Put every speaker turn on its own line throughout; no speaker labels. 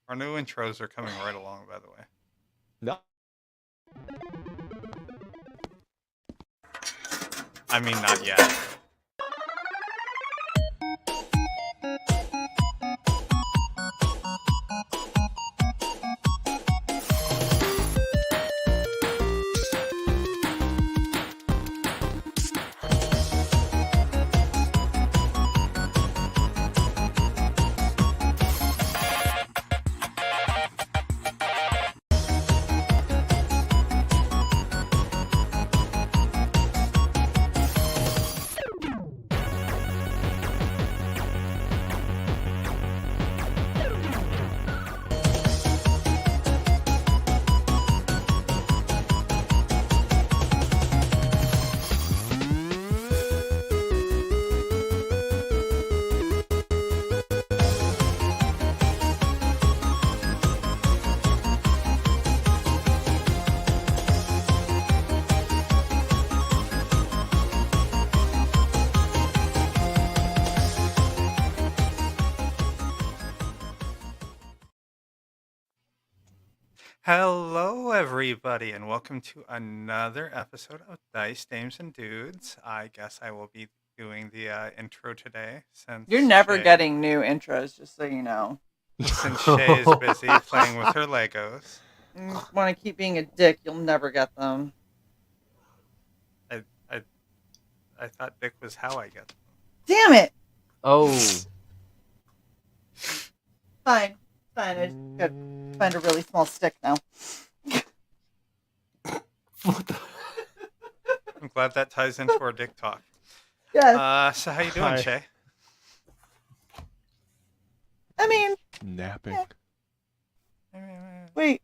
Our new intros are coming right along, by the way.
No.
I mean, not yet. Hello, everybody, and welcome to another episode of Dice, Dames, and Dudes. I guess I will be doing the intro today since
You're never getting new intros, just so you know.
Since Shay is busy playing with her Legos.
You want to keep being a dick, you'll never get them.
I thought Dick was how I get them.
Damn it!
Oh.
Fine. I just gotta find a really small stick now.
What the?
I'm glad that ties into our Dick talk.
Yes.
So how you doing,
Hi.
Shay?
I mean,
Napping.
wait.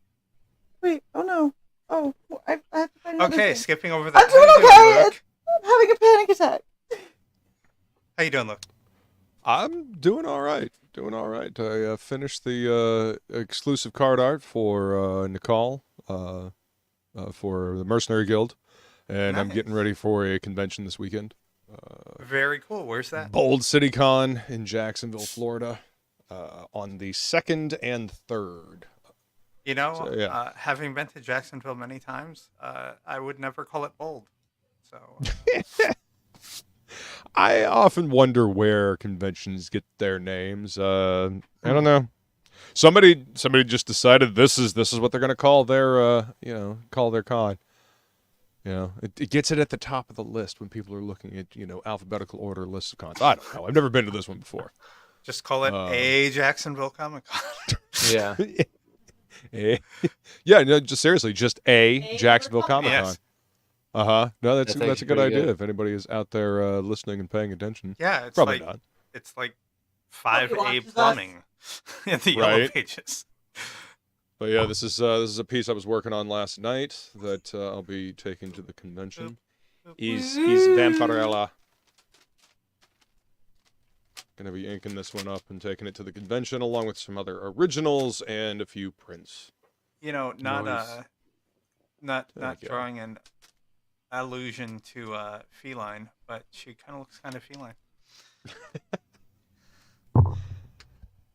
Oh no. Oh, I have to find another
Okay,
thing.
skipping over that.
I'm doing
How you doing,
okay.
Luke?
I'm having a panic attack.
How you doing, Luke?
I'm doing all right. I finished the exclusive card art for Nicole for the Mercenary Guild, and I'm getting
Nice.
ready for a convention this weekend.
Very cool. Where's that?
Bold City Con in Jacksonville, Florida, on the 2nd and 3rd.
You know,
So, yeah.
having been to Jacksonville many times, I would never call it bold. So,
I often wonder where conventions get their names. I don't know. Somebody just decided this is what they're going to call their call their con. You know, it gets it at the top of the list when people are looking at alphabetical order lists of cons. I don't know. I've never been to this one before.
just call it a Jacksonville Comic Con.
Yeah.
Yeah, no, just seriously, just a Jacksonville Comic Con.
Yes.
No, that's
That's
a
actually
good
pretty
idea.
good.
If anybody is out there listening and paying attention,
Yeah, it's
probably
like
not.
it's like 5A
watches us.
plumbing in the Yellow
Right.
Pages.
But yeah, this is a piece I was working on last night that I'll be taking to the convention. Is Vampirella. Gonna be inking this one up and taking it to the convention along with some other originals and a few prints.
You know, not
Nice.
not
Thank you.
drawing an allusion to feline, but she kind of looks kind of feline.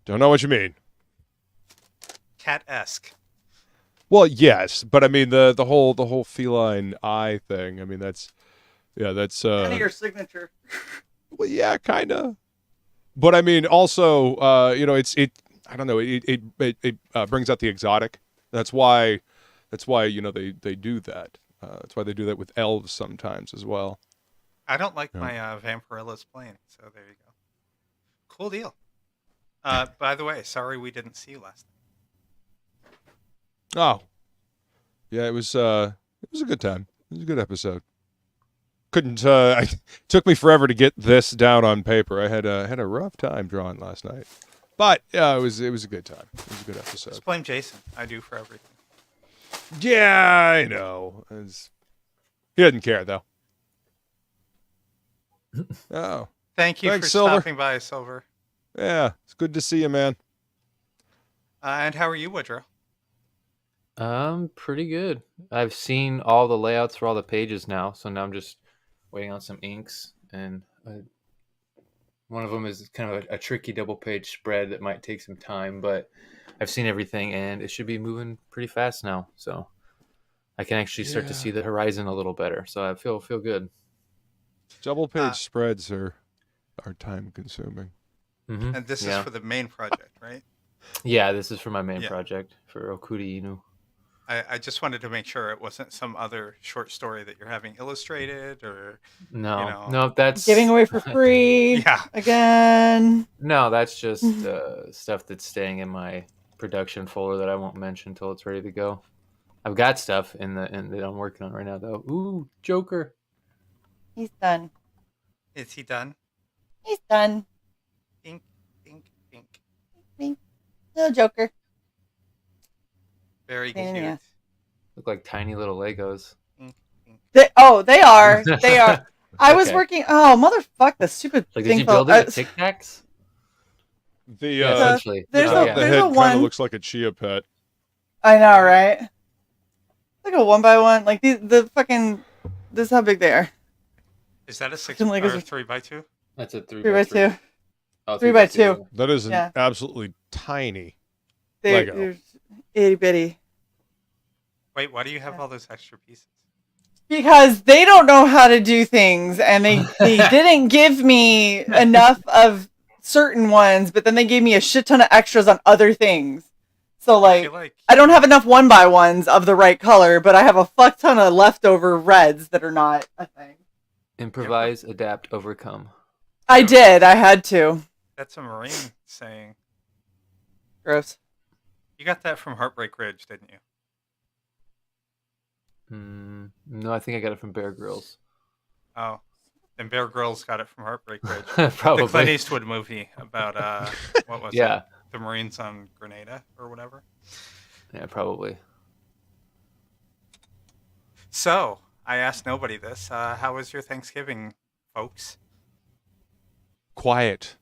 Don't know what you mean.
Cat-esque.
Well, yes, but I mean the whole feline eye thing. I mean that's
Kind of your signature.
well, yeah, kind of. But I mean also it I don't know, it brings out the exotic. That's why they do that. That's why they do that with elves sometimes as well.
I don't like
Yeah.
my Vampirella's plain, so there you go. Cool deal. By the way, sorry we didn't see you last night.
Oh, yeah, it was a good time. It was a good episode. Couldn't it took me forever to get this down on paper. I had a rough time drawing last night, but it was a good time. It was a good episode.
Just blame Jason. I do for everything.
Yeah, I know. He didn't care though. Oh,
Thank you
Thanks,
for
Silver.
stopping by, Silver.
yeah, it's good to see you, man.
And how are you, Woodrow?
Pretty good. I've seen all the layouts for all the pages now, so now I'm just waiting on some inks, and one of them is kind of a tricky double page spread that might take some time, but I've seen everything, and it should be moving pretty fast now. So I can actually start to see the horizon a little better. So I feel good.
Double page spreads are time consuming.
Mm-hmm.
And this is for the main project, right?
Yeah, this is for my main project for Okuri Inu.
I just wanted to make sure it wasn't some other short story that you're having illustrated or
No, that's
Giving away for free.
Yeah.
Again.
No, that's just stuff that's staying in my production folder that I won't mention until it's ready to go. I've got stuff that I'm working on right now though. Ooh, Joker.
He's done.
Is he done?
He's done.
Pink, pink, pink.
Pink. Little Joker.
Very
Pain in the
cute.
ass.
Look like tiny little Legos.
Pink, pink.
They are. They are. I was working. Oh, motherfuck! The stupid
Like,
thing.
did you build it at Tic Tacs?
The
Essentially.
there's
the
a-
head
there's
kind of
one-
looks like a chia pet.
I know, right? Like a 1x1. Like the fucking. This is how big they are.
Is that a 6
Fucking Legos
or
are-
3x2?
That's a 3
3 by 2.
Oh,
3 by 2.
That is
Yeah.
absolutely tiny.
They're
Lego.
itty bitty.
Wait, why do you have all those extra pieces?
Because they don't know how to do things, and they didn't give me enough of certain ones, but then they gave me a shit ton of extras on other things. So,
I feel
like,
like
I don't have enough 1x1s of the right color, but I have a fuck ton of leftover reds that are not a thing.
Improvise, adapt, overcome.
I did. I had to.
that's a Marine saying.
Gross.
You got that from Heartbreak Ridge, didn't you?
No, I think I got it from Bear Grylls.
Oh. And Bear Grylls got it from Heartbreak Ridge.
Probably.
The Clint Eastwood movie about, what was
Yeah.
it? The Marines on Grenada or whatever.
Yeah, probably.
So, I asked nobody this. How was your Thanksgiving, folks?
Quiet.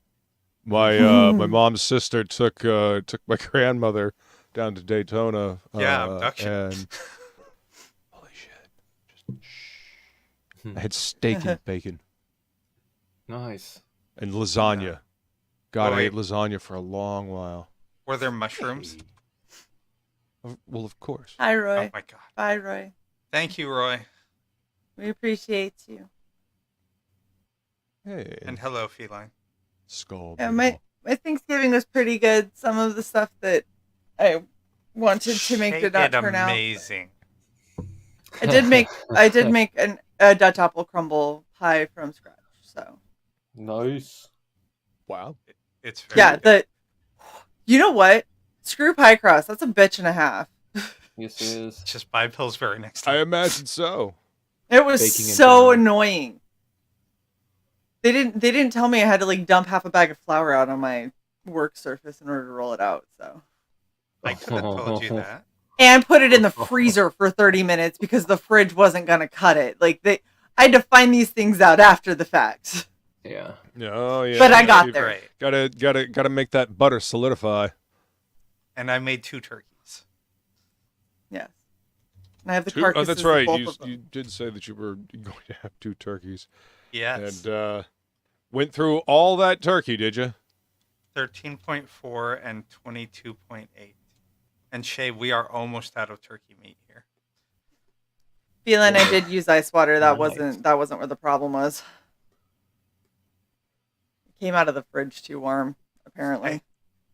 My my mom's sister took my grandmother down to Daytona.
Yeah, abduction.
And holy shit! Just shh. I had steak and bacon
Nice.
and lasagna. God,
Oh,
I ate
wait.
lasagna for a long while.
Were there mushrooms?
Well, of course.
Hi,
Oh
Roy.
my god.
Bye, Roy.
Thank you, Roy.
We appreciate you.
Hey,
And hello, Feline.
skull.
Yeah, my Thanksgiving was pretty good. Some of the stuff that I wanted to make did not turn out.
Amazing.
I did make a Dutch apple crumble pie from scratch. So
Nice.
Wow.
It's very
yeah,
good.
you know what? Screw pie crust. That's a bitch and a half.
Yes, it is.
Just buy Pillsbury next
I
time.
imagine so.
It was
Baking in
so
general.
annoying. They didn't tell me I had to like dump half a bag of flour out on my work surface in order to roll it out. So
I could have told you that.
and put it in the freezer for 30 minutes because the fridge wasn't gonna cut it. Like I had to find these things out after the fact.
Yeah.
Oh yeah.
But I got
You
there.
Great.
Gotta make that butter solidify.
And I made 2 turkeys.
Yes. And I have the
Oh,
carcasses
that's
of
right.
both
You
of them.
you did say that you were going to have 2 turkeys,
Yes.
and went through all that turkey, did you?
13.4 and 22.8. And Shay, we are almost out of turkey meat here.
Feeling I did use ice water. That
Nice.
wasn't where the problem was. It came out of the fridge too warm, apparently.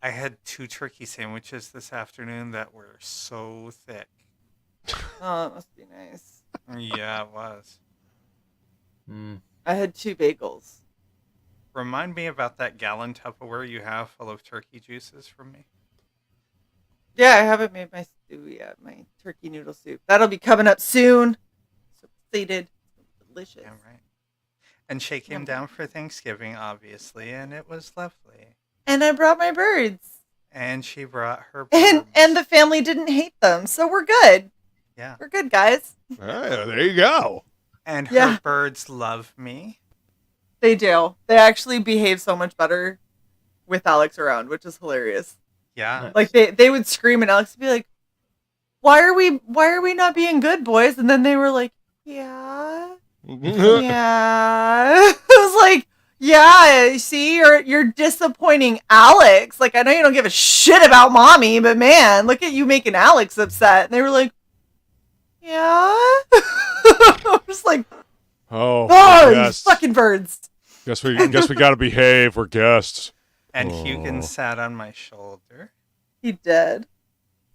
I had 2 turkey sandwiches this afternoon that were so thick.
Oh, that must be nice.
Yeah, it was.
I had 2 bagels.
Remind me about that gallon Tupperware you have full of turkey juices from me.
Yeah, I haven't made my stew yet. My turkey noodle soup. That'll be coming up soon. So excited. Delicious.
Yeah, right. And Shay came
Yum.
down for Thanksgiving, obviously, and it was lovely.
And I brought my birds.
And she brought her
And
birds.
the family didn't hate them. So we're good.
Yeah.
We're good, guys.
Ah, there you go.
And her
Yeah.
birds love me.
They do. They actually behave so much better with Alex around, which is hilarious.
Yeah.
Like they would scream and Alex would be like, why are we not being good, boys? And then they were like, yeah. Yeah. I was like, Yeah, see, you're disappointing Alex. Like, I know you don't give a shit about mommy, but man, look at you making Alex upset. And they were like, yeah. I'm just like,
Oh,
oh, you
guests.
fucking birds.
Guess we gotta behave. We're guests.
And
Oh.
Hugin sat on my shoulder.
He did.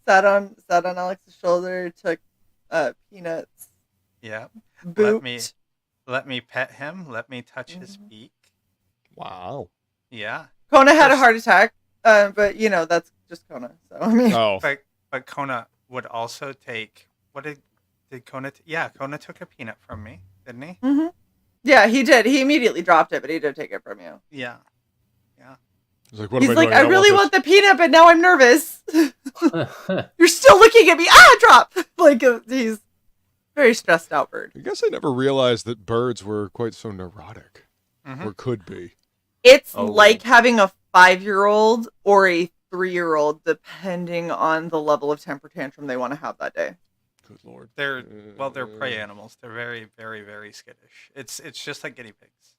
Sat on Alex's shoulder, took Peanuts.
Yeah.
Booped.
Let me pet him. Let me touch his
Mhm.
beak.
Wow.
Yeah.
Kona had a
First-
heart attack, but you know that's just Kona. So I mean,
Oh.
But Kona would also take did Kona? Yeah, Kona took a peanut from me, didn't he?
hmm yeah, he did. He immediately dropped it, but he did take it from you.
Yeah.
He's like, what
He's
am I
like,
doing?
I really want
this.
the peanut, but now I'm nervous. You're still looking at me. Ah, drop! Like he's very stressed out bird.
I guess I never realized that birds were quite so neurotic,
Mhm.
or could be.
It's
Oh.
like having a 5-year-old or a 3-year-old, depending on the level of temper tantrum they want to have that day.
Good lord.
They're prey animals. They're very, very, very skittish. It's just like guinea pigs.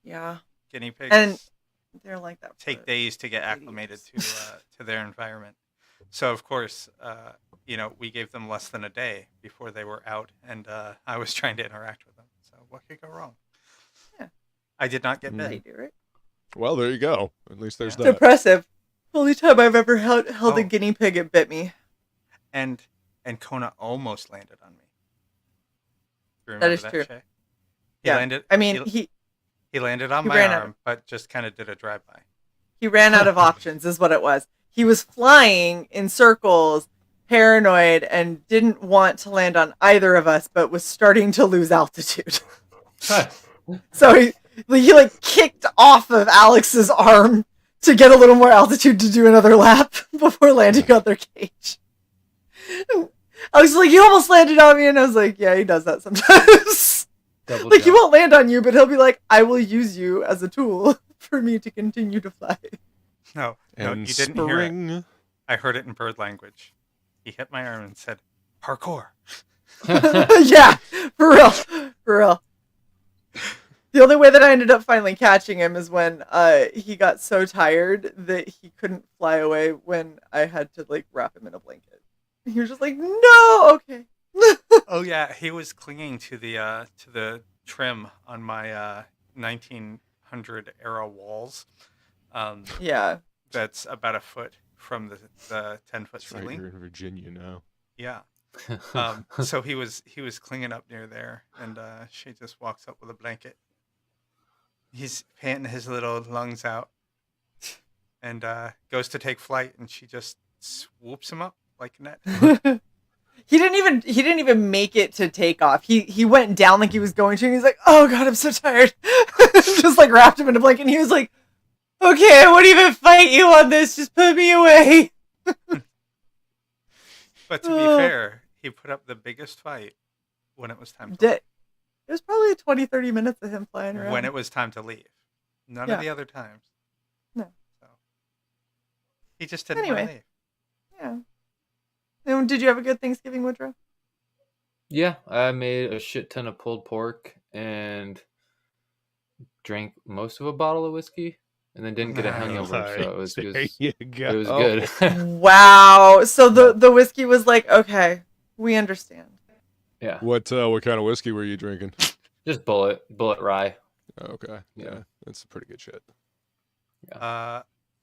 Yeah,
Guinea pigs
and they're like that.
take
for
days to get
80
acclimated
years.
to their environment. So of course, we gave them less than a day before they were out, and I was trying to interact with them. So what could go wrong?
Yeah.
I did not get
Mm.
bit.
They do, right?
Well, there you go. At least there's
Yeah.
that.
Depressive. Only time I've ever held a
Oh.
guinea pig, it bit me.
And Kona almost landed on me. You
That
remember
is true.
Shay?
Yeah.
Landed.
I mean,
he landed on
he
my
ran out
arm, but just kind of did a drive-by.
he ran out of options, is what it was. He was flying in circles, paranoid, and didn't want to land on either of us, but was starting to lose altitude. So he like kicked off of Alex's arm to get a little more altitude to do another lap before landing on their cage. Alex was like, "You almost landed on me," and I was like, "Yeah, he does that sometimes."
Double
Like he
jump.
won't land on you, but he'll be like, "I will use you as a tool for me to continue to fly."
No,
And
you didn't hear it.
spring.
I heard it in bird language. He hit my arm and said, "Parkour."
Yeah, for real. The only way that I ended up finally catching him is when he got so tired that he couldn't fly away when I had to like wrap him in a blanket. He was just like, "No, okay."
Oh yeah, he was clinging to the trim on my 1900 era walls.
Yeah.
That's about a foot from the 10-foot
That's right,
ceiling.
you're in Virginia now.
Yeah. So he was clinging up near there, and she just walks up with a blanket. He's panting his little lungs out, and goes to take flight, and she just swoops him up like a net.
He didn't even make it to take off. He went down like he was going to, and he's like, "Oh god, I'm so tired." Just like wrapped him in a blanket, and he was like, "Okay, I won't even fight you on this. Just put me away."
But to be fair, he put up the biggest fight when it was time to
It was probably 20-30 minutes of him flying around.
when it was time to leave. None
Yeah.
of the other times.
No.
So he just didn't want to
Anyway.
leave.
Yeah. And did you have a good Thanksgiving, Woodrow?
Yeah, I made a shit ton of pulled pork and drank most of a bottle of whiskey, and then didn't get a hangover, so it was
There
just
you go.
it was good.
Wow. So the whiskey was like, "Okay, we understand."
Yeah,
What kind of whiskey were you drinking?
just bullet rye.
Oh, okay.
Yeah.
Yeah, that's pretty good shit.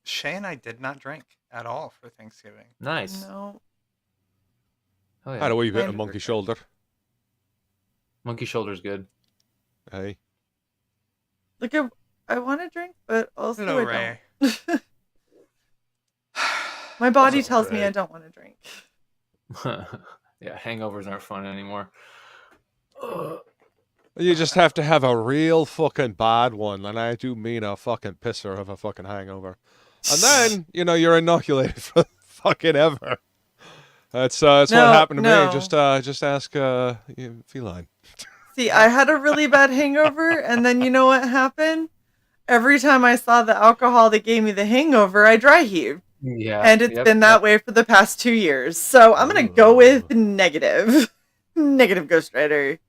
Shay and I did not drink at all for Thanksgiving.
Nice.
No.
Oh,
Had
yeah.
a wee bit of
Mine-
monkey shoulder.
Monkey shoulder's good.
Hey.
Look, I want to drink, but also
Hello,
I
Ray.
don't. My body
Hello,
tells me
Ray.
I don't want to drink.
Yeah, hangovers aren't fun anymore.
You just have to have a real fucking bad one, and I do mean a fucking pisser of a fucking hangover. And then, you're inoculated for fucking ever. That's what
No,
happened to
no.
me. Just ask Feline.
See, I had a really bad hangover, and then you know what happened? Every time I saw the alcohol that gave me the hangover, I dry heaved.
Yeah,
And it's
yep,
been that
yep.
way for the past 2 years. So I'm going to go with negative. Negative Ghost Rider.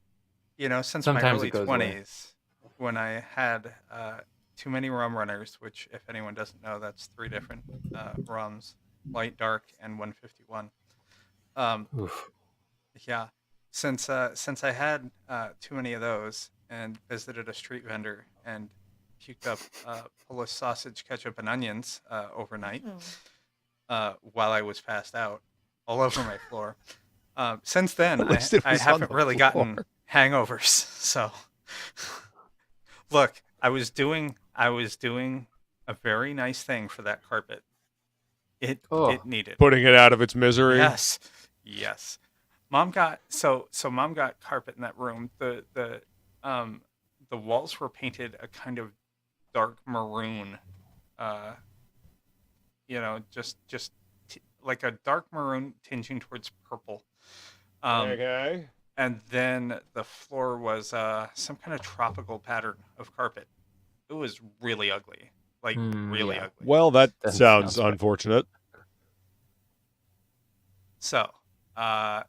Since
Sometimes
my
it
early
goes away.
20s, when I had too many rum runners, which, if anyone doesn't know, that's 3 different rums: light, dark, and 151. Um,
Oof.
yeah, since I had too many of those and visited a street vendor and puked up Polish sausage, ketchup, and onions overnight while I was passed out all over my floor. Since then,
At least it
I
was on
haven't
the
really
floor.
gotten hangovers. So, look, I was doing a very nice thing for that carpet. It needed.
Putting it out of its misery.
Yes. Mom got Mom got carpet in that room. The walls were painted a kind of dark maroon. Just like a dark maroon tinging towards purple.
Okay.
And then the floor was some kind of tropical pattern of carpet. It was really ugly. Like really
yeah.
ugly.
Well, that
Doesn't
sounds
sound right.
unfortunate.
So,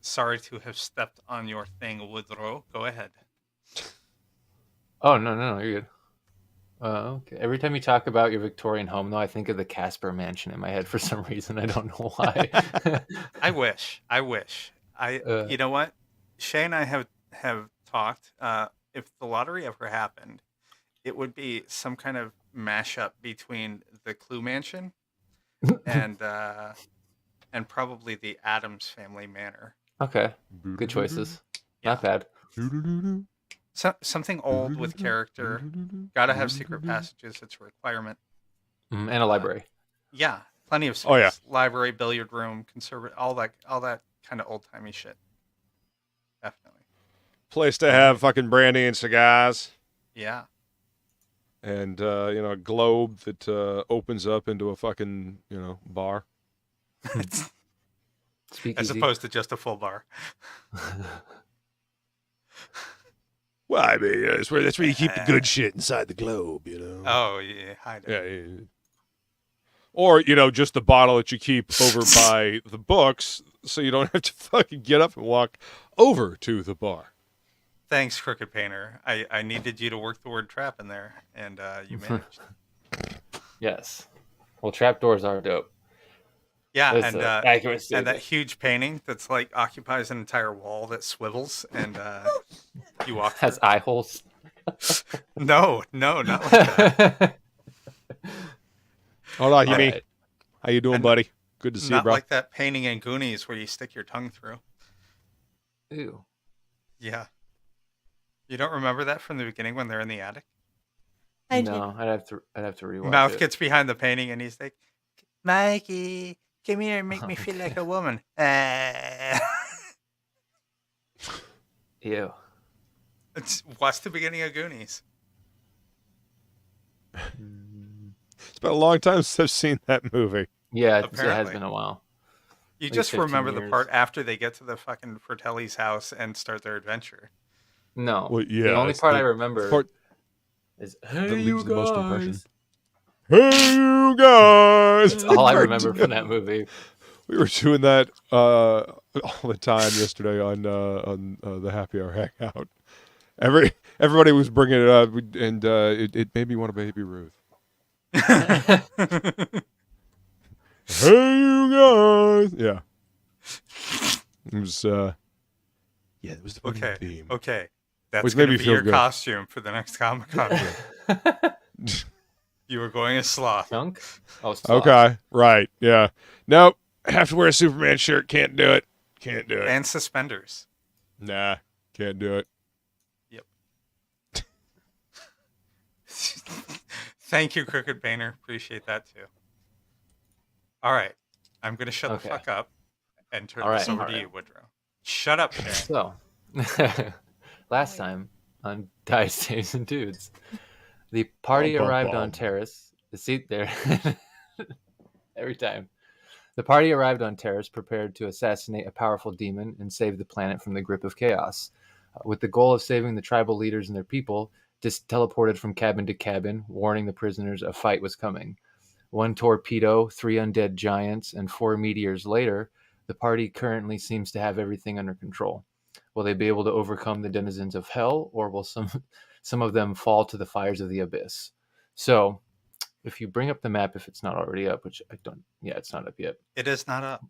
sorry to have stepped on your thing, Woodrow. Go ahead.
Oh no, you're good. Okay. Every time you talk about your Victorian home, though, I think of the Casper Mansion in my head for some reason. I don't know why.
I wish. You know what? Shay and I have talked. If the lottery ever happened, it would be some kind of mashup between the Clue Mansion and probably the Addams Family Manor.
Okay. Good choices. Not bad.
Something old with character. Gotta have secret passages. It's a requirement.
And a library.
Yeah, plenty of space.
Oh, yeah.
Library, billiard room, conservative, all that kind of old timey shit. Definitely.
Place to have fucking brandy and cigars.
Yeah.
And a globe that opens up into a fucking bar.
Speakeasy.
As opposed to just a full bar.
Well, I mean, that's where you keep the good shit inside the globe,
Oh yeah, hide it.
Yeah. Or just the bottle that you keep over by the books, so you don't have to fucking get up and walk over to the bar.
Thanks, Crooked Painter. I needed you to work the word trap in there, and you managed.
Yes. Well, trapdoors are dope.
Yeah,
That's accurate
and that
statement.
huge painting that's like occupies an entire wall that swivels, and you walk.
Has eye holes.
No, not like that.
Hold on,
All
Yumi.
right.
How you doing,
And
buddy? Good to see you,
Not
bro.
like that painting in Goonies where you stick your tongue through.
Ew.
Yeah. You don't remember that from the beginning when they're in the attic?
I do.
No, I'd have to rewatch
Mouth
it.
gets behind the painting and he's like, Mikey, come here and make me feel like a woman.
Ew.
Watch the beginning of Goonies.
It's been a long time since I've seen that movie.
Yeah, it has
Apparently.
been a while.
You
Like
just
15
remember the
years.
part after they get to the fucking Fratelli's house and start their adventure.
No.
Well, yeah,
the only
it's
part
the
I remember
part
is
that
hey,
leaves
you
the most impression.
guys.
Hey, you guys!
That's all I remember from that movie.
We were doing that all the time yesterday on the Happy Hour Hangout. Everybody was bringing it up, and it made me want to baby Ruth. Hey, you guys! Yeah. It was, it was the fucking
Okay.
theme.
Okay. That's
Which
going
made
to
me
be
feel
your
good.
costume for the next Comic Con. You were going as Sloth.
Chunk? Oh, Sloth.
Okay, right, yeah. Nope, have to wear a Superman shirt. Can't do it. Can't do it.
And suspenders.
Nah, can't do it.
Thank you, Crooked Painter. Appreciate that too. All right. I'm going to shut
Okay.
the fuck up and turn
All
this
right,
over
all
to
right.
you, Woodrow. Shut up, Shay.
So, last time on Dice Days and Dudes, the party
Bum, bum,
arrived
bum.
on Terrace. The seat there. Every time. The party arrived on Terrace prepared to assassinate a powerful demon and save the planet from the grip of chaos. With the goal of saving the tribal leaders and their people, just teleported from cabin to cabin, warning the prisoners a fight was coming. 1 torpedo, 3 undead giants, and 4 meteors later, the party currently seems to have everything under control. Will they be able to overcome the denizens of hell, or will some of them fall to the fires of the abyss. So if you bring up the map, if it's not already up, which I don't, yeah, it's not up yet.
It is not up.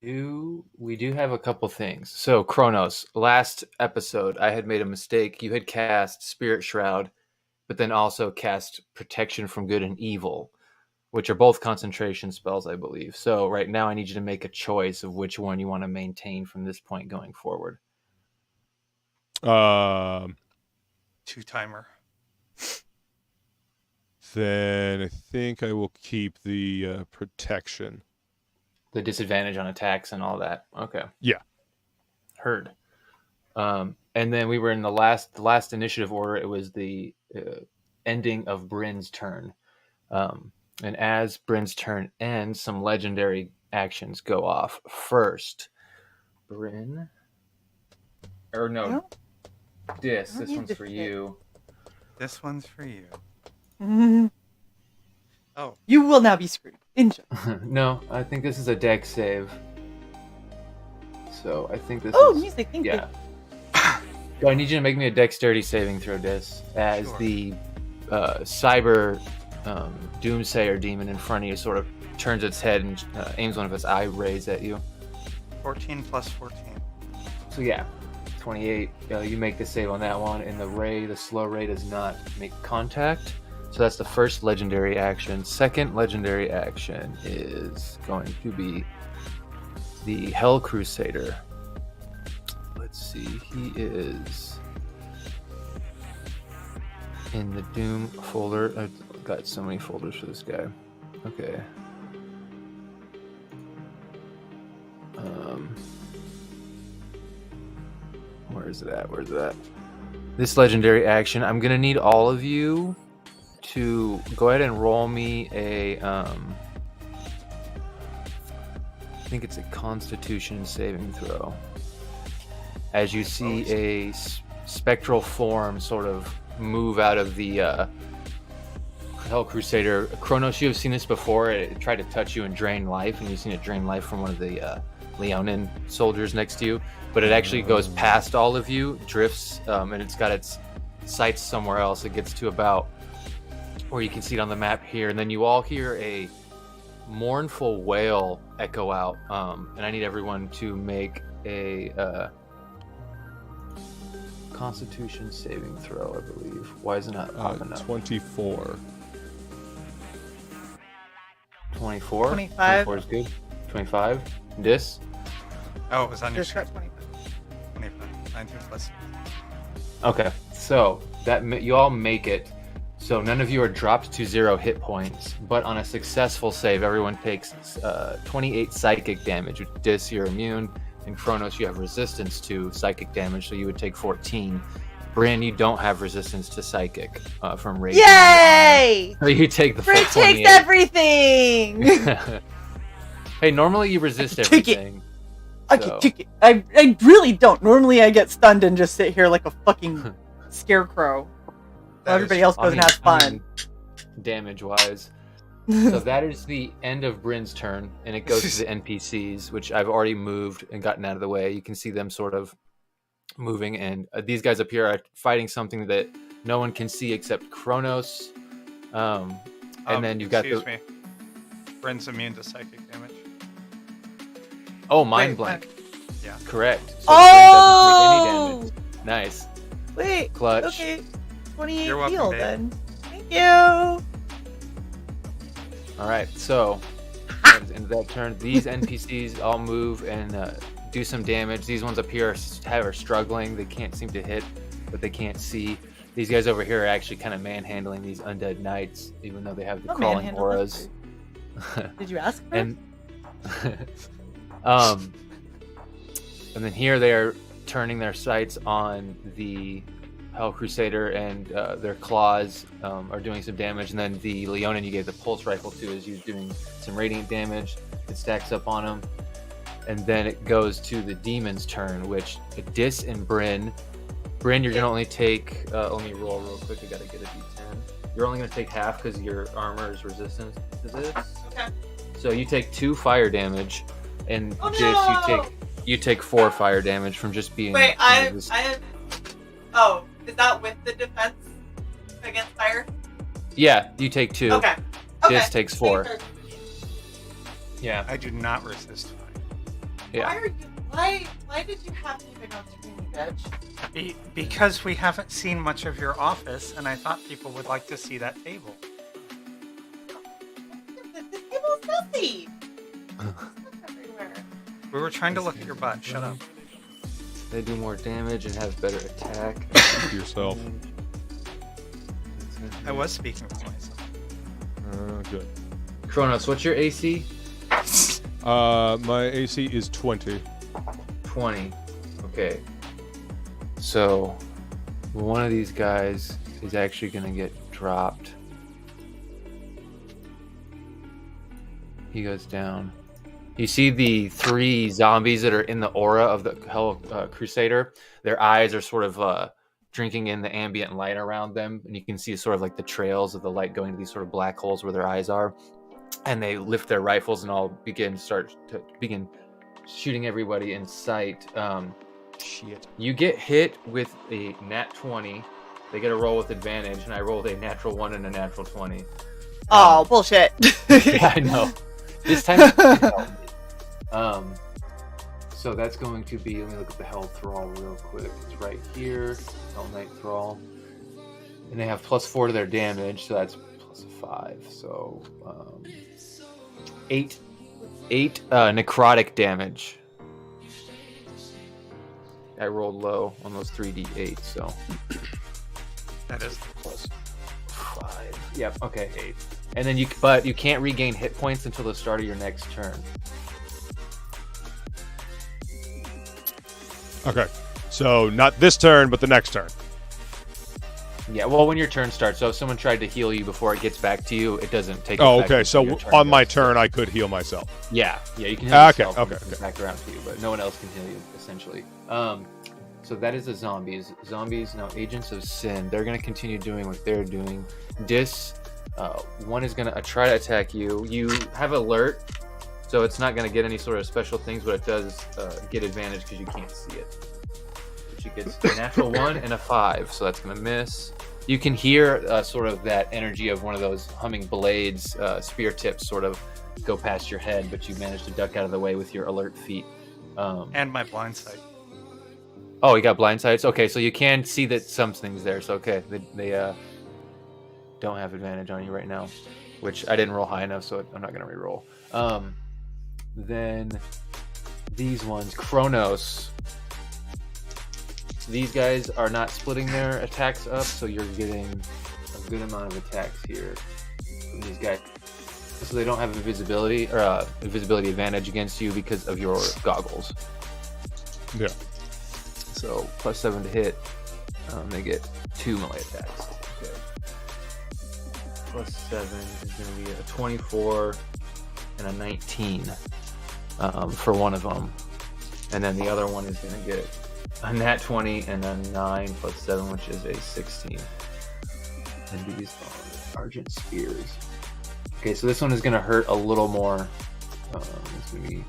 We do have a couple things. So Kronos, last episode, I had made a mistake. You had cast Spirit Shroud, but then also cast Protection from Good and Evil, which are both concentration spells, I believe. So right now I need you to make a choice of which one you want to maintain from this point going forward.
2-timer.
Then I think I will keep the protection.
The disadvantage on attacks and all that. Okay.
Yeah.
Heard. And then we were in the last initiative order. It was the ending of Bryn's turn. And as Bryn's turn ends, some legendary actions go off. First, Bryn. Or no. Dis, this one's for you.
This one's for you. Oh.
You will now be screwed. Enjoy.
No, I think this is a dex save. So I think this
Oh,
is...
music, thank you.
Yeah. So I need you to make me a dexterity saving throw, Dis, as
Sure.
the cyber doomsayer demon in front of you sort of turns its head and aims one of its eye rays at you.
14 plus 14.
So yeah, 28. You make the save on that one, and the slow ray does not make contact. So that's the first legendary action. Second legendary action is going to be the Hell Crusader. Let's see, he is in the Doom folder. I've got so many folders for this guy. Okay. Where is it at? This legendary action, I'm gonna need all of you to go ahead and roll me a I think it's a Constitution saving throw. As you see a spectral form sort of move out of the Hell Crusader. Kronos, you have seen this before. It tried to touch you and drain life, and you've seen it drain life from one of the Leonin soldiers next to you. But it actually goes past all of you, drifts, and it's got its sights somewhere else. It gets to about where you can see it on the map here, and then you all hear a mournful wail echo out. And I need everyone to make a Constitution saving throw, I believe. Why is it not popping up?
24.
24?
25.
24 is good. 25. Dis?
Oh, it was on your
Just
sheet.
got 25.
25. 19 plus.
Okay, so that you all make it. So none of you are dropped to 0 hit points, but on a successful save, everyone takes 28 psychic damage. With Dis, you're immune, and Kronos, you have resistance to psychic damage, so you would take 14. Bryn, you don't have resistance to psychic from rage.
Yay!
So you take the full
Bryn
28.
takes everything!
Hey, normally you resist
I can kick it.
everything.
I
So-
can kick it. I really don't. Normally I get stunned and just sit here like a fucking scarecrow.
That
While
is-
everybody else goes and has fun.
Damage wise. So that is the end of Bryn's turn, and it goes to the NPCs, which I've already moved and gotten out of the way. You can see them sort of moving, and these guys up here are fighting something that no one can see except Kronos. And then you've got
Excuse me. Bryn's immune to psychic damage.
mind
Wait,
blank.
Yeah.
Correct. So
Oh!
Bryn doesn't take any damage. Nice.
Wait.
Clutch.
Okay. 28
You're welcome,
heal
babe.
then. Thank you.
All right, so at the end of that turn, these NPCs all move and do some damage. These ones up here are struggling. They can't seem to hit, but they can't see. These guys over here are actually kind of manhandling these undead knights, even though they have the
Oh,
crawling
manhandle,
auras.
Did you ask for
and and then here they are turning their sights on the Hell Crusader, and their claws are doing some damage, and then the Leonin you gave the pulse rifle to is doing some radiant damage. It stacks up on him, and then it goes to the demon's turn, which Dis and Bryn, you're gonna only take let me roll real quick, I gotta get a d10. You're only gonna take half because your armor is resistant to this.
Okay.
So you take 2 fire damage, and
Oh,
Dis,
no!
you take You take 4 fire damage from just being.
Wait, oh, is that with the defense against fire?
Yeah, you take 2.
Okay.
Dis takes 4. Yeah.
I do not resist fire.
Yeah.
Why did you have to pick on screen, you bitch?
Because we haven't seen much of your office, and I thought people would like to see that table.
This table's messy. Everywhere.
We were trying to look at your butt. Shut up.
They do more damage and have better attack.
To yourself.
I was speaking for myself.
Good.
Kronos, what's your AC?
My AC is 20.
20. Okay. So, one of these guys is actually going to get dropped. He goes down. You see the 3 zombies that are in the aura of the Hell Crusader. Their eyes are sort of drinking in the ambient light around them, and you can see sort of like the trails of the light going to these sort of black holes where their eyes are. And they lift their rifles and all begin shooting everybody in sight.
Shit.
You get hit with a nat 20. They get a roll with advantage, and I rolled a natural 1 and a natural 20.
Oh, bullshit.
Yeah, I know. This time, so that's going to be. Let me look at the Hell Thrall real quick. It's right here. Hell Knight Thrall, and they have +4 to their damage, so that's +5. So 8 necrotic damage. I rolled low on those 3d8, so
That is
+5. Yep. Okay, 8. And then but you can't regain hit points until the start of your next turn.
Okay. So not this turn, but the next turn.
Yeah, well, when your turn starts, so if someone tried to heal you before it gets back to you, it doesn't take.
Oh,
effect
okay.
until
So
your turn
on my
goes.
turn, I could heal myself.
Yeah, you can heal
Okay,
yourself
okay,
when it comes
okay.
back around to you, but no one else can heal you essentially. So that is the zombies. Zombies now, agents of sin. They're gonna continue doing what they're doing. One is gonna try to attack you. You have alert, so it's not gonna get any sort of special things, but it does get advantage because you can't see it. She gets a natural 1 and a 5, so that's gonna miss. You can hear sort of that energy of one of those humming blades, spear tips, sort of go past your head, but you manage to duck out of the way with your alert feet.
and my blind sight.
Oh, you got blind sights? Okay, so you can see that some things there. So, okay, they don't have advantage on you right now, which I didn't roll high enough, so I'm not going to re-roll. Then these ones, Kronos. These guys are not splitting their attacks up, so you're getting a good amount of attacks here from these guys. So they don't have invisibility or invisibility advantage against you because of your goggles.
Yeah.
So +7 to hit. They get 2 melee attacks. Okay. +7 is going to be a 24 and a 19 for one of them, and then the other one is going to get a nat 20 and a 9 +7, which is a 16. And these are Argent Spears. Okay, so this one is going to hurt a little more. It's going to be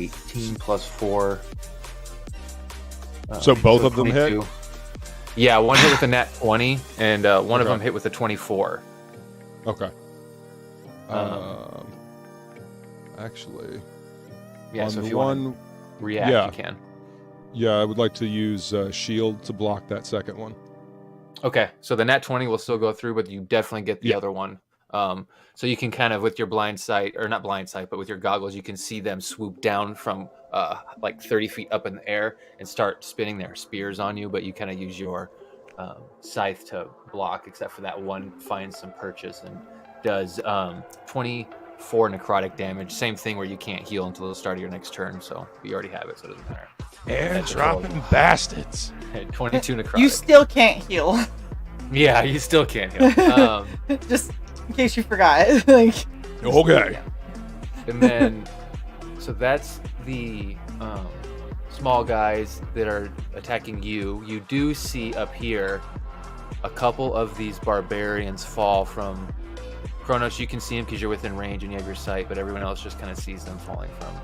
18 +4.
So both of them hit?
Yeah, one hit with a nat 20, and one of them hit with a 24.
Okay. Actually,
yeah,
on
so if
the
you
one,
want to react,
yeah.
you can.
Yeah, I would like to use shield to block that second one.
Okay, so the nat 20 will still go through, but you definitely get the other one. So you can kind of, with your blind sight, or not blind sight, but with your goggles, you can see them swoop down from like 30 feet up in the air and start spinning their spears on you, but you kind of use your scythe to block, except for that one finds some purchase and does 24 necrotic damage. Same thing where you can't heal until the start of your next turn, so you already have it, so it doesn't matter.
Air dropping bastards.
22 necrotic.
You still can't heal.
Yeah, you still can't heal.
Just in case you forgot. Like,
Okay.
Yeah. And then, so that's the small guys that are attacking you. You do see up here a couple of these barbarians fall from Kronos. You can see them because you're within range and you have your sight, but everyone else just kind of sees them falling from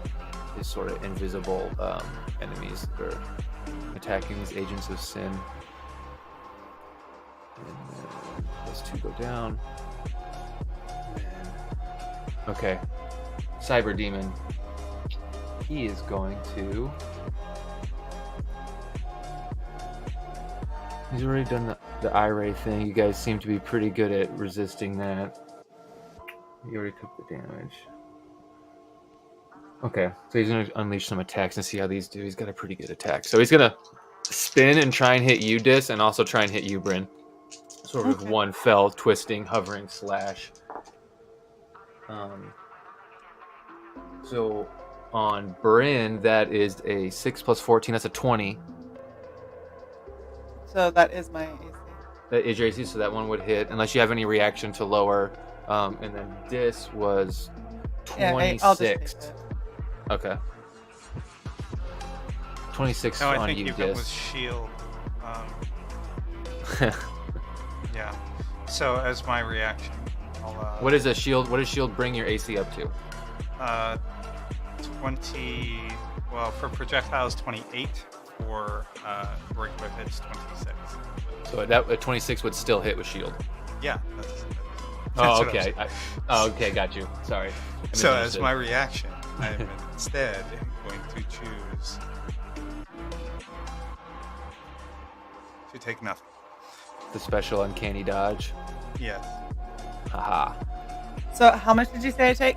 his sort of invisible enemies that are attacking these agents of sin. And then those two go down. Okay. Cyber Demon. He is going to... He's already done the eye ray thing. You guys seem to be pretty good at resisting that. He already took the damage. Okay, so he's going to unleash some attacks and see how these do. He's got a pretty good attack. So he's going to spin and try and hit you, Dis, and also try and hit you, Bryn. Sort of one fell, twisting, hovering slash. So on Bryn, that is a 6 plus 14. That's a 20.
So that is my AC.
That is your AC, so that one would hit, unless you have any reaction to lower. And then Dis was 26.
Yeah, I'll just take it.
Okay. 26
No, I
on
think
you,
you go with
Dis.
shield. Yeah. So as my reaction, I'll,
What is a shield? What does shield bring your AC up to?
20. Well, for projectiles, 28. For regular hits, 26.
So that a 26 would still hit with shield.
Yeah. That's
Oh,
what I'm
okay. Okay, got you. Sorry. I
So as
misunderstood.
my reaction, I'm instead going to choose to take nothing.
The special uncanny dodge.
Yes.
Haha.
So how much did you say I take?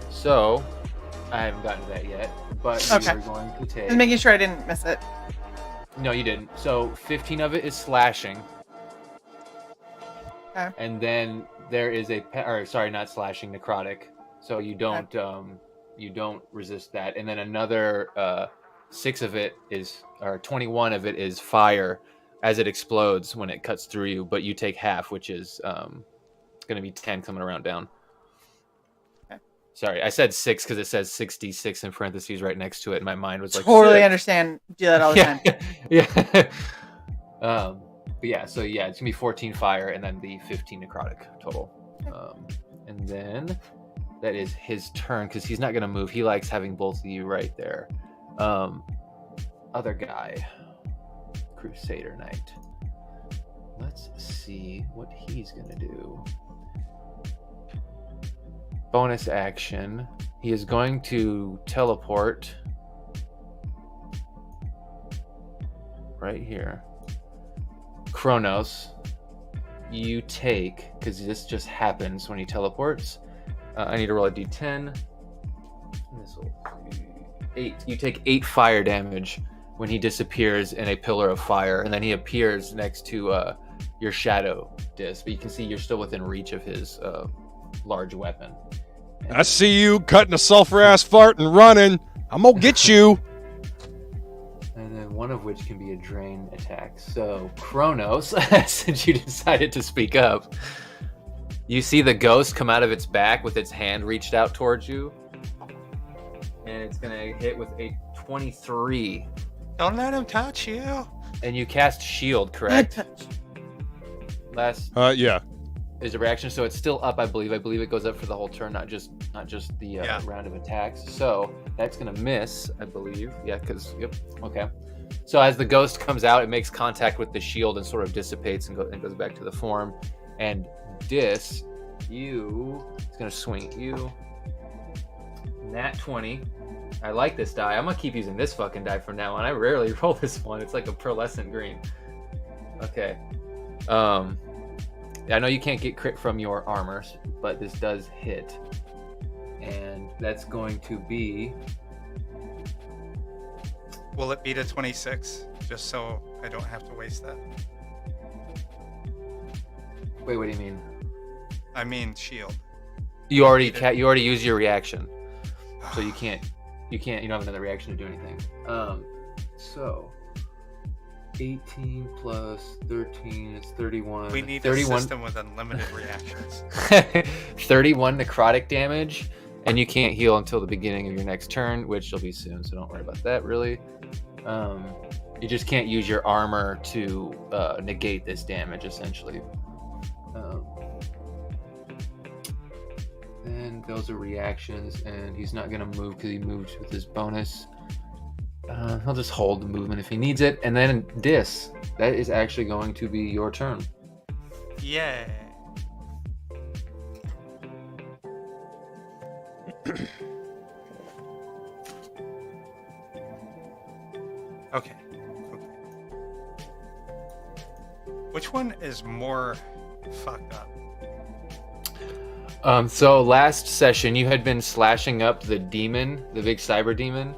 So, I haven't gotten to that yet, but
Okay.
you're going to take...
Just making sure I didn't miss it.
No, you didn't. So 15 of it is slashing.
Okay.
And then there is not slashing, necrotic. So you don't you don't resist that. And then another 6 of it is, or 21 of it is fire as it explodes when it cuts through you, but you take half, which is going to be 10 coming around down.
Okay.
Sorry, I said 6 because it says 66 in parentheses right next to it, and my mind was like,
Totally
6.
understand. Do that all the time.
Yeah. But yeah, so yeah, it's gonna be 14 fire and then the 15 necrotic total. And then that is his turn because he's not gonna move. He likes having both of you right there. Other guy, Crusader Knight. Let's see what he's gonna do. Bonus action. He is going to teleport right here. Kronos, you take, because this just happens when he teleports. I need to roll a d10. This will be 8. You take 8 fire damage when he disappears in a pillar of fire, and then he appears next to your shadow disc. But you can see you're still within reach of his large weapon.
I see you cutting a sulfur ass fart and running. I'm gonna get you.
And then one of which can be a drain attack. So, Kronos, since you decided to speak up, you see the ghost come out of its back with its hand reached out towards you. And it's going to hit with a 23.
Don't let him touch you.
And you cast shield, correct? Last
Yeah.
is a reaction, so it's still up, I believe. I believe it goes up for the whole turn, not just the round of attacks. So that's gonna miss, I believe. Yeah, because okay. So as the ghost comes out, it makes contact with the shield and sort of dissipates and goes back to the form. And Dis, it's gonna swing at you. Nat 20. I like this die. I'm gonna keep using this fucking die from now on. I rarely roll this one. It's like a pearlescent green. Okay. I know you can't get crit from your armors, but this does hit. And that's going to be...
Will it beat a 26? Just so I don't have to waste that.
Wait, what do you mean?
I mean shield.
You already used your reaction. So you don't have another reaction to do anything. So 18 plus 13 is 31.
We need
31.
a system with unlimited reactions.
31 necrotic damage, and you can't heal until the beginning of your next turn, which will be soon, so don't worry about that really. You just can't use your armor to negate this damage, essentially. And those are reactions, and he's not going to move because he moved with his bonus. He'll just hold the movement if he needs it. And then Dis, that is actually going to be your turn.
Yay. Okay. Which one is more fucked up?
So last session you had been slashing up the demon, the big cyber demon.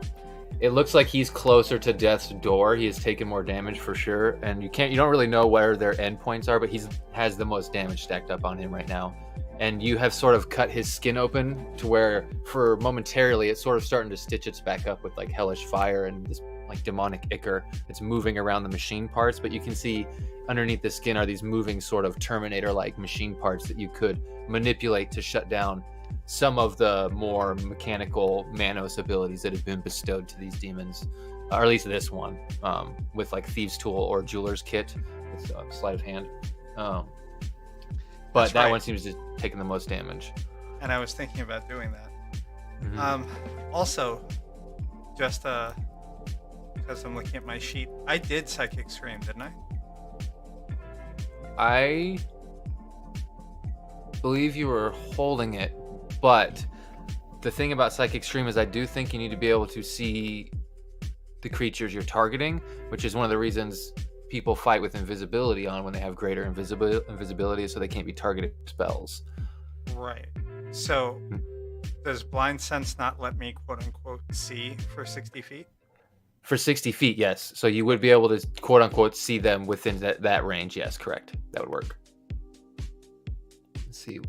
It looks like he's closer to death's door. He has taken more damage for sure, and you don't really know where their endpoints are, but he has the most damage stacked up on him right now. And you have sort of cut his skin open to where, for momentarily, it's sort of starting to stitch its back up with like hellish fire and this like demonic ichor that's moving around the machine parts. But you can see underneath the skin are these moving sort of Terminator-like machine parts that you could manipulate to shut down some of the more mechanical Manos abilities that have been bestowed to these demons, or at least this one, with like Thieves' Tool or Jeweler's Kit with Sleight of Hand. But that one seems to have taken the most damage.
And I was thinking about doing that.
Mm-hmm.
Also, just because I'm looking at my sheet, I did Psychic Scream, didn't I?
I believe you were holding it, but the thing about Psychic Scream is I do think you need to be able to see the creatures you're targeting, which is one of the reasons people fight with invisibility on when they have greater invisibility, so they can't be targeted with spells.
Right. So does Blind Sense not let me quote unquote see for 60 feet?
For 60 feet, yes. So you would be able to quote unquote see them within that range. Yes, correct. That would work. Let's see.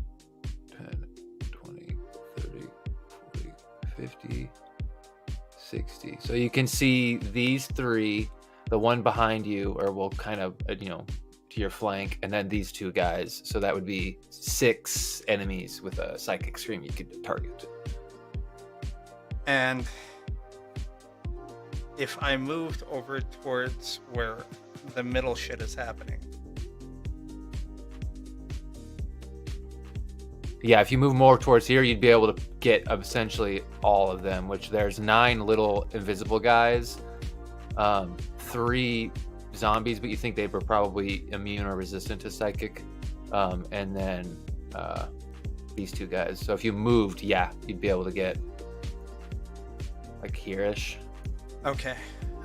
10, 20, 30, 40, 50, 60. So you can see these three. The one behind you, or will kind of, to your flank, and then these two guys. So that would be 6 enemies with a Psychic Scream you could target.
And if I moved over towards where the middle shit is happening.
Yeah, if you move more towards here, you'd be able to get essentially all of them, which there's 9 little invisible guys. 3 zombies, but you think they were probably immune or resistant to psychic, and then these 2 guys. So if you moved, you'd be able to get like here-ish.
Okay,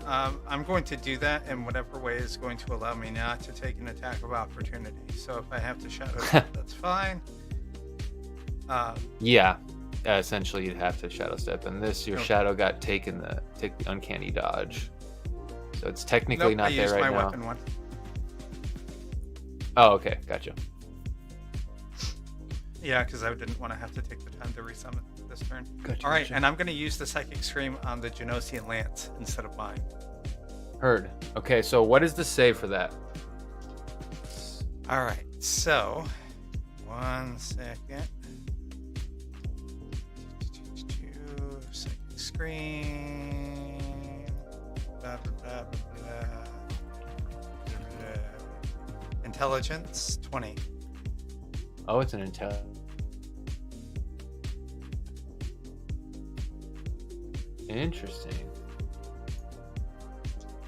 I'm going to do that in whatever way is going to allow me not to take an attack of opportunity. So if I have to shadow step, that's fine.
Essentially you'd have to shadow step, and your shadow got take the uncanny dodge. So it's technically not there right now. I used my weapon one. Oh, okay. Gotcha.
Yeah, because I didn't want to have to take the time to resummon this turn.
Gotcha,
all right, and I'm going to use the Psychic Scream on the Genosian Lance instead of mine.
Heard. Okay, so what is the save for that?
All right, so 1 second. Psychic Scream. Blah, blah, blah, blah, blah. Intelligence 20.
Oh, it's an intelligence. Interesting.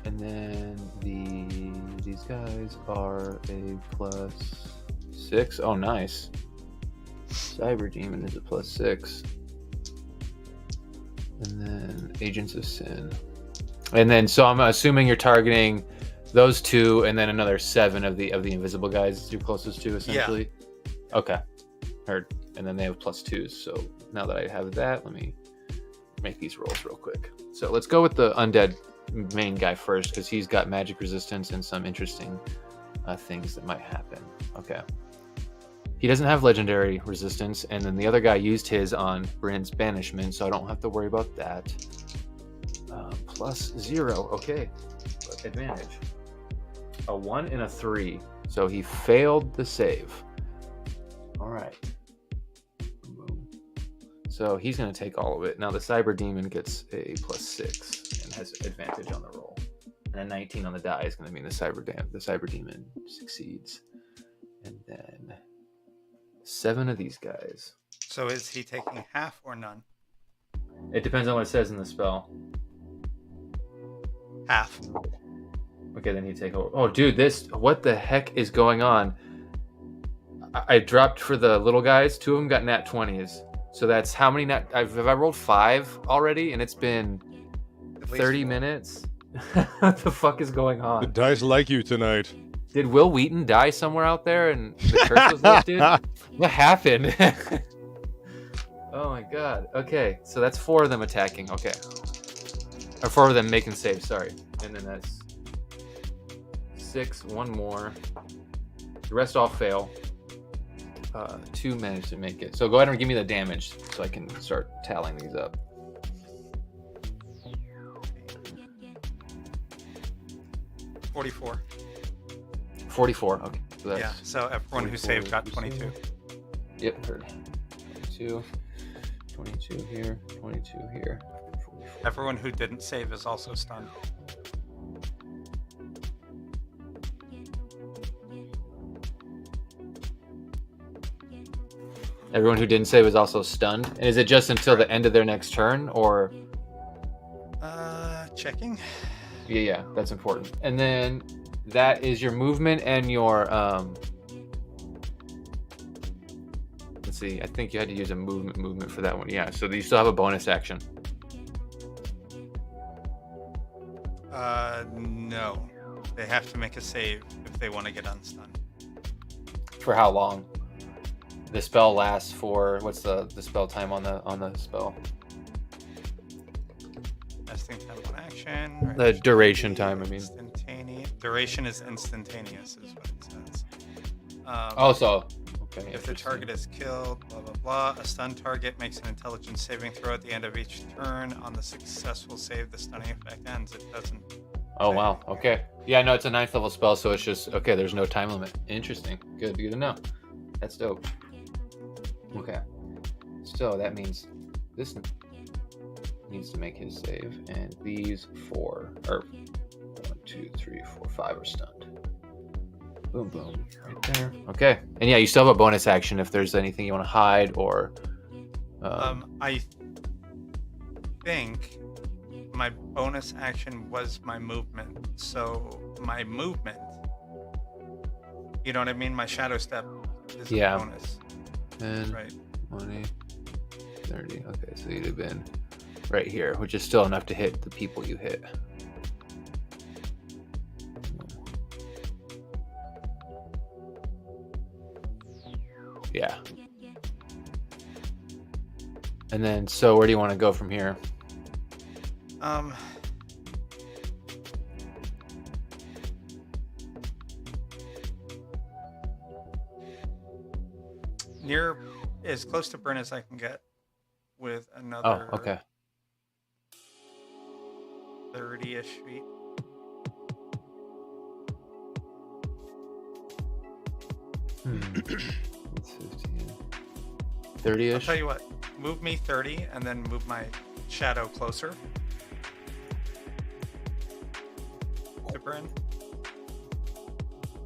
And then these guys are a +6. Oh, nice. Cyber Demon is a +6. And then Agents of Sin. And then, so I'm assuming you're targeting those 2, and then another 7 of the invisible guys you're closest to, essentially. Yeah. Okay, heard. And then they have +2s. So now that I have that, let me make these rolls real quick. So let's go with the undead main guy first, because he's got magic resistance and some interesting things that might happen. Okay. He doesn't have legendary resistance, and then the other guy used his on Bryn's banishment, so I don't have to worry about that. +0, okay. Advantage. A 1 and a 3, so he failed the save. All right. So he's going to take all of it. Now the Cyber Demon gets a +6 and has advantage on the roll. And a 19 on the die is going to mean the Cyber Demon succeeds. And then 7 of these guys.
So is he taking half or none?
It depends on what it says in the spell.
Half.
Okay, then you take over. Oh, dude, what the heck is going on? I dropped for the little guys. 2 of them got nat 20s. So that's how many have I rolled 5 already? And it's been 30 minutes? What the fuck is going
The
on?
dice like you tonight.
Did Will Wheaton die somewhere out there and the curse was lifted? What happened? Oh my god. Okay, so that's 4 of them attacking. Okay. Or 4 of them making saves, sorry. And then that's 6, 1 more. The rest all fail. 2 managed to make it. So go ahead and give me the damage so I can start tallying these up.
44.
44. Okay. So that's,
Yeah. So everyone who saved got 22.
Yep, heard. 22. 22 here. 22 here. 44.
Everyone who didn't save is also stunned.
Everyone who didn't save is also stunned. And is it just until the end of their next turn, or?
Checking.
Yeah, that's important. And then that is your movement and your let's see, I think you had to use a movement for that one. Yeah, so you still have a bonus action.
No. They have to make a save if they want to get unstunned.
For how long? The spell lasts for what's the spell time on the spell?
Nesting time on action.
The duration time, I mean.
Instantaneous. Duration is instantaneous, is what it says.
Okay.
If the target is killed, blah blah blah, a stunned target makes an intelligence saving throw at the end of each turn. On the successful save, the stunning effect ends. It doesn't.
Oh wow. Okay. Yeah, no, it's a 9th level spell, so it's just okay. There's no time limit. Interesting. Good to know. That's dope. Okay. So that means this needs to make his save, and these 4 or 1, 2, 3, 4, 5 are stunned. Boom, boom, right there. Okay, and yeah, you still have a bonus action if there's anything you want to hide or.
I think my bonus action was my movement. So my movement, you know what I mean? My shadow step is a bonus.
10,
right.
20, 30. Okay, so you'd have been right here, which is still enough to hit the people you hit. Yeah. And then, so where do you want to go from here?
Near as close to Bryn as I can get with another 30-ish feet.
It's 15. 30-ish?
I'll tell you what, move me 30 and then move my shadow closer to Bryn.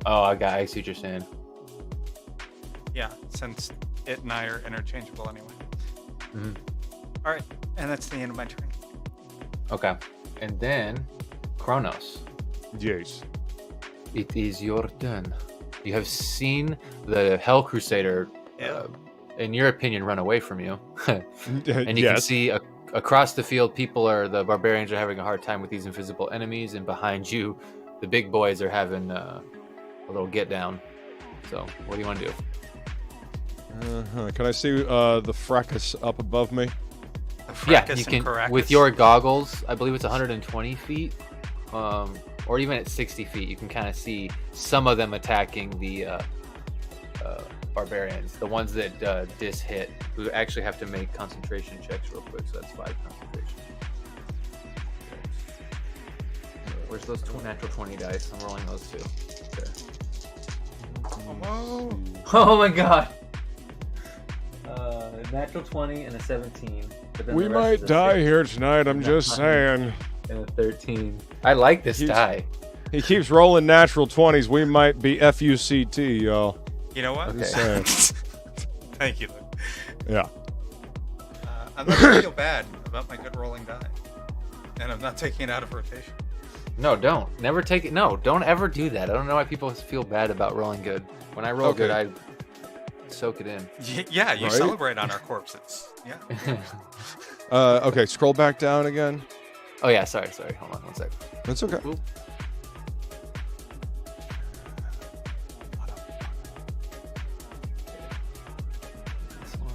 Oh, I see what you're saying.
Yeah, since it and I are interchangeable anyway.
Mm-hmm.
All right, and that's the end of my turn.
Okay. And then, Kronos.
Yes.
It is your turn. You have seen the Hell Crusader, in your opinion, run away from you. And you can see across the field, the barbarians are having a hard time with these invisible enemies, and behind you, the big boys are having a little get down. So, what do you want to do?
Can I see the fracas up above me?
Yeah, you can. With your goggles, I believe it's 120 feet, or even at 60 feet, you can kind of see some of them attacking the barbarians. The ones that dis hit, who actually have to make concentration checks real quick. So that's 5 concentration. Where's those natural 20 dice? I'm rolling those 2. Okay. Oh my god! Natural 20 and a 17. But then
we might die here tonight, I'm just saying.
And a 13. I like this die.
He keeps rolling natural 20s. We might be FUCT, y'all.
You know what?
Okay.
Thank you, Luke.
Yeah.
I'm not gonna feel bad about my good rolling die, and I'm not taking it out of rotation.
No, don't. Never take it. No, don't ever do that. I don't know why people feel bad about rolling good. When I roll good, I soak it in.
Yeah, you
Right?
celebrate on our corpses. Yeah.
Okay, scroll back down again.
Oh yeah, sorry. Hold on one sec.
That's okay.
Oop. This one.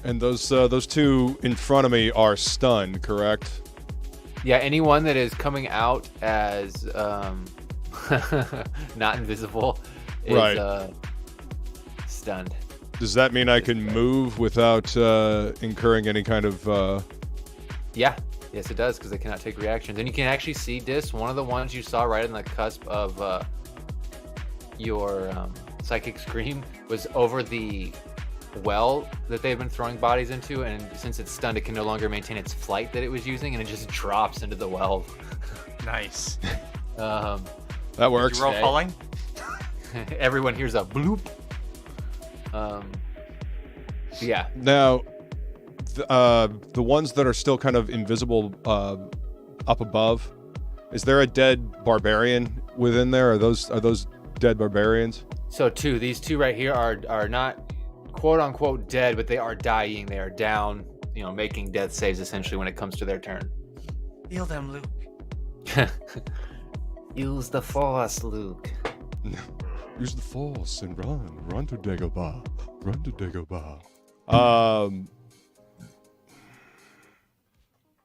And those two in front of me are stunned, correct?
Yeah, anyone that is coming out as not invisible is
Right.
Stunned.
Does that mean I can move without incurring any kind of?
Yeah, yes it does, because they cannot take reactions. And you can actually see Dis, one of the ones you saw right on the cusp of your psychic scream was over the well that they've been throwing bodies into, and since it's stunned, it can no longer maintain its flight that it was using, and it just drops into the well.
Nice.
That
Did
works.
you roll falling?
Everyone hears a bloop. Yeah.
Now, the ones that are still kind of invisible up above, is there a dead barbarian within there? Are those dead barbarians?
So these two right here are not quote unquote dead, but they are dying. They are down, making death saves essentially when it comes to their turn.
Heal them, Luke.
Use the force, Luke.
Use the force and run to Dagobah, run to Dagobah.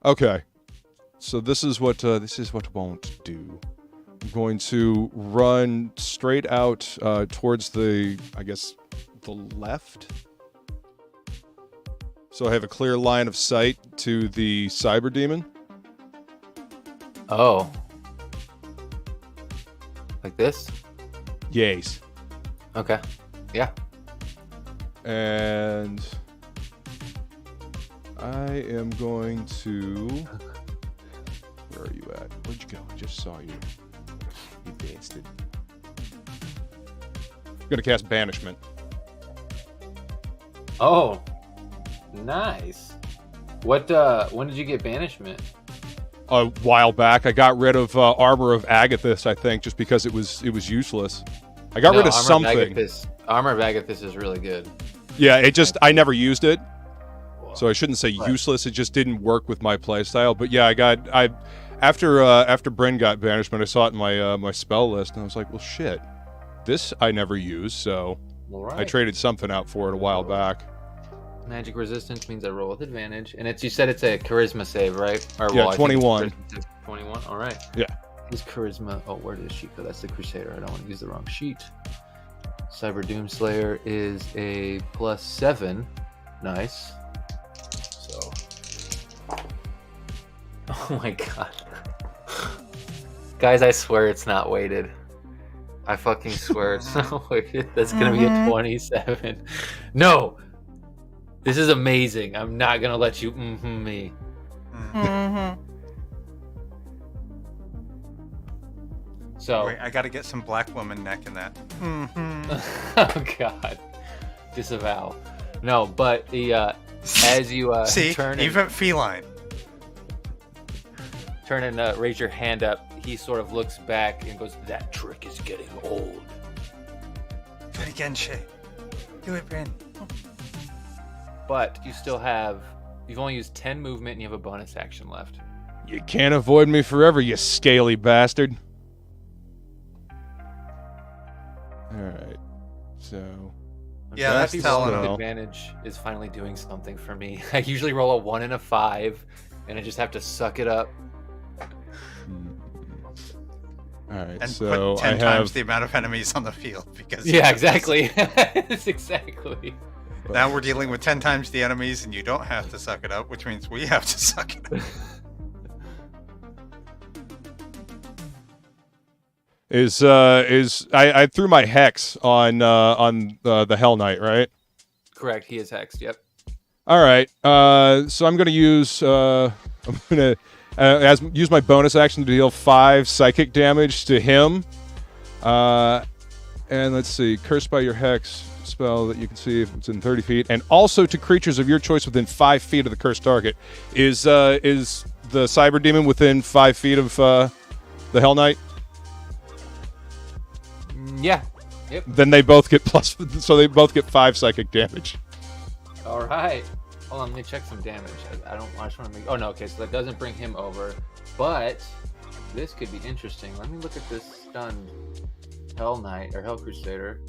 Okay, so this is what I won't do. I'm going to run straight out towards the left. So I have a clear line of sight to the cyber demon.
Oh. Like this?
Yes.
Okay. Yeah.
And I am going to... Where are you at? Where'd you go? I just saw you. You bastard. I'm gonna cast Banishment.
Oh. Nice. What when did you get banishment?
A while back, I got rid of Armor of Agathis, I think, just because it was useless. I got rid of something.
Armor of Agathis is really good.
Yeah, I never used it. So I shouldn't say useless, it just didn't work with my playstyle. But yeah, after Bryn got banishment, I saw it in my spell list, and I was like, well shit. This I never used, so I traded something out for it a while back.
Magic resistance means I roll with advantage, and you said it's a charisma save, right? Or,
yeah, 21.
21. All right.
Yeah.
Use charisma. Oh, where did the sheet go? That's the Crusader. I don't want to use the wrong sheet. Cyber Doomslayer is a +7. Nice. So. Oh my god. Guys, I swear it's not weighted. I fucking swear it's not weighted. That's gonna be a 27. No. This is amazing. I'm not gonna let you me.
Mm-hmm.
So
Wait, I gotta get some black woman neck in that.
oh god. Disavow. No, but the as you
See,
turn
even feline.
and raise your hand up, he sort of looks back and goes, "That trick is getting old."
Do it again, Shay. Do it, Bryn.
But you've only used 10 movement and you have a bonus action left.
You can't avoid me forever, you scaly bastard. Alright. So...
Yeah, that's telling.
Rolling with advantage is finally doing something for me. I usually roll a 1 and a 5, and I just have to suck it up.
Alright,
And
so
put 10
I
times
have...
the amount of enemies on the field because
Yeah, exactly. That's exactly.
now we're dealing with 10 times the enemies, and you don't have to suck it up, which means we have to suck it up.
I threw my hex on the Hell Knight, right?
Correct. He is hexed. Yep.
All right. So I'm gonna use Use my bonus action to deal 5 psychic damage to him. And let's see, cursed by your hex spell that you can see if it's in 30 feet, and also to creatures of your choice within 5 feet of the cursed target. Is the cyber demon within 5 feet of the Hell Knight?
Yeah. Yep.
Then they both get plus, so they both get 5 psychic damage.
All right. Hold on, let me check some damage. I just want to make. Oh no, okay, so that doesn't bring him over, but this could be interesting. Let me look at this stunned Hell Knight or Hell Crusader.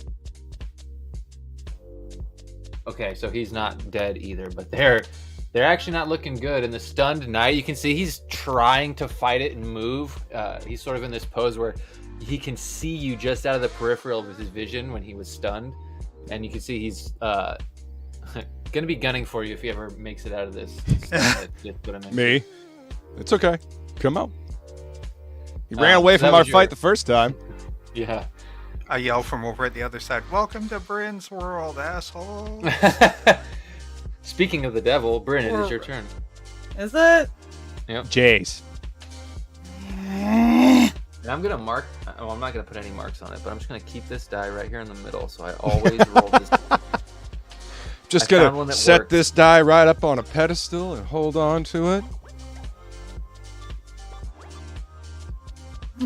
Okay, so he's not dead either, but they're actually not looking good. And the stunned knight, you can see he's trying to fight it and move. He's sort of in this pose where he can see you just out of the peripheral of his vision when he was stunned, and you can see he's gonna be gunning for you if he ever makes it out of this.
Me? It's okay. Come on. He ran away from our fight the first time.
Yeah.
I yell from over at the other side, "Welcome to Bryn's world, asshole!"
Speaking of the devil, Bryn, it is your turn.
Is it?
Yep.
Jace.
And I'm gonna mark. Oh, I'm not gonna put any marks on it, but I'm just gonna keep this die right here in the middle, so I always roll this.
Just gonna set this die right up on a pedestal and hold on to it.
I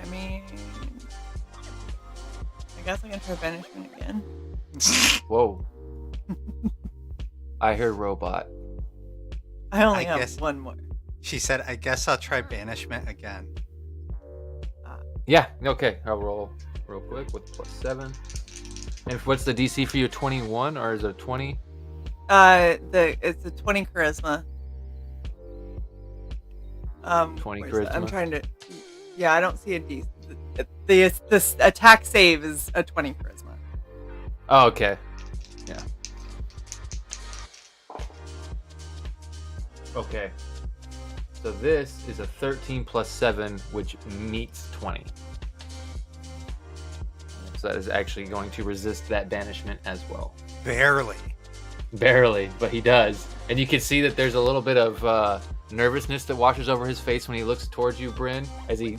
mean, I guess I can try banishment again.
Whoa. I heard robot.
I only have one more.
She said, "I guess I'll try banishment again."
Yeah, okay. I'll roll real quick with +7. And what's the DC for you? 21 or is it 20?
It's a 20 charisma.
20 charisma.
I'm trying to. Yeah, I don't see a DC. The attack save is a 20 charisma.
Oh, okay. Yeah. Okay. So this is a 13 plus 7, which meets 20. So that is actually going to resist that banishment as well.
Barely.
Barely, but he does. And you can see that there's a little bit of nervousness that washes over his face when he looks towards you, Bryn, as he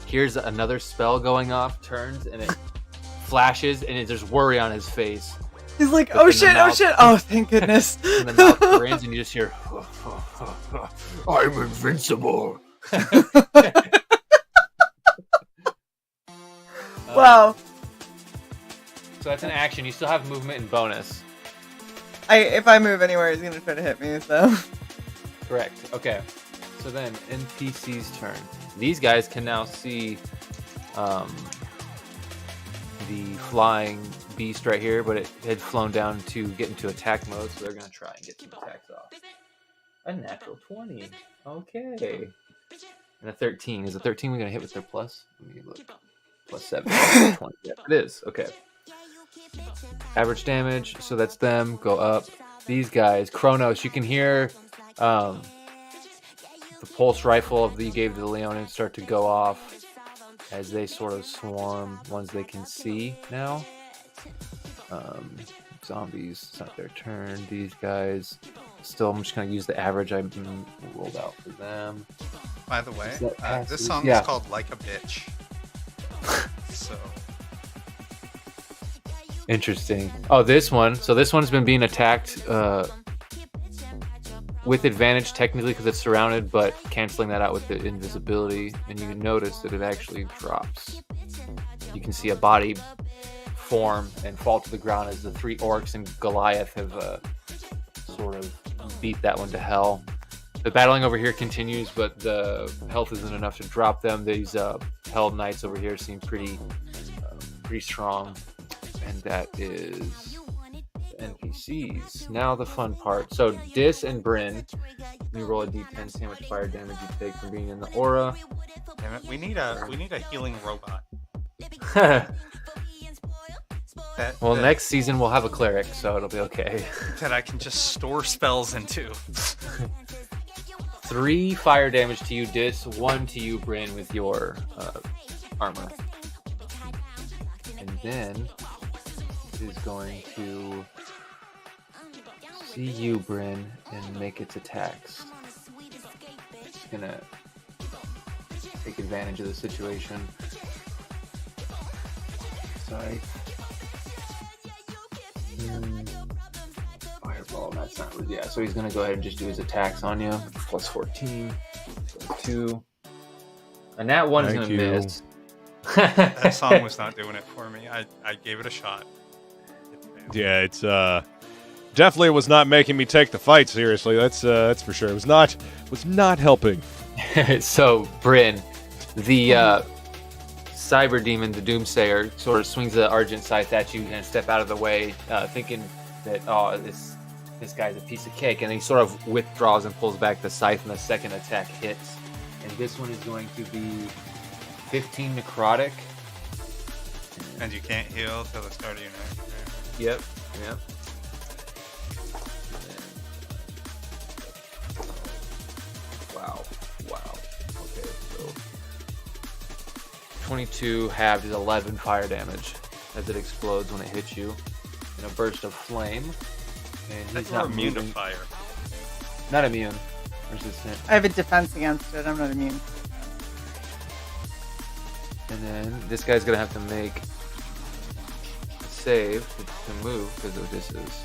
hears another spell going off, turns, and it flashes, and there's worry on his face.
He's like, oh shit, oh thank goodness.
And the mouth grins, and you just hear, I'm invincible.
Wow.
So that's an action. You still have movement and bonus.
If I move anywhere, he's gonna try to hit me, so.
Correct. Okay. So then, NPC's turn. These guys can now see the flying beast right here, but it had flown down to get into attack mode, so they're going to try and get some attacks off. A natural 20. Okay. And a 13. Is a 13 we're going to hit with their plus? Let me look. +7. 20. Yeah, it is. Okay. Average damage, so that's them. Go up. These guys. Kronos, you can hear the pulse rifle that you gave to the Leonin start to go off as they sort of swarm ones they can see now. Zombies, it's not their turn. These guys, still, I'm just going to use the average I rolled out for them.
By the way, this song is called Like a Bitch. So.
Interesting. Oh, this one. So this one's been being attacked with advantage technically because it's surrounded, but canceling that out with the invisibility, and you notice that it actually drops. You can see a body form and fall to the ground as the 3 orcs and Goliath have sort of beat that one to hell. The battling over here continues, but the health isn't enough to drop them. These Hell Knights over here seem pretty strong, and that is NPCs. Now the fun part. So Dis and Bryn, you roll a d10, see how much fire damage you take from being in the aura.
Damn it, we need a healing robot.
Next season we'll have a cleric, so it'll be okay.
That I can just store spells into.
3 fire damage to you, Dis. 1 to you, Bryn, with your armor. And then it is going to see you, Bryn, and make its attacks. It's gonna take advantage of the situation. Sorry. Fireball, that's not really, yeah, so he's gonna go ahead and just do his attacks on you. Plus 14. So 2. And that one's
Thank
gonna
you.
miss.
That song was not doing it for me. I gave it a shot. It failed.
Yeah, it's definitely was not making me take the fight seriously. That's for sure. It was not helping.
So, Bryn, the cyber demon, the Doomsayer, sort of swings the Argent Scythe at you and step out of the way, thinking that, oh, this guy's a piece of cake. And he sort of withdraws and pulls back the scythe, and the second attack hits. And this one is going to be 15 necrotic.
And you can't heal till the start of your next turn.
Yep. Wow. Okay, so 22 halved is 11 fire damage as it explodes when it hits you in a burst of flame. And he's not
immune to
moving.
fire.
Not immune. Resistant.
I have a defense against it. I'm not immune.
And then this guy's gonna have to make a save to move because of this is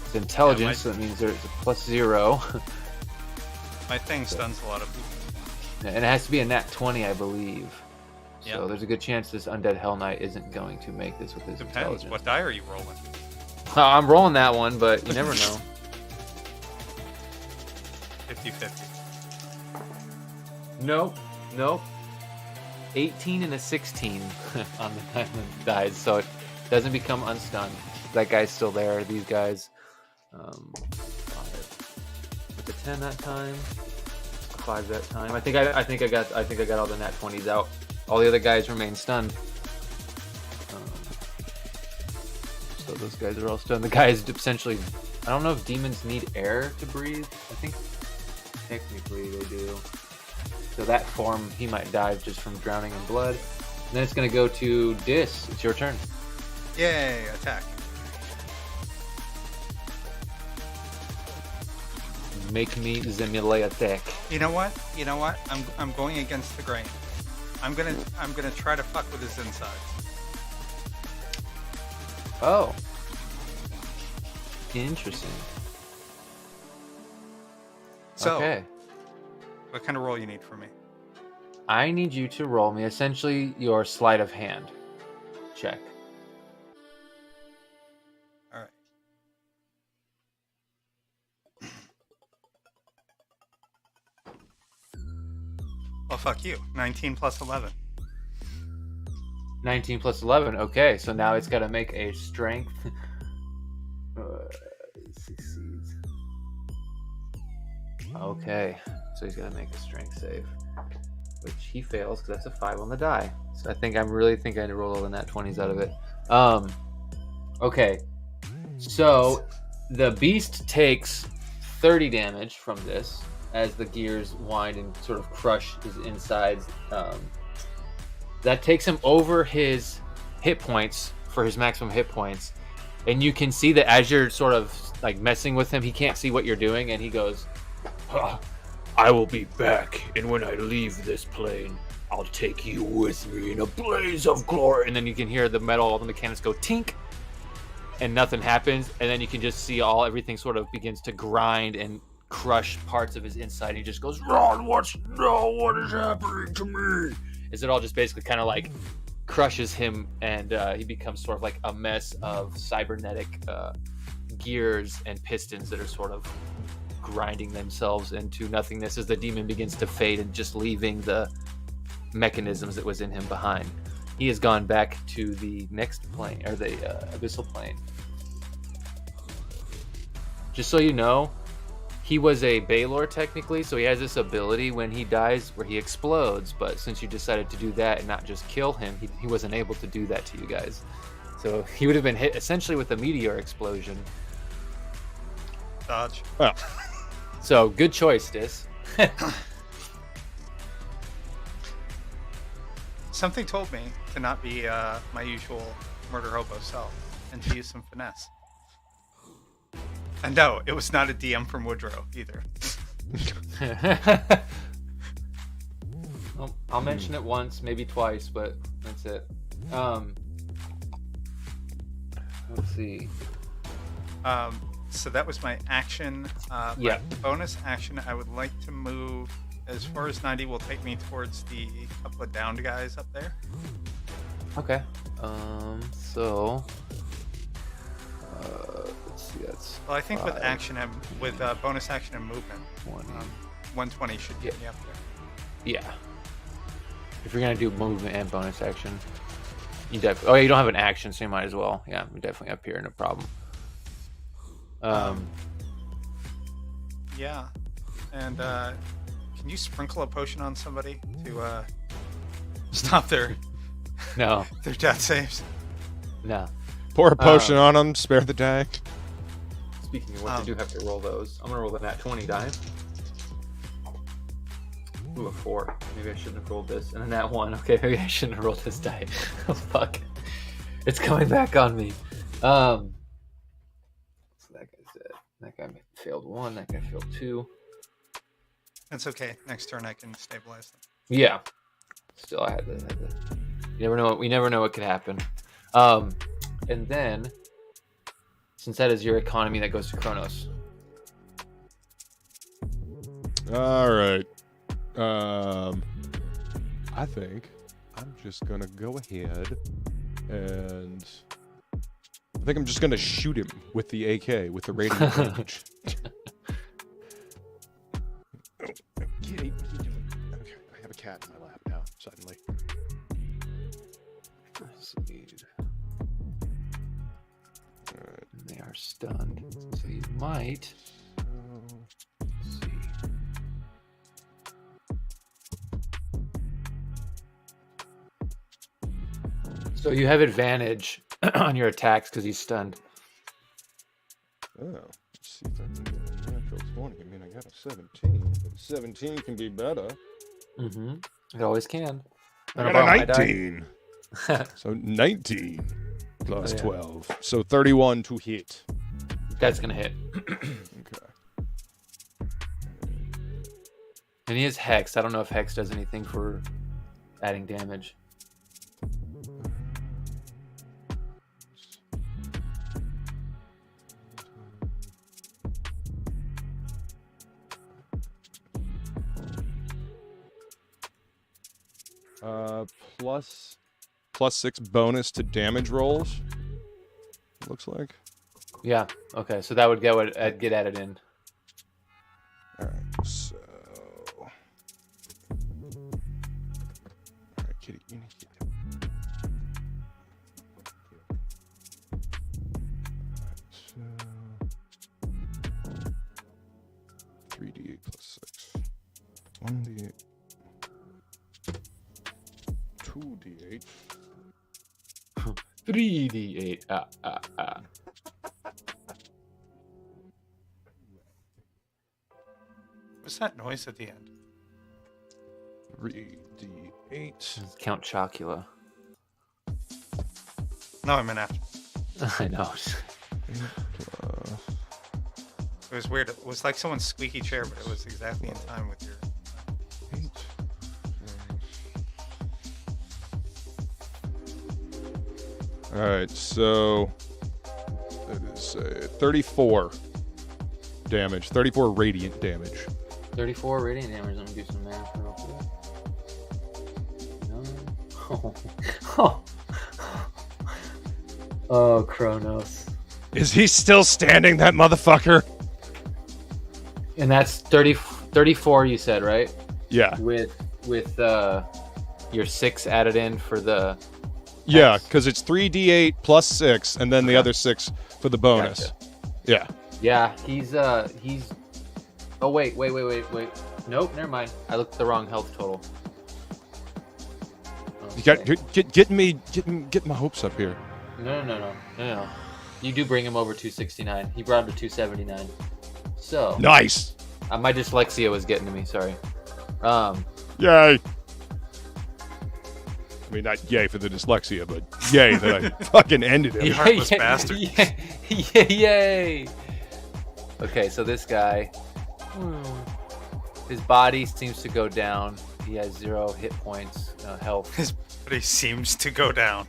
it's intelligence, so that means there's a +0.
My thing stuns a lot of people.
And it has to be a nat 20, I believe. So
Yep.
there's a good chance this undead Hell Knight isn't going to make this with his
Depends.
intelligence.
What die are you rolling?
I'm rolling that one, but you never know.
50-50.
Nope. 18 and a 16 on the diamond dies, so it doesn't become unstunned. That guy's still there. These guys, 5 with the 10 that time, 5 that time. I think I got all the nat 20s out. All the other guys remain stunned. So those guys are all stunned. The guys essentially, I don't know if demons need air to breathe. I think technically they do. So that form, he might die just from drowning in blood. And then it's going to go to Dis. It's your turn.
Yay! Attack.
Make me the melee attack.
You know what? I'm going against the grain. I'm gonna try to fuck with his insides.
Oh. Interesting.
So,
okay.
what kind of roll you need from me?
I need you to roll me essentially your sleight of hand check.
All right. Well, fuck you. 19 plus 11.
19 plus 11. Okay, so now it's got to make a strength. Succeeds. Okay, so he's got to make a strength save, which he fails because that's a 5 on the die. So I really think I need to roll all the nat 20s out of it. Okay, so the beast takes 30 damage from this as the gears wind and sort of crush his insides. That takes him over his hit points for his maximum hit points. And you can see that as you're sort of like messing with him, he can't see what you're doing. And he goes, I will be back. And when I leave this plane, I'll take you with me in a blaze of glory. And then you can hear the metal, all the mechanics go tink. And nothing happens. And then you can just see everything sort of begins to grind and crush parts of his inside. And he just goes, Ron, what is happening to me? Is it all just basically kind of like crushes him, and he becomes sort of like a mess of cybernetic gears and pistons that are sort of grinding themselves into nothingness as the demon begins to fade and just leaving the mechanisms that was in him behind. He has gone back to the next plane, or the abyssal plane. Just so you know, he was a Baylor technically, so he has this ability when he dies where he explodes, but since you decided to do that and not just kill him, he wasn't able to do that to you guys. So he would have been hit essentially with a meteor explosion.
Dodge.
Well,
So good choice, Dis.
Something told me to not be my usual murder hobo self and to use some finesse. And no, it was not a DM from Woodrow either.
Well, I'll mention it once, maybe twice, but that's it. Let's see.
So that was my action.
Yeah.
My bonus action, I would like to move as far as 90 will take me towards the couple of downed guys up there.
Okay. So let's see. That's
Well, I think with
5,
action and with bonus action and movement,
20.
120 should get me up there.
Yeah. If you're gonna do movement and bonus action, you definitely. Oh, yeah, you don't have an action, so you might as well. Yeah, we're definitely up here, no problem.
Yeah, and can you sprinkle a potion on somebody to stop their
No,
death saves?
no.
Pour a potion on them, spare the day.
Speaking of which, I do have to roll those. I'm gonna roll the nat 20 die. Ooh, a 4. Maybe I shouldn't have rolled this. And a nat 1. Okay, maybe I shouldn't have rolled this die. Oh, fuck. It's coming back on me. So that guy's dead. That guy failed 1. That guy failed 2.
That's okay. Next turn I can stabilize them.
Yeah. Still, I had to. You never know. We never know what could happen. And then, since that is your economy, that goes to Kronos.
All right. I think I'm just gonna go ahead and I think I'm just gonna shoot him with the AK with the radiant range. Kitty, what are you doing? Okay, I have a cat in my lap now. Suddenly.
They are stunned, so you might. Let's see. So you have advantage on your attacks because he's stunned.
Oh, let's see if I can get a natural 20. I mean, I got a 17, but 17 can be better.
Mm-hmm. It always can.
I got a 19. So 19 plus 12. So 31 to hit.
That's gonna hit.
Okay.
And he has Hex. I don't know if Hex does anything for adding damage.
Plus 6 bonus to damage rolls. Looks like.
Yeah. Okay. So that would get added in.
All right. So. All right, Kitty, you need to get him. All right, so 3d8 plus 6. 1d8. 2d8.
3d8.
What's that noise at the end?
3d8.
Count Chocula.
No, I meant after.
I know.
It was weird. It was like someone's squeaky chair, but it was exactly in time with your.
8. All right, so that is 34 damage, 34 radiant damage.
34 radiant damage. Let me do some math real quick. No. Oh, Kronos.
Is he still standing, that motherfucker?
And that's 34 you said, right?
Yeah.
With your 6 added in for the...
Yeah, because it's 3d8 plus 6, and then the other 6 for the bonus.
Gotcha.
Yeah.
Yeah, he's... Oh, wait. Nope, never mind. I looked at the wrong health total. Okay.
Get my hopes up here.
No. You do bring him over 269. He brought him to 279. So...
Nice!
my dyslexia was getting to me, sorry.
Yay! I mean, not yay for the dyslexia, but yay that I fucking ended him.
You heartless bastard.
Yay! Okay, so this guy, his body seems to go down. He has 0 hit points, health.
His body seems to go down.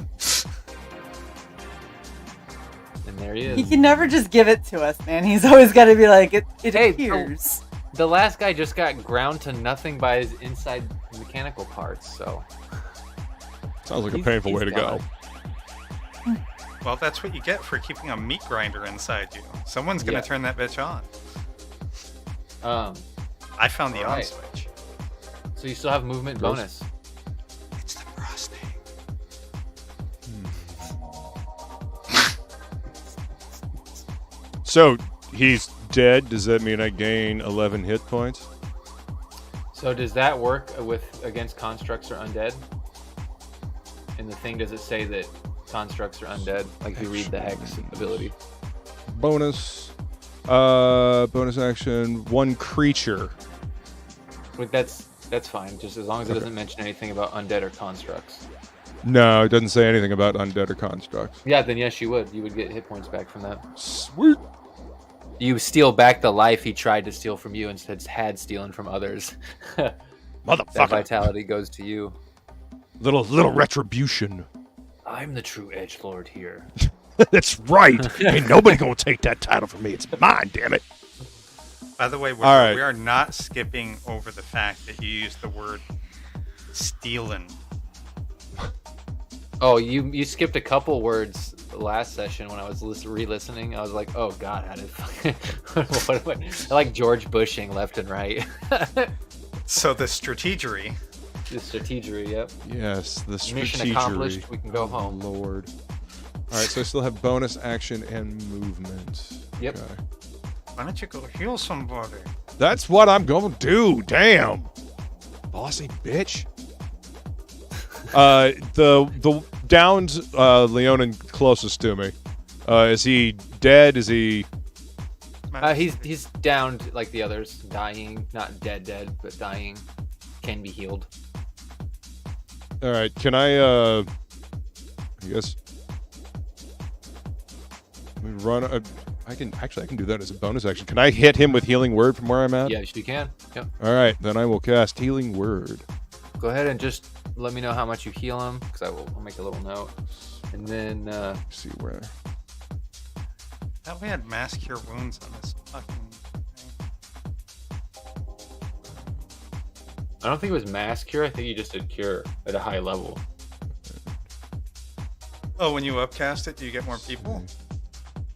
And there he
He
is.
can never just give it to us, man. He's always got to be like, it
Hey,
appears.
The last guy just got ground to nothing by his inside mechanical parts, so...
Sounds like a painful way to go.
Well, that's what you get for keeping a meat grinder inside you. Someone's gonna turn that bitch on. I found the on switch.
So you still have movement bonus.
It's the prostate.
So he's dead. Does that mean I gain 11 hit points?
So does that work against constructs or undead? In the thing, does it say that constructs are undead? Like if you read the hex ability.
Bonus action, 1 creature.
Like that's fine, just as long as it doesn't mention anything about undead or constructs.
No, it doesn't say anything about undead or constructs.
Yeah, then yes, you would. You would get hit points back from that.
Sweet.
You steal back the life he tried to steal from you instead had stolen from others. That
Motherfucker.
vitality goes to you.
Little retribution.
I'm the true edgelord here.
That's right. Ain't nobody gonna take that title from me. It's mine, damn it.
By the way, we
right.
are not skipping over the fact that you used the word stealing.
Oh, you skipped a couple words last session when I was re-listening. I was like, oh god, how did what am I like George Bushing left and right.
So the strategery.
The strategery, yep.
Yes, the strategery.
Mission accomplished. We can go home.
Lord. All right, so I still have bonus action and movement.
Yep.
Okay.
Why don't you go heal somebody?
That's what I'm gonna do. Damn. Bossy bitch. The downed Leonin closest to me. Is he dead? Is he?
He's downed like the others, dying, not dead, but dying. Can be healed.
All right. Can I guess. Let me run. I can do that as a bonus action. Can I hit him with Healing Word from where I'm at?
Yes, you can. Yep.
All right, then I will cast Healing Word.
Go ahead and just let me know how much you heal him, because I'll make a little note. And then
Let's see where.
Thought we had mass cure wounds on this fucking thing.
I don't think it was mass cure. I think you just did cure at a high level.
Oh, when you upcast it, do you get more people?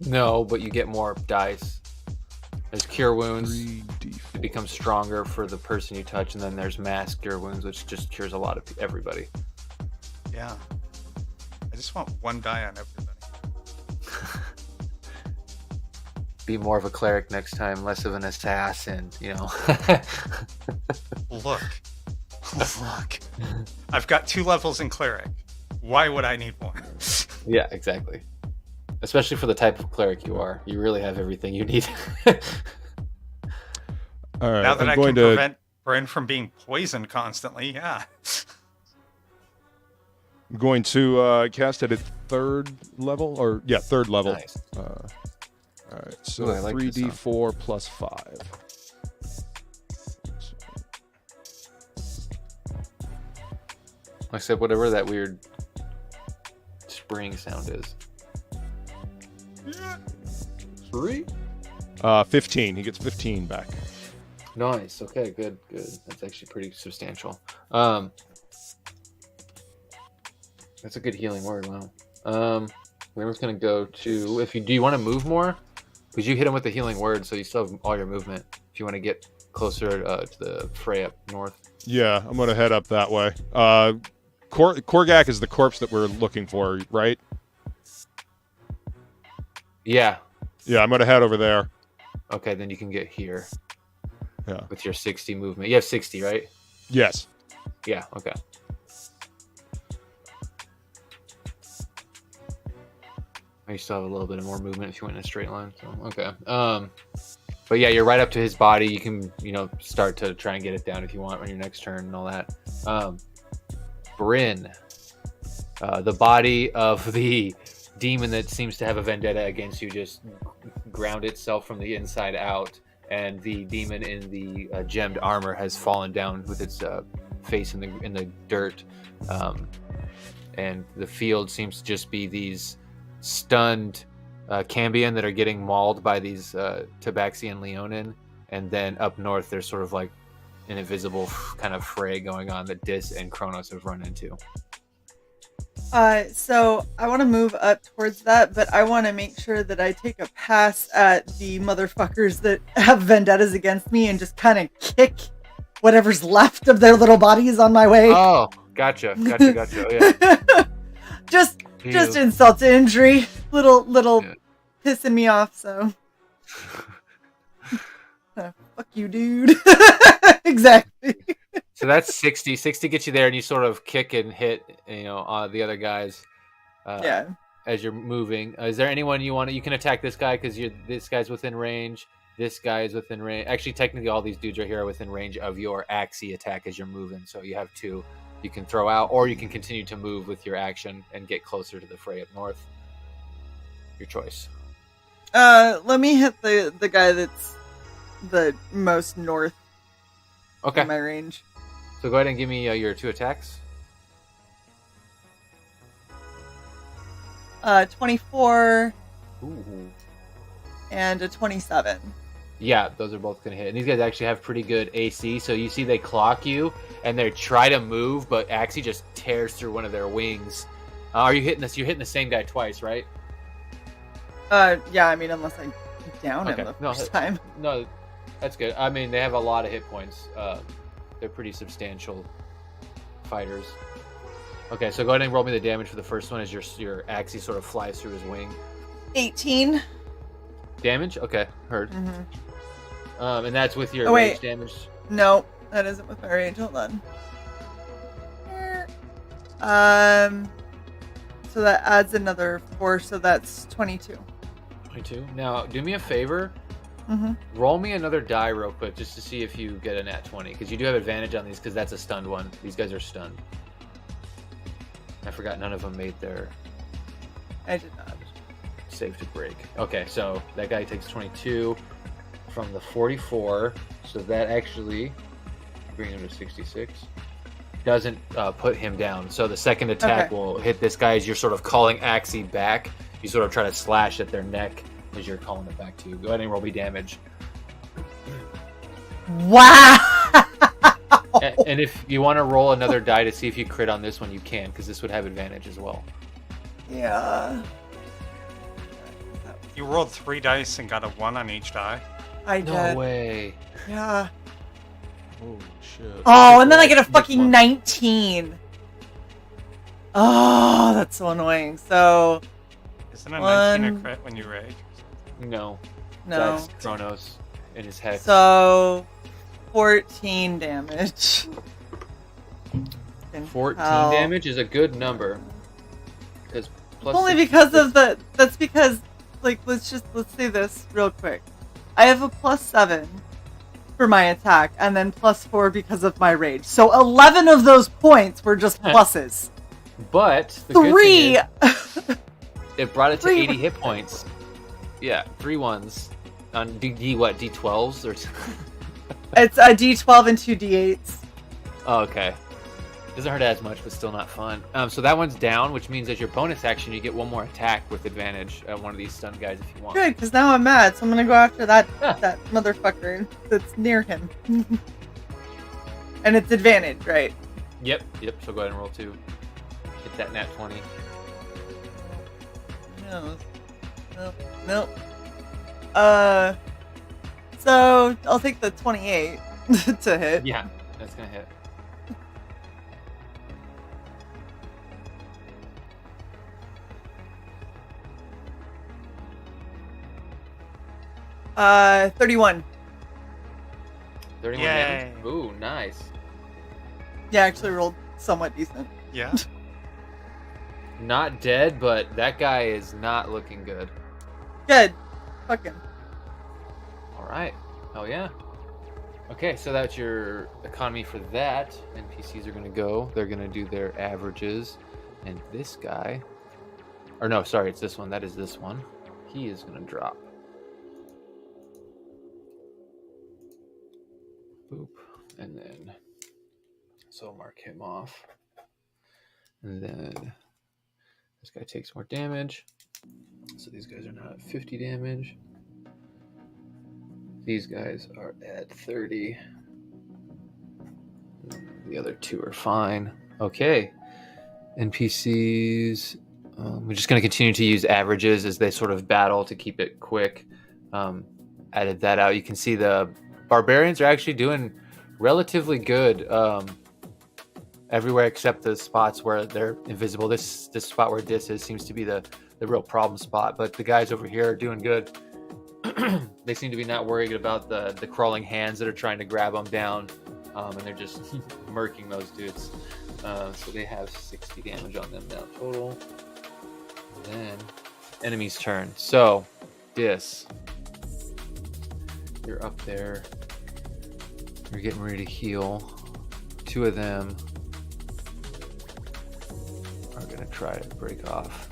No, but you get more dice. There's cure wounds.
3d4.
It becomes stronger for the person you touch, and then there's mass cure wounds, which just cures a lot of everybody.
Yeah. I just want 1 die on everybody.
Be more of a cleric next time, less of an assassin, you know.
Look. Look. I've got 2 levels in cleric. Why would I need 1?
Yeah, exactly. Especially for the type of cleric you are. You really have everything you need.
All right.
Now that
I'm
I
going
can
to
prevent Bryn from being poisoned constantly, yeah.
I'm going to cast it at 3rd level, or yeah, 3rd level.
Nice.
All right. So
Ooh, I like this
3d4 plus 5.
Like I said, whatever that weird spring sound is. 3?
15. He gets 15 back.
Nice. Okay, good. That's actually pretty substantial. That's a good healing word. Wow. We're gonna go to. Do you want to move more? Because you hit him with the healing word, so you still have all your movement. If you want to get closer to the fray up north.
Yeah, I'm going to head up that way. Korgak is the corpse that we're looking for, right?
Yeah.
Yeah, I'm going to head over there.
Okay, then you can get here.
Yeah.
With your 60 movement. You have 60, right?
Yes.
Yeah. Okay. You still have a little bit of more movement if you went in a straight line. So okay. But yeah, you're right up to his body. You can, start to try and get it down if you want on your next turn and all that. Bryn, the body of the demon that seems to have a vendetta against you just ground itself from the inside out, and the demon in the gemmed armor has fallen down with its face in the dirt, and the field seems to just be these stunned Cambion that are getting mauled by these Tabaxian Leonin, and then up north there's sort of like an invisible kind of fray going on that Dis and Kronos have run into.
So I want to move up towards that, but I want to make sure that I take a pass at the motherfuckers that have vendettas against me and just kind of kick whatever's left of their little bodies on my way.
Oh, gotcha. Oh, yeah.
just insult to injury. Little yeah. Pissing me off, so. Fuck you, dude. Exactly.
So that's 60. 60 gets you there, and you sort of kick and hit, the other guys. As you're moving. Is there anyone you can attack this guy because this guy's within range. This guy is within range. Actually, technically, all these dudes are here within range of your axie attack as you're moving. So you have two you can throw out, or you can continue to move with your action and get closer to the fray up north. Your choice.
Let me hit the guy that's the most north.
Okay.
In my range.
So go ahead and give me your two attacks.
24.
Ooh.
And a 27.
Yeah, those are both going to hit. And these guys actually have pretty good AC. So you see they clock you, and they try to move, but Axie just tears through one of their wings. Are you hitting this? You're hitting the same guy twice, right?
Yeah, I mean, unless I down him the first time.
No, that's good. I mean, they have a lot of hit points. They're pretty substantial fighters. Okay, so go ahead and roll me the damage for the first one as your Axie sort of flies through his wing.
18.
Damage? Okay, heard.
Mm-hmm.
And that's with your rage damage?
No, that isn't with my rage. Hold on. So that adds another 4, so that's 22.
22. Now, do me a favor.
Mm-hmm.
Roll me another die real quick just to see if you get a nat 20, because you do have advantage on these because that's a stunned one. These guys are stunned. I forgot none of them made their...
I did not.
Save to break. Okay, so that guy takes 22 from the 44, so that actually brings him to 66. Doesn't put him down. So the second attack will hit this guy as you're sort of calling Axie back. You sort of try to slash at their neck as you're calling it back to you. Go ahead and roll me damage.
Wow!
And if you want to roll another die to see if you crit on this one, you can, because this would have advantage as well.
Yeah.
You rolled 3 dice and got a 1 on each die?
I did.
No way.
Yeah.
Oh, shit.
Oh, and then I get a fucking 19. Oh, that's so annoying. So...
Isn't a 19 a crit when you rage?
No.
No.
That's Kronos in his hex.
So, 14 damage.
14 damage is a good number.
Only because of the... That's because... Like, let's say this real quick. I have a +7 for my attack, and then +4 because of my rage. So 11 of those points were just pluses.
But the
3.
Good thing is, it brought it to 80 hit points. Yeah, 3 ones on D12s or.
It's a D12 and 2 D8s.
Oh, okay. Doesn't hurt as much, but still not fun. So that one's down, which means as your bonus action, you get one more attack with advantage at one of these stunned guys if you want.
Good, because now I'm mad, so I'm gonna go after that motherfucker that's near him. And it's advantage, right?
Yep. So go ahead and roll 2. Hit that nat 20.
Nope. So I'll take the 28 to hit.
Yeah, that's gonna hit.
31.
31 damage. Ooh, nice.
Yeah, actually rolled somewhat decent.
Yeah.
Not dead, but that guy is not looking good.
Good. Fuck him.
Alright. Oh yeah. Okay, so that's your economy for that. NPCs are going to go. They're going to do their averages. And this guy... Or no, sorry, it's this one. That is this one. He is going to drop. Boop. And then, so I'll mark him off. And then this guy takes more damage. So these guys are now at 50 damage. These guys are at 30. The other two are fine. Okay. NPCs. We're just going to continue to use averages as they sort of battle to keep it quick. Added that out. You can see the barbarians are actually doing relatively good everywhere except the spots where they're invisible. This spot where Dis is seems to be the real problem spot, but the guys over here are doing good. They seem to be not worried about the crawling hands that are trying to grab them down, and they're just murking those dudes. So they have 60 damage on them now total. And then enemy's turn. So Dis, you're up there. You're getting ready to heal. Two of them are gonna try to break off.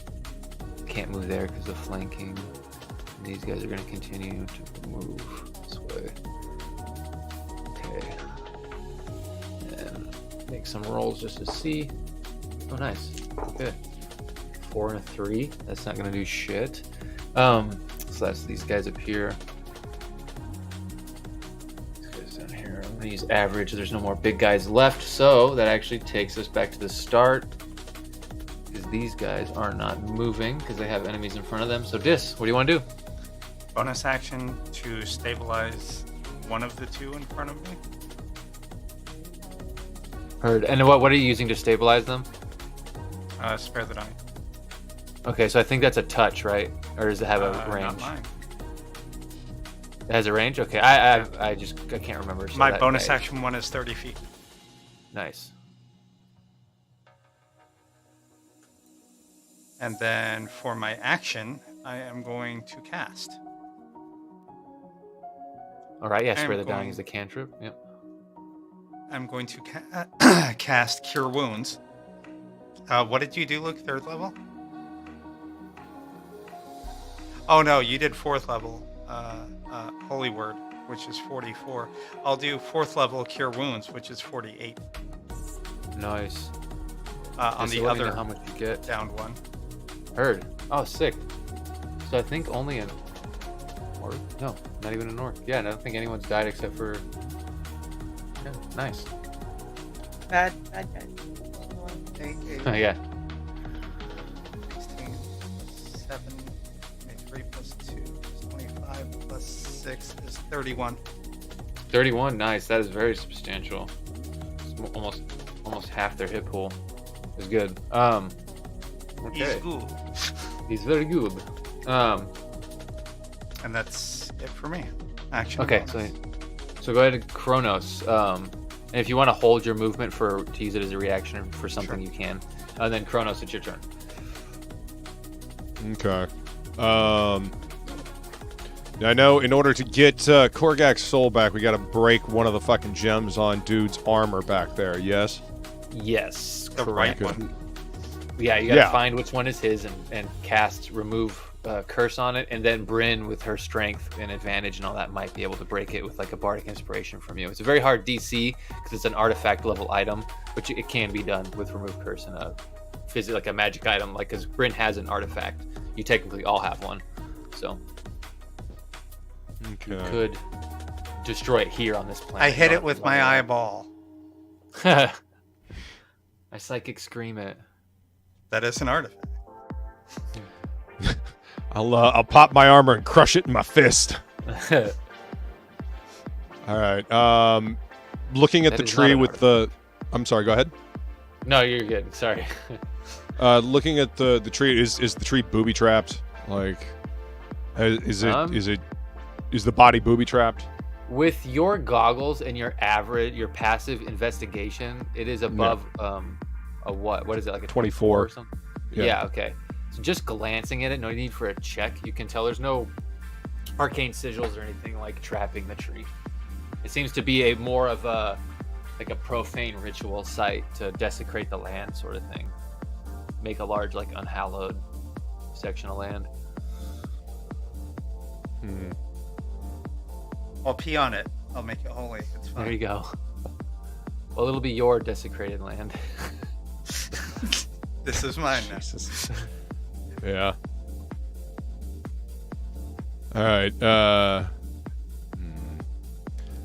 Can't move there because of flanking. These guys are going to continue to move this way. Okay. And make some rolls just to see. Oh, nice. Good. 4 and a 3. That's not going to do shit. So that's these guys up here. These guys down here. I'm going to use average. There's no more big guys left. So that actually takes us back to the start. Because these guys are not moving because they have enemies in front of them. So Dis, what do you want to do?
Bonus action to stabilize one of the two in front of me.
Heard. And what are you using to stabilize them?
Spare the dying.
Okay, so I think that's a touch, right? Or does it have a range?
Not mine.
It has a range? Okay, I can't remember. So
My bonus action one is 30 feet.
Nice.
And then for my action, I am going to cast.
All right, yeah, spare the dying is the cantrip. Yep.
I'm going to cast Cure Wounds. What did you do, Luke? 3rd level? Oh no, you did 4th level. Holy Word, which is 44. I'll do 4th level Cure Wounds, which is 48.
Nice.
On the other,
how much you get?
Downed one.
Heard. Oh, sick. So I think only in North? No, not even in North. Yeah, I don't think anyone's died except for. Yeah, nice.
Bad guys.
8,
Yeah.
16 plus 7, 23 plus 2 is 25 plus 6 is 31.
31, nice. That is very substantial. It's almost half their hit pool. Is good. Okay.
He's good.
He's very good.
And that's it for me. Action.
Okay,
bonus.
so go ahead and Chronos. And if you want to hold your movement to use it as a reaction for something,
Sure.
you can. And then Chronos, it's your turn.
Okay. Now I know in order to get Korgak's soul back, we got to break one of the fucking gems on dude's armor back there. Yes.
Yes,
The
correct.
right one.
Yeah, you gotta
Yeah.
find which one is his and cast remove curse on it, and then Bryn with her strength and advantage and all that might be able to break it with like a bardic inspiration from you. It's a very hard DC because it's an artifact level item, but it can be done with remove curse and a like a magic item. Like because Bryn has an artifact, you technically all have one, so
Okay.
you could destroy it here on this planet.
I hit
You
it
don't
with
have
my
to
eyeball.
I psychic scream it.
That is an artifact.
I'll pop my armor and crush it in my fist. All right. Looking at
That
the
is
tree
not an
with the. I'm sorry. Go ahead.
No, you're good. Sorry.
Looking at the tree, is the tree booby trapped? Like, is the body booby trapped?
With your goggles and your passive investigation, it is above a what? What is it, like a
24
or something?
Yeah.
Yeah, okay. So just glancing at it, no need for a check. You can tell there's no arcane sigils or anything like trapping the tree. It seems to be more of a profane ritual site to desecrate the land sort of thing. Make a large like unhallowed section of land.
I'll pee on it. I'll make it holy. It's fine.
There you go. Well, it'll be your desecrated land.
This is mine now.
Yeah. All right. All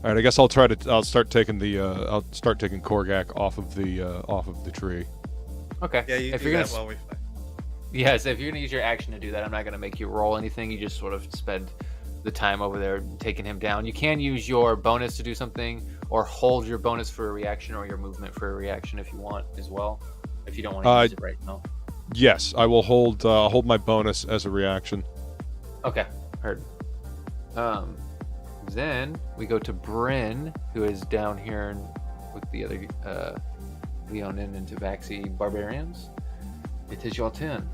right. I guess I'll start taking Korgak off of the tree.
Okay.
Yeah, you
if
do
you're
that
gonna,
while we fight.
Yeah, so if you're gonna use your action to do that, I'm not gonna make you roll anything. You just sort of spend the time over there taking him down. You can use your bonus to do something, or hold your bonus for a reaction, or your movement for a reaction if you want as well. If you don't want to use it right now.
Yes, I will hold my bonus as a reaction.
Okay, heard. Then we go to Bryn, who is down here with the other Leonin and Tabaxi barbarians. It is your turn.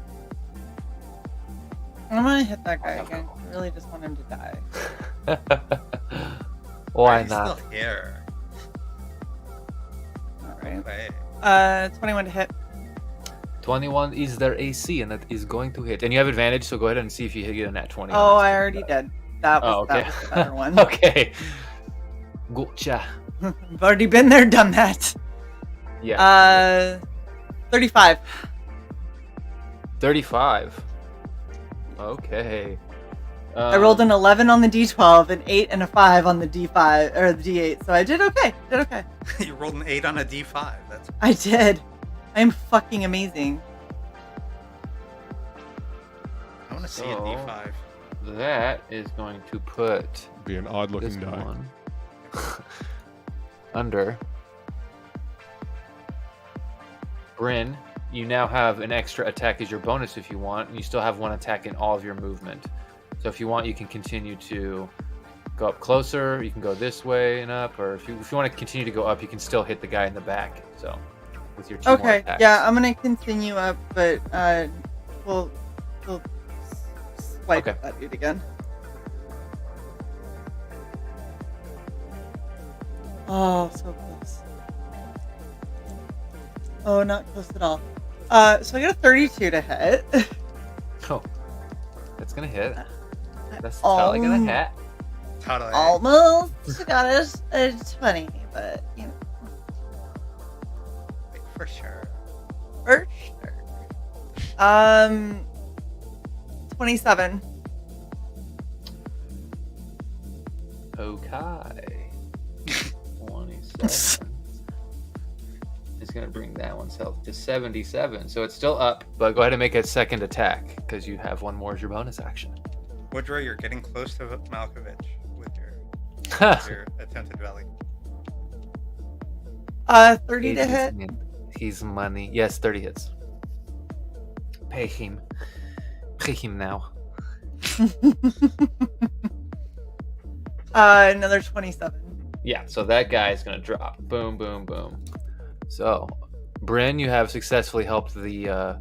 I'm gonna hit that guy again. I really just want him to die.
Why
He's
not?
still here.
All right.
Wait.
21 to hit.
21 is their AC, and that is going to hit. And you have advantage, so go ahead and see if you hit a nat 20.
Oh, I already did. That was
okay.
that was the better one.
Okay. Gotcha.
I've already been there, done that.
Yeah.
35.
35. Okay.
I rolled an 11 on the D12, an 8 and a 5 on the D5 or the D8, so I did okay.
You rolled an 8 on a D5. That's
I did. I'm fucking amazing.
I want to see a D5.
That is going to put
Be an odd-looking
this
die.
one under Bryn. You now have an extra attack as your bonus if you want, and you still have one attack in all of your movement. So if you want, you can continue to go up closer. You can go this way and up, or if you want to continue to go up, you can still hit the guy in the back. So with your two more
Okay,
attacks.
yeah, I'm gonna continue up, but we'll swipe
Okay.
that dude again. Oh, so close. Oh, not close at all. So I got a 32 to hit.
Oh, that's gonna hit. That's totally gonna hit.
Totally.
Almost got a 20, but you know,
For sure.
for sure. 27.
Okay. 27. It's going to bring that one's health to 77. So it's still up, but go ahead and make a second attack because you have one more as your bonus action.
Woodrow, you're getting close to Malkovich with your attempted rally.
30 to hit.
He's money. Yes, 30 hits. Pay him. Pay him now.
Another 27.
Yeah, so that guy is going to drop. Boom, boom, boom. So, Bryn, you have successfully helped the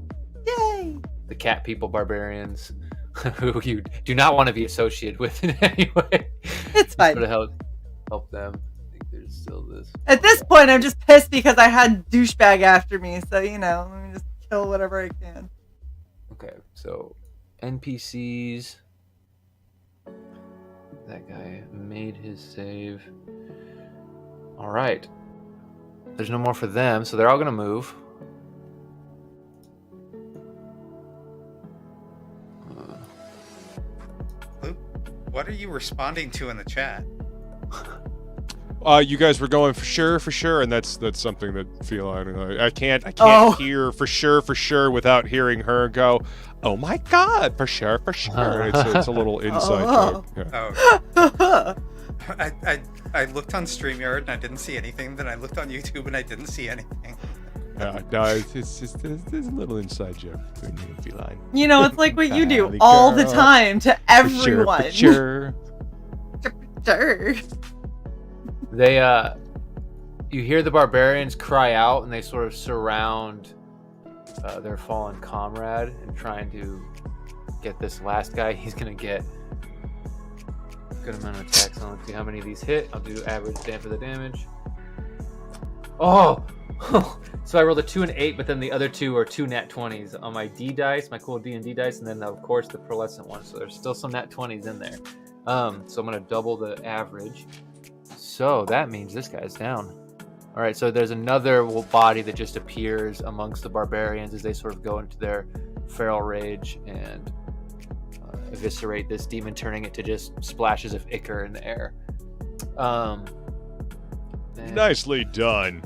Yay!
the cat people barbarians who you do not want to be associated with in any way.
It's fine.
Sort of help them. I think there's still this.
At this point, I'm just pissed because I had douchebag after me, so you know, let me just kill whatever I can.
Okay, so NPCs. That guy made his save. All right. There's no more for them, so they're all gonna move.
Luke, what are you responding to in the chat?
You guys were going for sure, and that's something that I can't
Oh.
hear for sure without hearing her go, "Oh my god, for sure." It's a little inside joke. Yeah.
Oh. I looked on StreamYard and I didn't see anything. Then I looked on YouTube and I didn't see anything.
No, it's just there's a little inside joke between me and Feline.
You know, it's like what you do
Valley
all the
girl.
time to everyone.
For sure.
Sure.
They you hear the barbarians cry out, and they sort of surround their fallen comrade and trying to get this last guy. He's gonna get a good amount of attacks on. Let's see how many of these hit. I'll do average for the damage. Oh, So I rolled a 2 and 8, but then the other two are 2 nat 20s on my D dice, my cool D&D dice, and then of course the pearlescent one. So there's still some nat 20s in there. So I'm gonna double the average. So that means this guy's down. All right, so there's another body that just appears amongst the barbarians as they sort of go into their feral rage and eviscerate this demon, turning it to just splashes of ichor in the air.
Nicely done.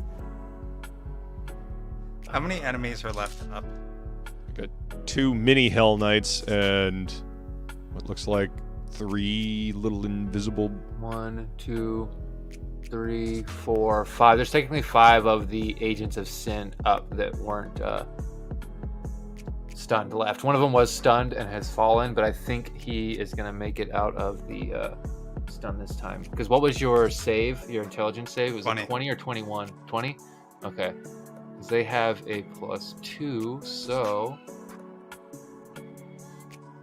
How many enemies are left up?
Got 2 mini Hell Knights and what looks like 3 little invisible.
1, 2, 3, 4, 5. There's technically 5 of the agents of sin up that weren't stunned left. One of them was stunned and has fallen, but I think he is going to make it out of the stun this time. Because what was your save, your intelligence save? Was
20.
it 20 or 21? 20? Okay. Because they have a +2, so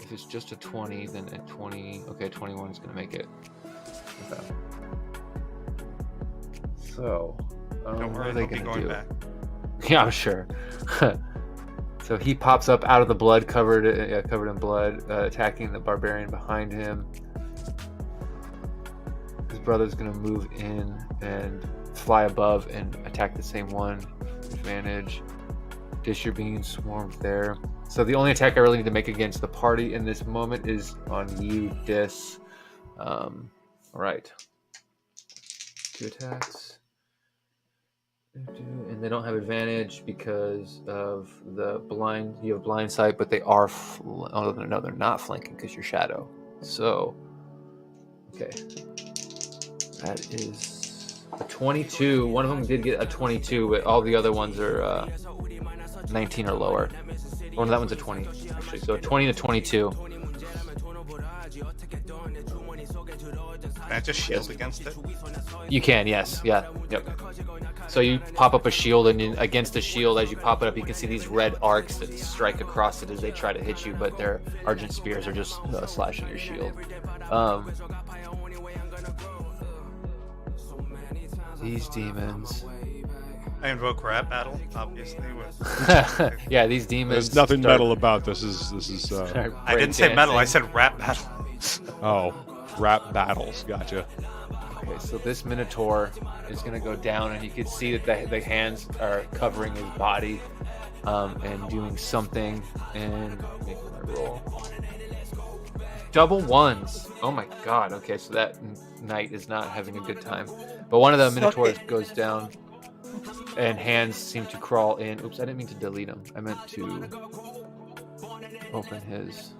if it's just a 20, then at 20, okay, 21 is going to make it. Okay. So,
Don't
what
worry,
are they
they'll be
going to
going
do?
back.
Yeah, I'm sure. So he pops up out of the blood, covered in blood, attacking the barbarian behind him. His brother's gonna move in and fly above and attack the same one. Advantage. Dish, you're being swarmed there. So the only attack I really need to make against the party in this moment is on you, Dis. All right. 2 attacks. And they don't have advantage because of the blind. You have blind sight, but they are. Oh no, they're not flanking because you're shadow. So, okay, that is a 22. One of them did get a 22, but all the other ones are 19 or lower. Oh, no, that one's a 20 actually. So a 20 to 22.
Can I just shield against it?
You can, yes, yeah, yep. So you pop up a shield, and against the shield, as you pop it up, you can see these red arcs that strike across it as they try to hit you, but their argent spears are just slashing your shield. These demons.
I invoke Rat Battle, obviously. With...
Yeah, these demons.
There's nothing metal about this. This is.
I didn't say metal. I said Rat Battle.
Oh, rap battles. Gotcha.
Okay, so this Minotaur is going to go down, and you can see that the hands are covering his body and doing something. And making my roll. Double ones. Oh my god. Okay, so that knight is not having a good time. But one of the Minotaurs goes down, and hands seem to crawl in. Oops, I didn't mean to delete him. I meant to open his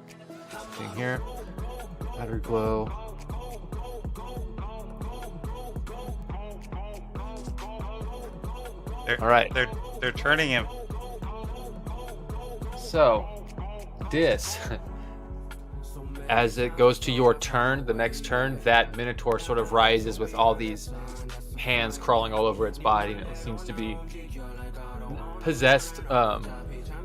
thing here. Battery glow. All right.
They're turning him.
So, this, as it goes to your turn, the next turn, that Minotaur sort of rises with all these hands crawling all over its body, and it seems to be possessed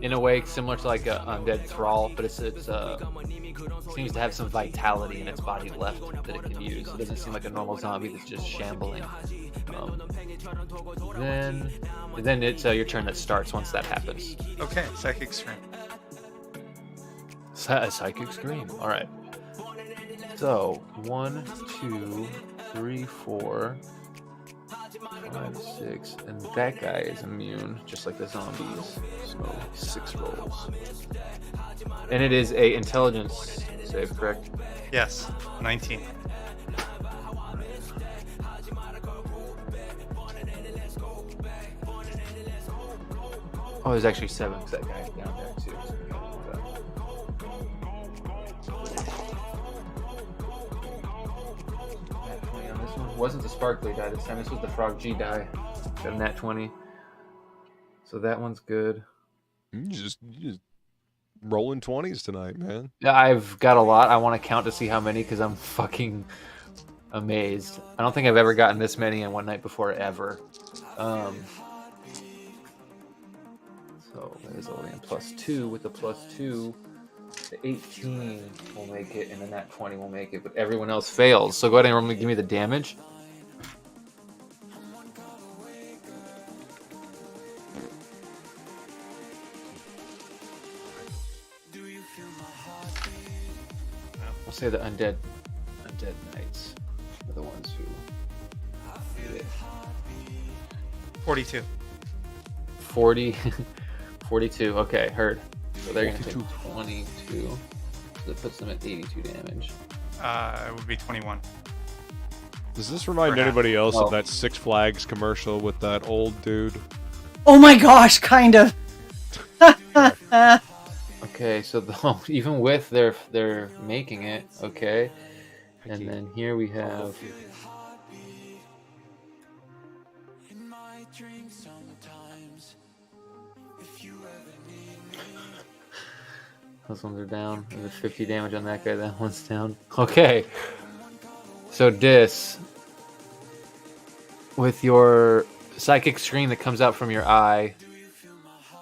in a way similar to like an undead thrall, but it seems to have some vitality in its body left that it can use. It doesn't seem like a normal zombie that's just shambling. Then it's your turn that starts once that happens.
Okay, Psychic Scream.
Psychic Scream. All right. So 1, 2, 3, 4, 5, 6, and that guy is immune, just like the zombies. So 6 rolls. And it is a intelligence save, correct?
Yes, 19.
Oh, there's actually 7 because that guy's down there too. Nat 20 on this one. Wasn't the sparkly die this time. This was the frog G die. Got a nat 20. So that one's good.
You just rolling 20s tonight, man.
Yeah, I've got a lot. I want to count to see how many because I'm fucking amazed. I don't think I've ever gotten this many in one night before ever. So that is only a +2. With the +2, the 18 will make it, and then that 20 will make it, but everyone else fails. So go ahead and give me the damage. say the undead knights are the ones who did it.
42.
40, 42. Okay, heard. So they're going to take 22. So that puts them at 82 damage.
It would be 21.
Does this remind
Perhaps.
anybody else
Oh.
of that Six Flags commercial with that old dude?
Oh my gosh, kind of.
Okay, so even with they're making it, okay. And then here we have those ones are down. There's 50 damage on that guy. That one's down. Okay. So Dis, with your psychic screen that comes out from your eye,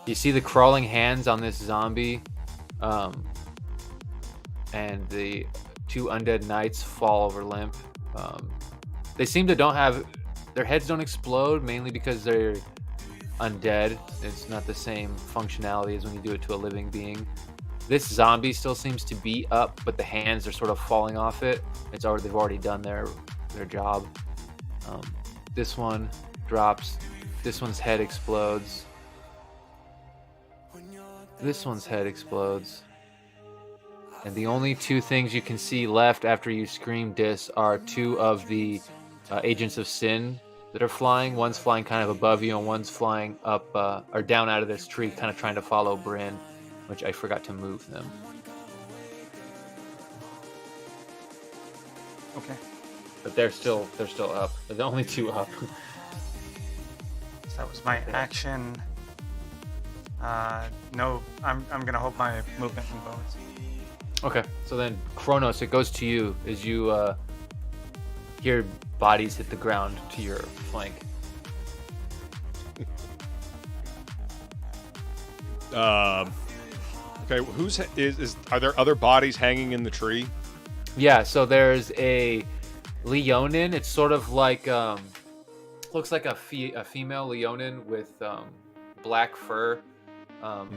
you see the crawling hands on this zombie, and the two undead knights fall over limp. They seem to don't have their heads don't explode, mainly because they're undead. It's not the same functionality as when you do it to a living being. This zombie still seems to be up, but the hands are sort of falling off it. They've already done their job. This one drops. This one's head explodes. This one's head explodes. And the only two things you can see left after you scream Dis are two of the agents of sin that are flying. One's flying kind of above you, and one's flying up or down out of this tree, kind of trying to follow Bryn, which I forgot to move them.
Okay.
But they're still up. They're the only two up.
So that was my action. No, I'm gonna hold my movement and bonus.
Okay, so then Kronos, it goes to you as you hear bodies hit the ground to your flank.
Okay, are there other bodies hanging in the tree?
Yeah, so there's a Leonin. It's sort of like looks like a female Leonin with black fur.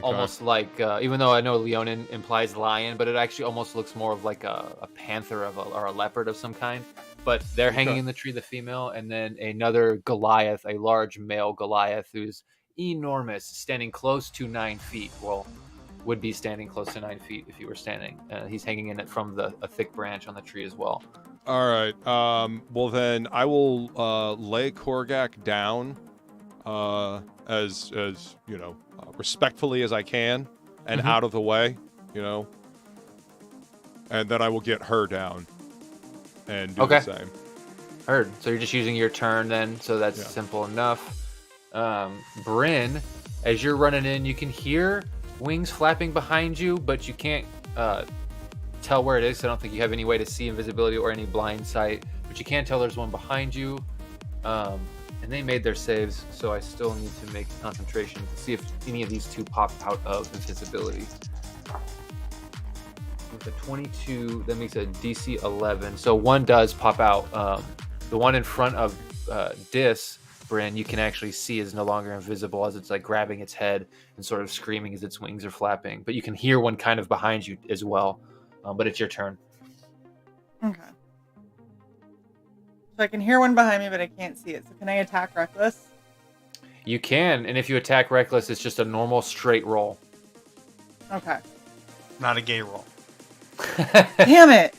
Almost like, even though I know Leonin implies lion, but it actually almost looks more of like a panther or a leopard of some kind. But they're hanging in the tree, the female, and then another Goliath, a large male Goliath who's enormous, standing close to 9 feet. Well, would be standing close to 9 feet if he were standing. He's hanging in it from a thick branch on the tree as well.
All right. Well, then I will lay Korgak down as you know, respectfully as I can, and out of the way, you know. And then I will get her down and do the same.
Heard. So you're just using your turn then, so that's simple enough. Bryn, as you're running in, you can hear wings flapping behind you, but you can't tell where it is. So I don't think you have any way to see invisibility or any blind sight, but you can tell there's one behind you. And they made their saves, so I still need to make concentration to see if any of these two pop out of invisibility. With a 22, that makes a DC 11. So one does pop out. The one in front of Dis, Bryn, you can actually see is no longer invisible as it's like grabbing its head and sort of screaming as its wings are flapping. But you can hear one kind of behind you as well. But it's your turn.
Okay. So I can hear one behind me, but I can't see it. So can I attack Reckless?
You can, and if you attack Reckless, it's just a normal straight roll.
Okay.
Not a gay roll.
Damn it.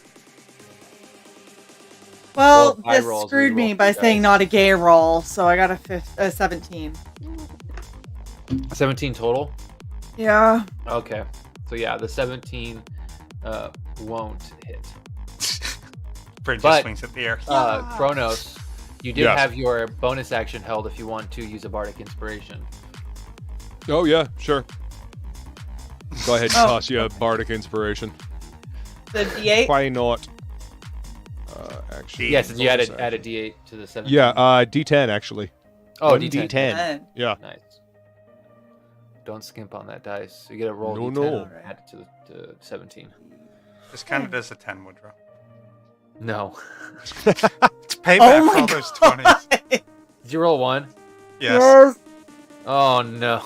Well,
Well, high
this
rolls
screwed
we
me
roll
by
for
saying
dice.
not a gay roll, so I got a 17.
17 total?
Yeah.
Okay. So yeah, the 17 won't hit.
Bridge
But-
just swings at the air.
Kronos, you did
Yes.
have your bonus action held if you want to use a Bardic Inspiration.
Oh yeah, sure. Go ahead and
Oh.
toss you a bardic inspiration.
The D8?
Why not? Actually,
Yes, and you add
bonus
a
action.
D8 to the 17.
Yeah, D10 actually.
Oh,
One
D10.
Ten.
Yeah.
Nice. Don't skimp on that dice. So you get a roll
No,
D10,
no.
add it to 17.
This kind of does a 10, Woodrow.
No.
It's payback
Oh
for
my
all those 20s.
Did you roll 1?
Yes.
Oh no.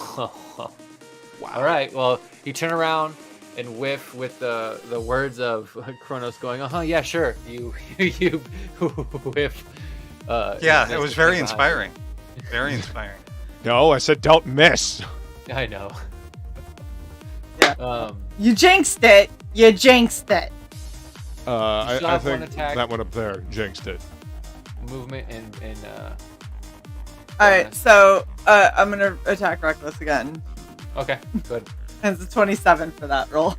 All right. Well, you turn around, and whiff with the words of Kronos going, yeah, sure. You whiff.
Yeah, it was very
behind
inspiring. Very inspiring.
No, I said don't miss.
you. I know.
Yeah. You jinxed it. You jinxed it.
I
have one
think
attack.
that one up there jinxed it.
Movement and
All right, so I'm gonna attack Reckless again.
okay, good.
And it's a 27 for that roll.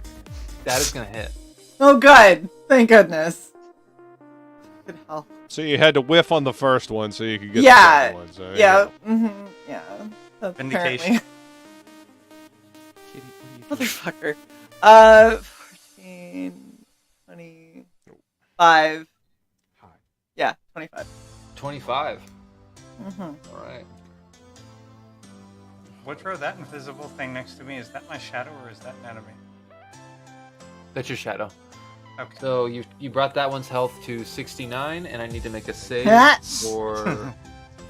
That is gonna hit.
Oh, good. Thank goodness. Good hell.
So you had to whiff on the first one so you could get
Yeah.
the second one. So there you
Yeah.
go.
Mm-hmm. Yeah. That's
Vindication.
apparently- Motherfucker. 14, 25. Yeah, 25.
25.
Mm-hmm.
All right.
What drove that invisible thing next to me? Is that my shadow or is that an enemy?
That's your shadow.
Okay.
So you brought that one's health to 69, and I need to make a save
Yes.
for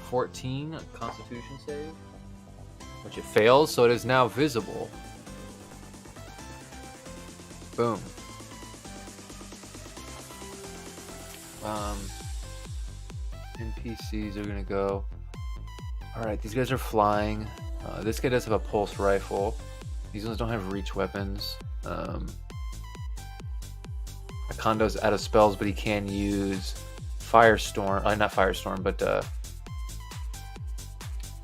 14, a Constitution save, which it fails, so it is now visible. Boom. NPCs are gonna go. All right, these guys are flying. This guy does have a pulse rifle. These ones don't have reach weapons. Akondo's out of spells, but he can use Firestorm. Not Firestorm, but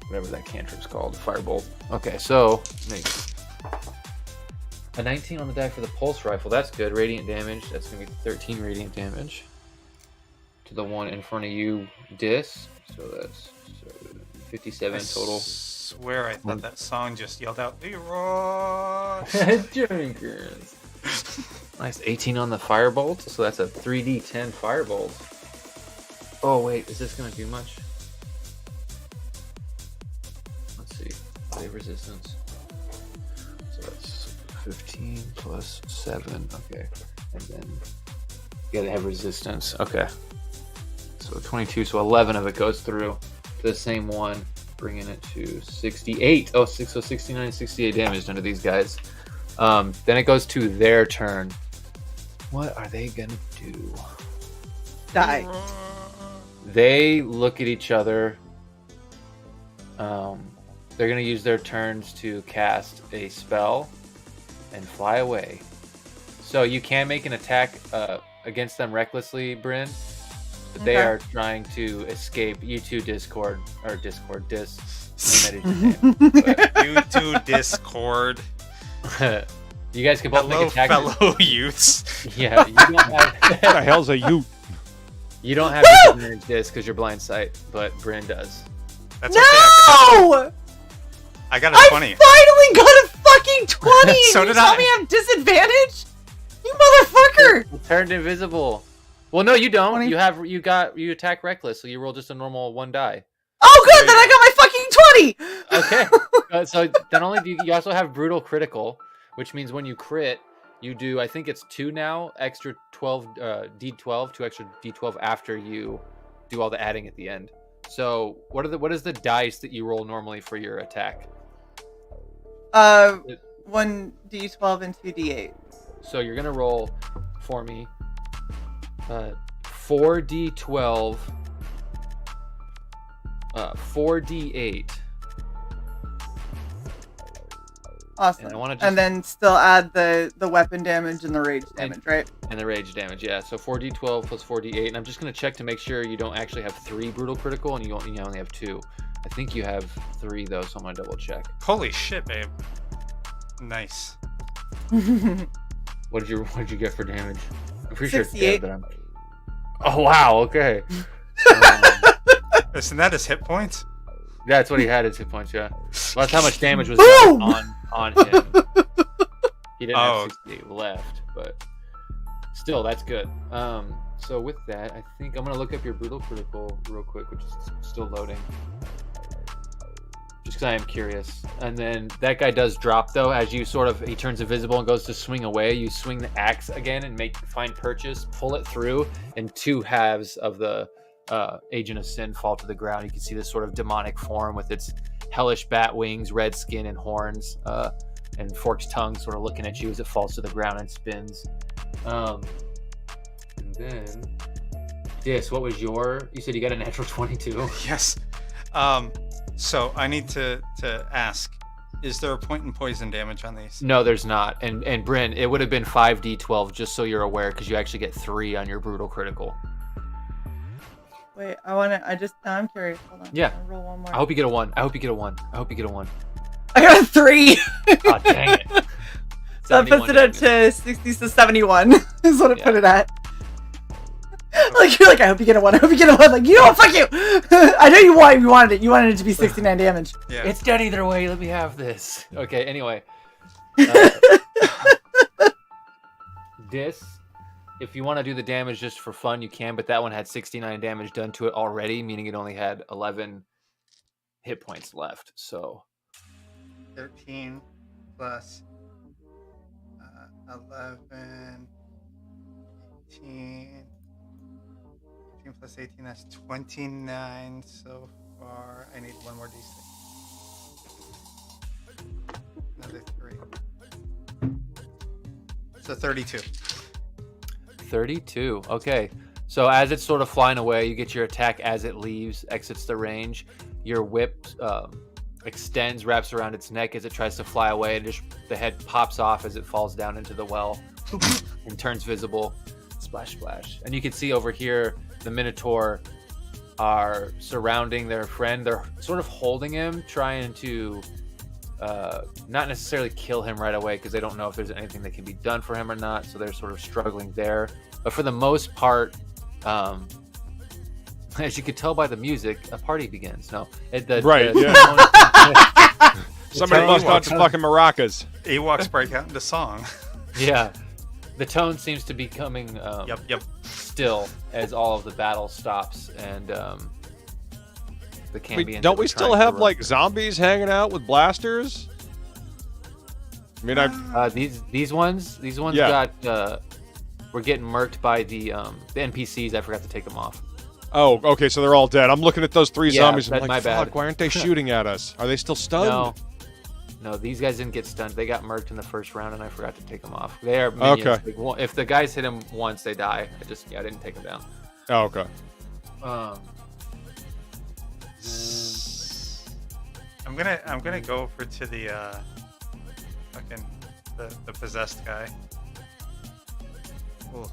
whatever that cantrip's called, Firebolt. Okay, so make a 19 on the die for the pulse rifle. That's good. Radiant damage. That's gonna be 13 radiant damage to the one in front of you, Dis. So that's 57 total.
I swear I thought that song just yelled out, Leroy!
Drinkers. Nice. 18 on the firebolt. So that's a 3d10 firebolt. Oh, wait. Is this going to do much? Let's see. Save resistance. So that's 15 plus 7. Okay. And then yeah, they have resistance. Okay. So 22. So 11 of it goes through to the same one, bringing it to 68. Oh, so 69, 68 damage done to these guys. Then it goes to their turn. What are they gonna do?
Die.
They look at each other. They're gonna use their turns to cast a spell and fly away. So you can make an attack against them recklessly, Bryn. But they are trying to escape. You two Discord. You
two Discord.
You guys can both
Hello,
make attacks.
fellow youths.
Yeah, you don't have.
What the hell's a you?
You don't have disadvantage this because you're blind sight, but Bryn does.
That's okay.
No!
I got a
I
20.
finally got a fucking 20!
So
and you
did
tell
I.
me I have disadvantage? You motherfucker!
You turned invisible. Well, no, you don't.
20.
You attack reckless, so you roll just a normal 1 die.
Oh, good! Then I got my fucking 20!
Okay. So then only do you also have brutal critical, which means when you crit, you do, I think it's 2 now, extra 12 d12, 2 extra d12 after you do all the adding at the end. So what is the dice that you roll normally for your attack?
1 d12 and 2 d8.
So you're gonna roll for me 4d12, 4d8.
Awesome.
And I wanna
And then still add the weapon damage and the rage damage, right?
And the rage damage, yeah. So 4d12 plus 4d8, and I'm just gonna check to make sure you don't actually have 3 brutal critical, and you only have 2. I think you have 3 though, so I'm gonna double check.
Holy shit, babe. Nice.
What did you get for damage? I'm pretty sure it's
68.
dead, but Oh wow, okay.
Isn't that his hit points?
That's what he had his hit points, yeah. Well, that's how much damage was
Boom!
done on him. He didn't
Oh.
have 68 left, but still, that's good. So with that, I think I'm gonna look up your brutal critical real quick, which is still loading. Just because I am curious. And then that guy does drop though, as you he turns invisible and goes to swing away. You swing the axe again and find purchase, pull it through, and 2 halves of the Agent of Sin fall to the ground. You can see this sort of demonic form with its hellish bat wings, red skin, and horns, and forked tongue, sort of looking at you as it falls to the ground and spins. And then, Dis, what was your? You said you got a natural 22.
Yes. So I need to ask: is there a point in poison damage on these?
No, there's not. And Bryn, it would have been 5d12, just so you're aware, because you actually get 3 on your brutal critical.
Wait, now I'm curious. Hold on.
Yeah.
I'll roll one more.
I hope you get a 1. I hope you get a 1.
I got a 3.
Oh, dang it.
So that puts it up to 60 to 71 is what it put it at. Like, you're like, I hope you get a 1. I hope you get a 1. Like, you know what? Fuck you. I know you wanted it. You wanted it to be 69 damage.
Yeah.
It's dead either way. Let me have this. Okay, anyway. Dis, if you want to do the damage just for fun, you can, but that one had 69 damage done to it already, meaning it only had 11 hit points left. So
13 plus 11, 18 plus 18, that's 29 so far. I need one more d6. Another 3. So 32.
32. Okay. So as it's sort of flying away, you get your attack as it exits the range. Your whip extends, wraps around its neck as it tries to fly away, and just the head pops off as it falls down into the well and turns visible. Splash, splash. And you can see over here the Minotaur are surrounding their friend. They're sort of holding him, trying to not necessarily kill him right away because they don't know if there's anything that can be done for him or not. So they're sort of struggling there. But for the most part, as you could tell by the music, a party begins. No,
Somebody must out the fucking maracas.
Ewoks break out into song.
Yeah, the tone seems to be coming
Yep.
still as all of the battle stops and the Cambians.
Don't we still have like zombies hanging out with blasters? I mean,
these ones got were getting murked by the NPCs. I forgot to take them off.
Oh, okay, so they're all dead. I'm looking at those 3 zombies. I'm
my
like,
bad.
fuck, why aren't they shooting at us? Are they still stunned?
No, these guys didn't get stunned. They got murked in the first round, and I forgot to take them off. They are minions.
Okay.
Like, if the guys hit them once, they die. I didn't take them down.
Oh, okay.
I'm gonna go over to the fucking the possessed guy. Ooh.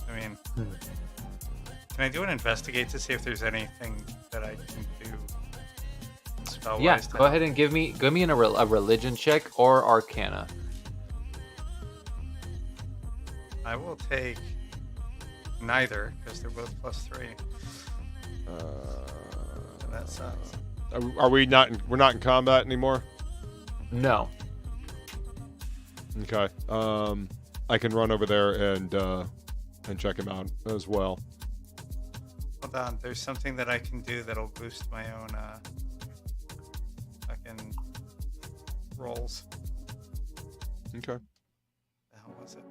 I mean, can I do an investigate to see if there's anything that I can do spell-wise?
Yeah, go ahead and give me a religion check or Arcana.
I will take neither because they're both +3. So that sucks.
Are we not? We're not in combat anymore.
No.
Okay. I can run over there and check him out as well.
Hold on, there's something that I can do that'll boost my own fucking rolls.
Okay.
The hell was it?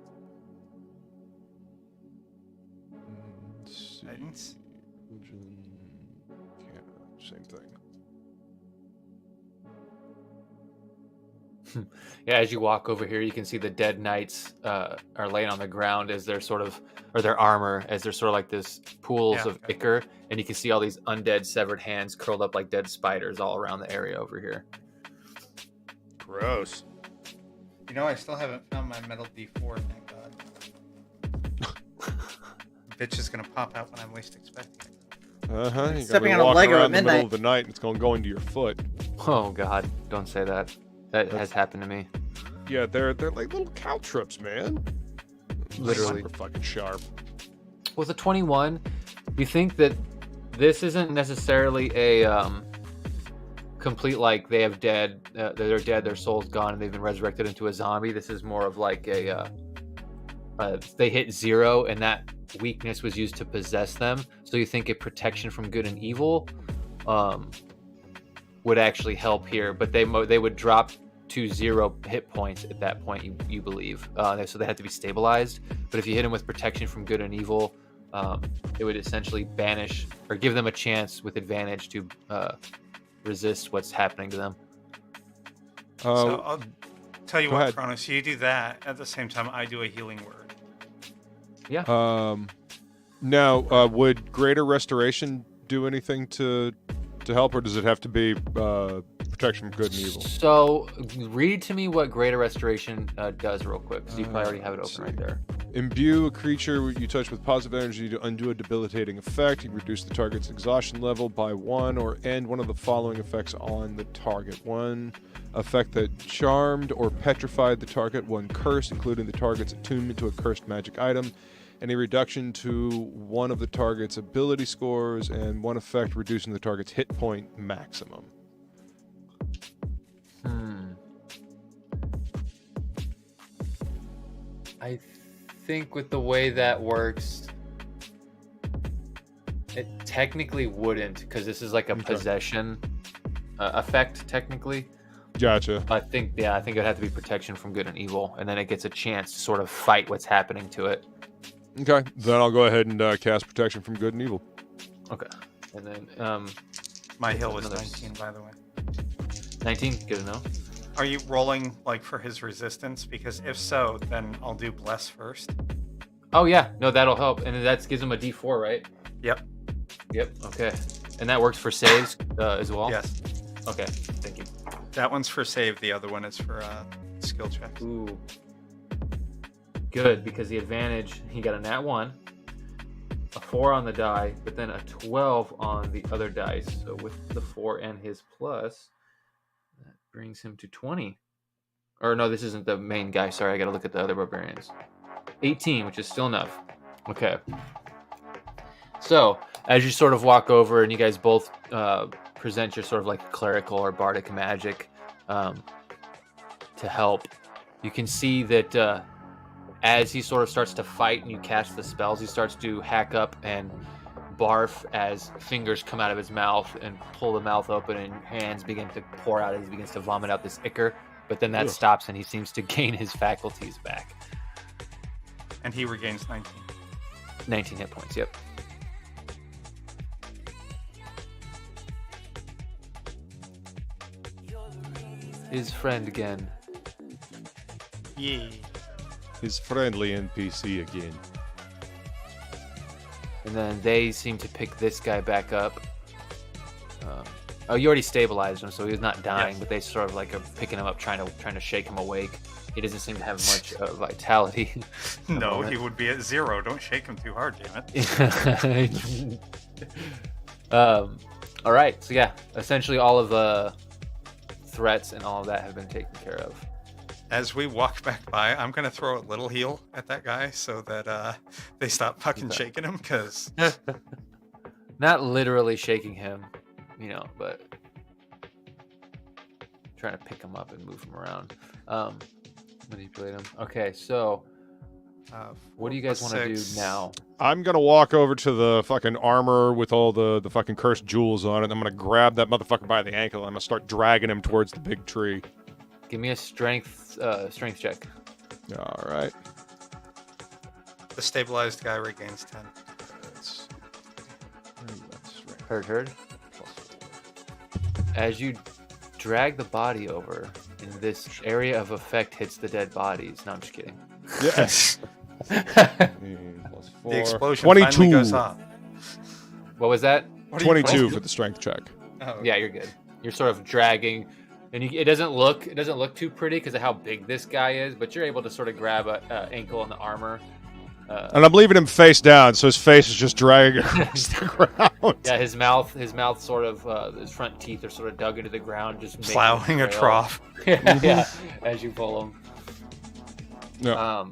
Let's see.
Guidance?
Same thing.
Yeah, as you walk over here, you can see the dead knights are laying on the ground as they're sort of, or their armor, as they're sort of like this pools of ichor, and you can see all these undead severed hands curled up like dead spiders all around the area over here.
Gross.
You know, I still haven't found my metal D4, thank God. Bitch is gonna pop out when I'm least expecting it.
You're
Stepping
gonna
on a
walk
Lego
around
at
in the middle
midnight.
of the night, and it's gonna go into your foot.
Oh God, don't say that. That has happened to me.
Yeah, they're like little caltrops, man.
Literally.
Super fucking sharp.
With a 21, you think that this isn't necessarily a complete, like, they have dead, they're dead, their soul's gone, and they've been resurrected into a zombie. This is more of like a they hit 0, and that weakness was used to possess them. So you think a protection from good and evil would actually help here, but they would drop to 0 hit points at that point, you believe. So they have to be stabilized. But if you hit them with protection from good and evil, it would essentially banish or give them a chance with advantage to resist what's happening to them.
So I'll tell you
Go
what,
ahead.
Kronos, you do that at the same time I do a healing word.
Yeah.
Now, would Greater Restoration do anything to help, or does it have to be protection from good and evil?
So read to me what Greater Restoration does real quick, because you probably already have it open right there.
Imbue a creature you touch with positive energy to undo a debilitating effect. You reduce the target's exhaustion level by 1 or end one of the following effects on the target. 1 effect that charmed or petrified the target. 1 curse, including the target's attunement to a cursed magic item. Any reduction to one of the target's ability scores, and 1 effect reducing the target's hit point maximum.
I think with the way that works, it technically wouldn't, because this is like a possession effect, technically.
Gotcha.
I think it would have to be protection from good and evil, and then it gets a chance to sort of fight what's happening to it.
Okay, then I'll go ahead and cast protection from good and evil.
Okay. And then
My heal was
another
19, by the way.
19, good to know.
Are you rolling like for his resistance? Because if so, then I'll do bless first.
Oh yeah, no, that'll help, and that gives him a D4, right?
Yep.
Yep. Okay. And that works for saves as well.
Yes.
Okay. Thank you.
That one's for save. The other one is for skill checks.
Ooh. Good, because the advantage, he got a nat 1, a 4 on the die, but then a 12 on the other dice. So with the 4 and his plus, that brings him to 20. Or no, this isn't the main guy. Sorry, I got to look at the other barbarians. 18, which is still enough. Okay. So as you sort of walk over and you guys both present your sort of like clerical or bardic magic to help, you can see that as he sort of starts to fight and you cast the spells, he starts to hack up and barf as fingers come out of his mouth and pull the mouth open, and hands begin to pour out as he begins to vomit out this ichor. But then that stops and he seems to gain his faculties back.
And he regains 19.
19 hit points, yep. His friend again.
Yay.
His friendly NPC again.
And then they seem to pick this guy back up. Oh, you already stabilized him, so he was not dying, but they sort of like are picking him up, trying to shake him awake. He doesn't seem to have much vitality.
No, he would be at 0. Don't shake him too hard, damn it.
All right, so yeah, essentially all of the threats and all of that have been taken care of.
As we walk back by, I'm going to throw a little heal at that guy so that they stop fucking shaking him, because...
Not literally shaking him, but trying to pick him up and move him around. Manipulate him. Okay, so what do you guys want to do now?
I'm going to walk over to the fucking armor with all the fucking cursed jewels on it. I'm going to grab that motherfucker by the ankle and I'm going to start dragging him towards the big tree.
Give me a strength check.
All right.
The stabilized guy regains 10.
Heard. As you drag the body over, and this area of effect hits the dead bodies. No, I'm just kidding.
Yes.
The explosion
22.
finally goes off.
What was that?
22 for the strength check.
Oh, okay.
Yeah, you're good. You're sort of dragging, and it doesn't look too pretty because of how big this guy is, but you're able to sort of grab a ankle in the armor.
And I'm leaving him face down, so his face is just dragging across the ground.
Yeah, his mouth sort of, his front teeth are sort of dug into the ground, just
Plowing a trough.
Yeah, as you pull him.
Yeah.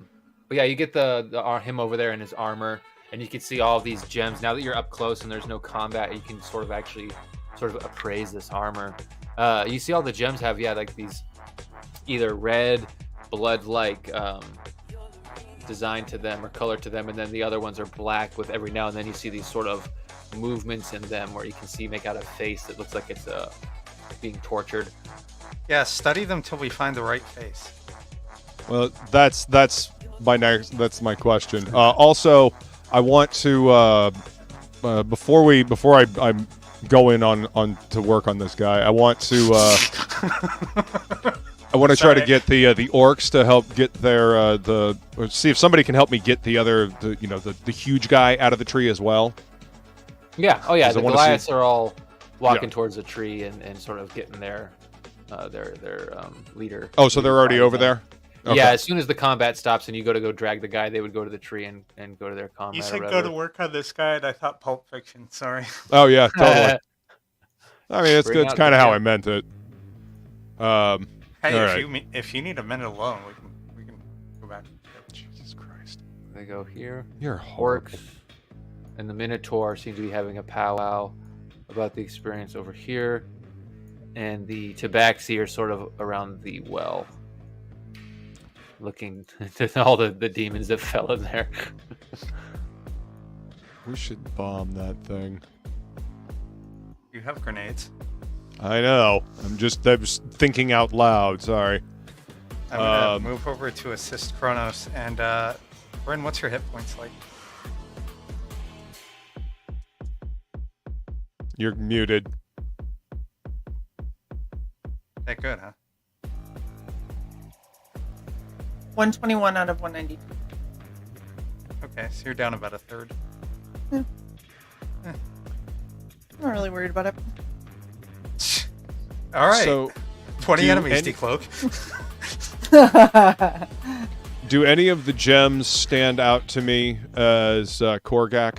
But yeah, you get him over there in his armor, and you can see all of these gems. Now that you're up close and there's no combat, you can sort of appraise this armor. You see all the gems have like these either red, blood-like design to them or color to them, and then the other ones are black with every now and then you see these sort of movements in them where you can make out a face that looks like it's being tortured.
Yeah, study them till we find the right face.
Well, that's my question. Also, I want to before I go in on to work on this guy. I want to I want to try to get the orcs to help get their or see if somebody can help me get the huge guy out of the tree as well.
Yeah. Oh yeah. The
I wanna
Goliaths are all walking towards the tree and sort of getting their leader.
Oh, so they're already over there? Okay.
Yeah, as soon as the combat stops and you go drag the guy, they would go to the tree and go to their combat.
You said go to work on this guy, and I thought Pulp Fiction. Sorry.
Oh yeah, totally. I mean, it's
Bring
kind
out
of how
the-
I meant it.
Hey,
All
if you need a minute alone, we can go back.
Jesus Christ.
They go here.
You're horrible.
Orcs and the Minotaur seem to be having a powwow about the experience over here, and the Tabaxi are sort of around the well, looking to all the demons that fell in there.
We should bomb that thing.
You have grenades.
I know. I'm just thinking out loud. Sorry.
I'm gonna move over to assist Kronos. And Bryn, what's your hit points like?
You're muted.
That good, huh?
121 out of 192.
Okay, so you're down about a third.
I'm not really worried about it.
All right.
So,
20
do
enemies
any-
decloak.
do any of the gems stand out to me as Korgak?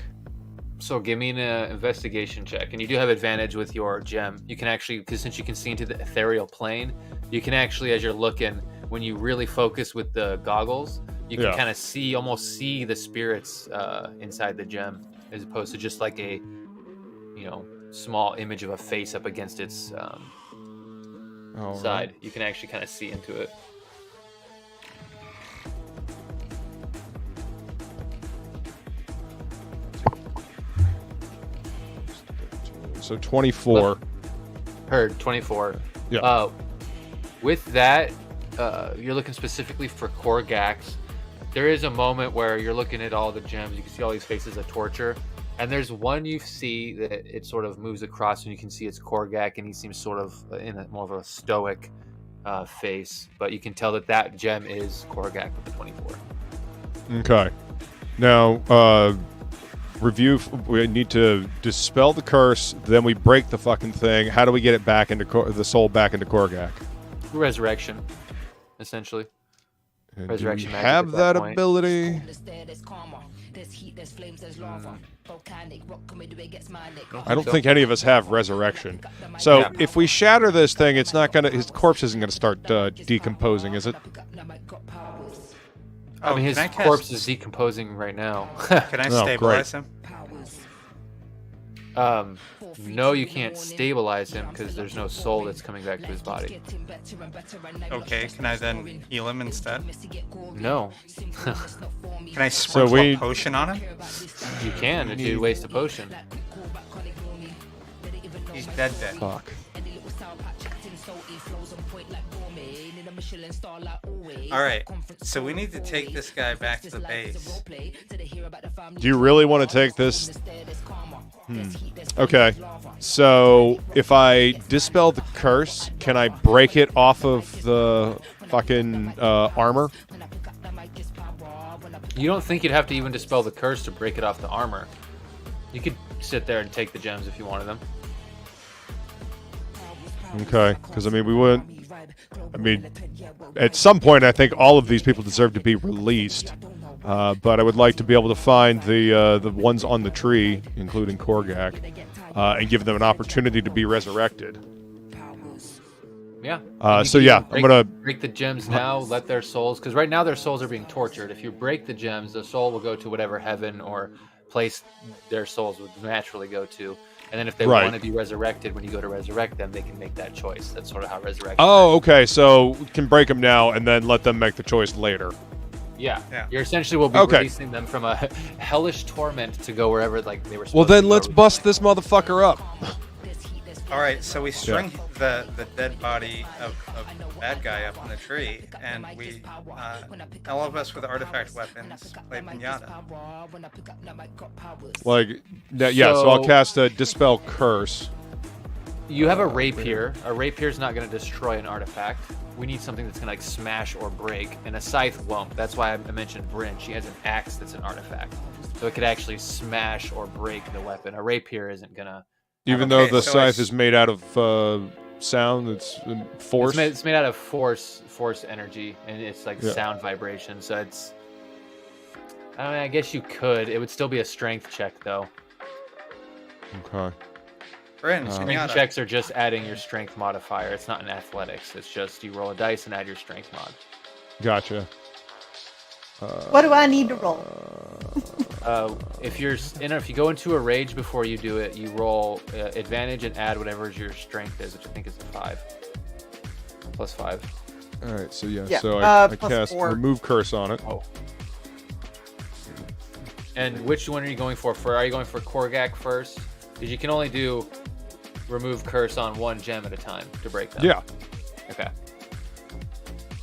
So give me an investigation check, and you do have advantage with your gem. You can actually, because since you can see into the ethereal plane, you can actually, as you're looking, when you really focus with the goggles, you can kind of almost see the spirits inside the gem, as opposed to just like a, small image of a face up against its side. You can actually kind of see into it.
So 24.
Heard 24.
Yeah.
With that, you're looking specifically for Korgax. There is a moment where you're looking at all the gems. You can see all these faces of torture. And there's one you see that it sort of moves across, and you can see it's Korgak, and he seems sort of in more of a stoic face. But you can tell that gem is Korgak with the 24.
Okay. Now, review. We need to dispel the curse. Then we break the fucking thing. How do we get it back into the soul back into Korgak?
Resurrection, essentially.
And
Resurrection
do we
magic
have
at
that
that point.
ability? I don't think any of us have resurrection. So if we shatter this thing, it's not gonna. His corpse isn't gonna start decomposing, is it?
I mean, his
can I cast-
corpse is decomposing right now.
Can I
Oh,
stabilize him?
No, you can't stabilize him because there's no soul that's coming back to his body.
Okay, can I then heal him instead?
No.
Can I sprinkle a potion on him?
You can if you waste a potion.
He's dead.
Fuck.
Alright, so we need to take this guy back to the base.
Do you really want to take this? Okay. So if I dispel the curse, can I break it off of the fucking armor?
You don't think you'd have to even dispel the curse to break it off the armor. You could sit there and take the gems if you wanted them.
Okay, because I mean we wouldn't. I mean, at some point I think all of these people deserve to be released, but I would like to be able to find the ones on the tree, including Korgak, and give them an opportunity to be resurrected.
Yeah.
So yeah, I'm gonna
break the gems now. Let their souls, because right now their souls are being tortured. If you break the gems, the soul will go to whatever heaven or place their souls would naturally go to. And then if they want to be resurrected, when you go to resurrect them, they can make that choice. That's sort of how resurrection works.
okay. So we can break them now and then let them make the choice later.
Yeah. You're essentially will be releasing them from a hellish torment to go wherever they were supposed to
Well, then
go
let's
originally.
bust this motherfucker up.
Alright, so we string the dead body of the bad guy up in the tree, and we all of us with artifact weapons play pinata.
Like, yeah. So I'll
So-
cast a dispel curse.
You have a rapier. A rapier is not going to destroy an artifact. We need something that's going to like smash or break, and a scythe won't. That's why I mentioned Bryn. She has an axe that's an artifact, so it could actually smash or break the weapon. A rapier isn't gonna.
Even
Okay,
though the
so
scythe
it's-
is made out of sound, it's force.
It's made out of force energy, and it's like
Yeah.
sound vibration. So it's. I mean, I guess you could. It would still be a strength check, though.
Okay.
Bryn,
Strength
pinata.
checks are just adding your strength modifier. It's not an athletics. It's just you roll a dice and add your strength mod.
Gotcha.
What do I need to roll?
If you go into a rage before you do it, you roll advantage and add whatever your strength is, which I think is a 5. Plus 5.
All right. So yeah.
Yeah,
So I
plus
cast
4.
remove curse on it.
Oh. And which one are you going for? Are you going for Korgak first? Because you can only do remove curse on one gem at a time to break them.
Yeah.
Okay.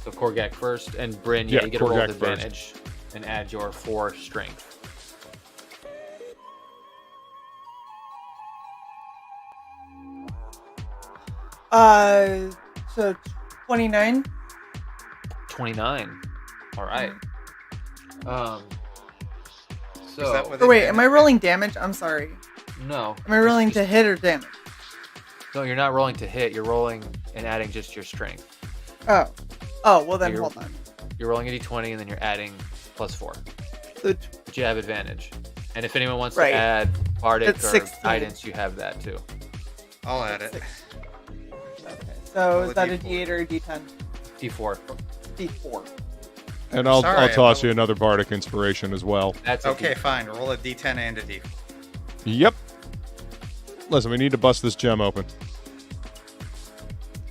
So Korgak first, and Bryn,
Yeah,
you get a roll with
Korgak first.
advantage and add your 4 strength.
So 29.
29. All right.
Is that
So
with
Or wait, am I
advantage?
rolling damage? I'm sorry.
no,
Am I rolling to hit or damage?
no, you're not rolling to hit. You're rolling and adding just your strength.
Oh. Oh, well then
You're-
hold on.
You're rolling a d20 and then you're adding plus 4.
So
But you have advantage. And if anyone wants
Right.
to add Bardic
It's
or
16.
guidance, you have that too.
I'll add it.
Okay. So
Roll
is
a
that a
D4.
D8 or a D10?
D4.
D4.
And I'll
Sorry,
toss
I-
you another bardic inspiration as well.
That's a
Okay,
D4.
fine. Roll a D10 and a D4.
Yep. Listen, we need to bust this gem open.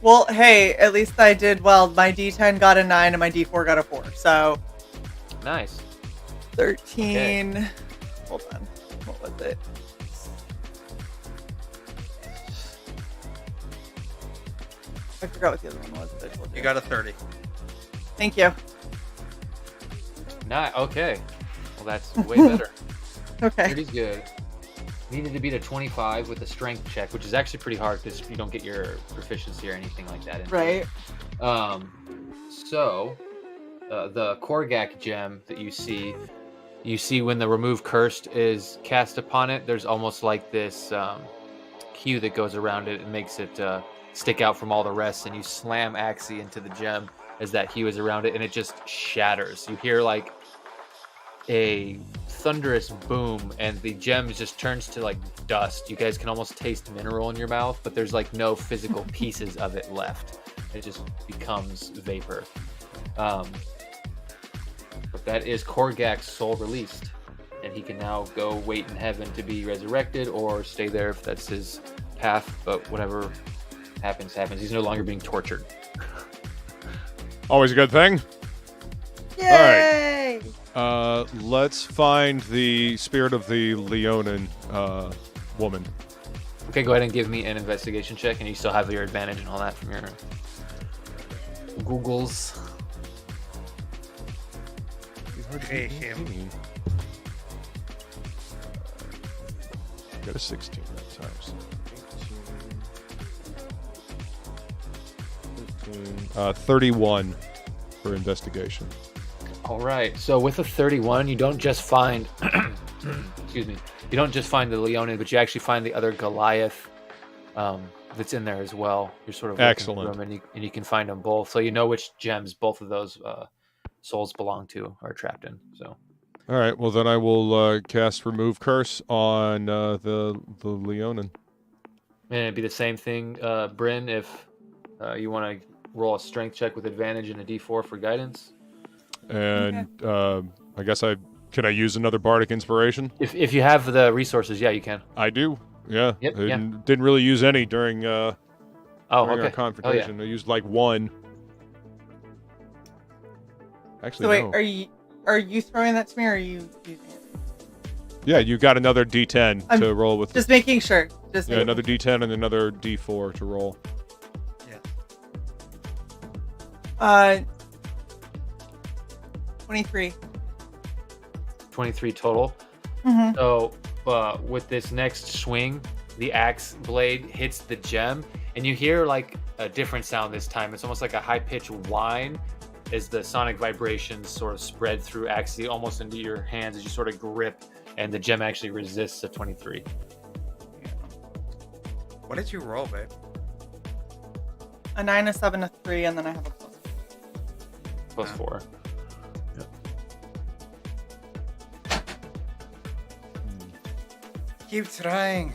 Well, hey, at least I did well. My D10 got a 9 and my D4 got a 4. So
Nice.
13. Hold on. What was it? I forgot what the other one was. But I told
You got a 30.
Thank you.
Okay. Well, that's way better.
Okay.
Pretty good. Needed to beat a 25 with a strength check, which is actually pretty hard because you don't get your proficiency or anything like that. into it.
Right.
So the Korgak gem that you see when the remove cursed is cast upon it, there's almost like this hue that goes around it and makes it stick out from all the rest, and you slam Axie into the gem as that hue is around it, and it just shatters. You hear like a thunderous boom, and the gem just turns to like dust. You guys can almost taste mineral in your mouth, but there's like no physical pieces of it left. It just becomes vapor. But that is Korgak's soul released, and he can now go wait in heaven to be resurrected or stay there if that's his path. But whatever happens. He's no longer being tortured.
Always a good thing.
Yay!
Let's find the spirit of the Leonin woman.
Okay, go ahead and give me an investigation check, and you still have your advantage and all that from your Googles.
Hey, him.
Got a 16 that time. So 18, 31 for investigation.
All right. So with a 31, you don't just find, excuse me, you don't just find the Leonin, but you actually find the other Goliath that's in there as well. You're sort of looking
Excellent.
through them, and you can find them both. So you know which gems both of those souls belong to or are trapped in. So
All right. Well, then I will cast remove curse on the Leonin.
and it'd be the same thing, Bryn, if you want to roll a strength check with advantage and a D4 for guidance.
And I guess can I use another bardic inspiration?
If you have the resources, yeah, you can.
I do. Yeah.
Yep,
I
yeah.
didn't really use any during
Oh,
during
okay.
our confrontation. I used like one. Actually,
So wait,
no.
are you throwing that to me or are you using it?
Yeah, you got another D10
I'm
to roll with.
Just making sure. Just
Yeah,
making
another D10 and another D4 to roll.
Uh, 23.
23 total.
Mm-hmm.
So with this next swing, the axe blade hits the gem, and you hear like a different sound this time. It's almost like a high-pitched whine as the sonic vibrations sort of spread through Axie almost into your hands as you sort of grip, and the gem actually resists a 23.
What did you roll, babe?
A 9, a 7, a 3, and then I have a
Plus 4.
Keep trying.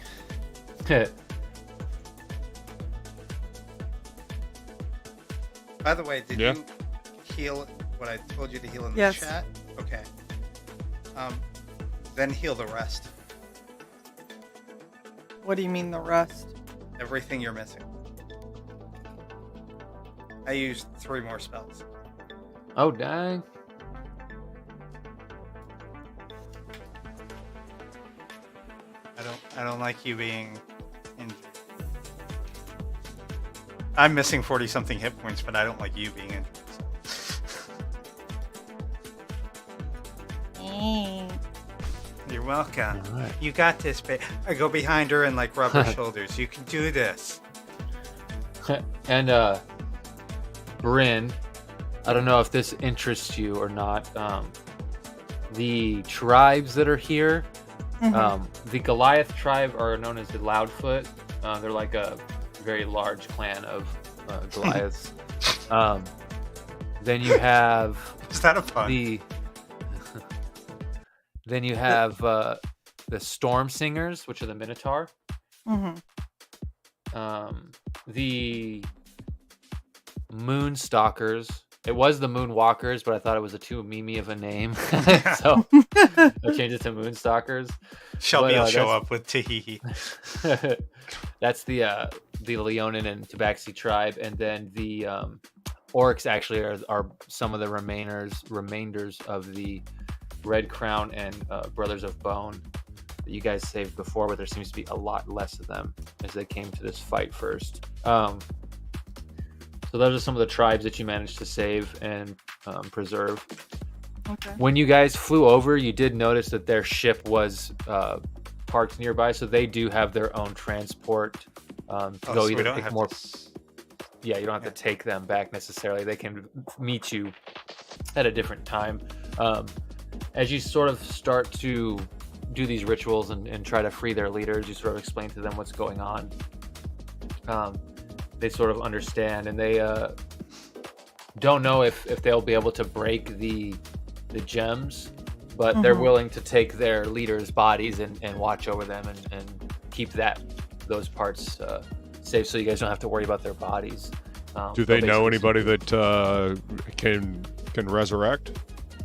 By the way, did you heal what I told you to heal in the chat? Okay. Then heal the rest.
What do you mean the rest?
Everything you're missing. I used 3 more spells.
Oh, dang.
I don't like you being injured. I'm missing 40-something hit points, but I don't like you being injured. You're welcome.
Right.
You got this, babe. I go behind her and like rub her shoulders. You can do this.
And Bryn, I don't know if this interests you or not. The tribes that are here, the Goliath tribe are known as the Loudfoot. They're like a very large clan of Goliaths. Then you have
Is that a pun?
Then you have the Storm Singers, which are the Minotaur. The Moonstalkers. It was the Moonwalkers, but I thought it was a too memey of a name, so I changed it to Moonstalkers.
Shelby will show up with Tahihi.
That's the Leonin and Tabaxi tribe, and then the Orcs actually are some of the remainders of the Red Crown and Brothers of Bone that you guys saved before, but there seems to be a lot less of them as they came to this fight first. So those are some of the tribes that you managed to save and preserve.
Okay.
When you guys flew over, you did notice that their ship was parked nearby, so they do have their own transport to go either pick more. Yeah, you don't have to take them back necessarily. They can meet you at a different time. As you sort of start to do these rituals and try to free their leaders, you sort of explain to them what's going on. They sort of understand, and they don't know if they'll be able to break the gems, but they're willing to take their leaders' bodies and watch over them and keep those parts safe, so you guys don't have to worry about their bodies.
Do they know anybody that can resurrect?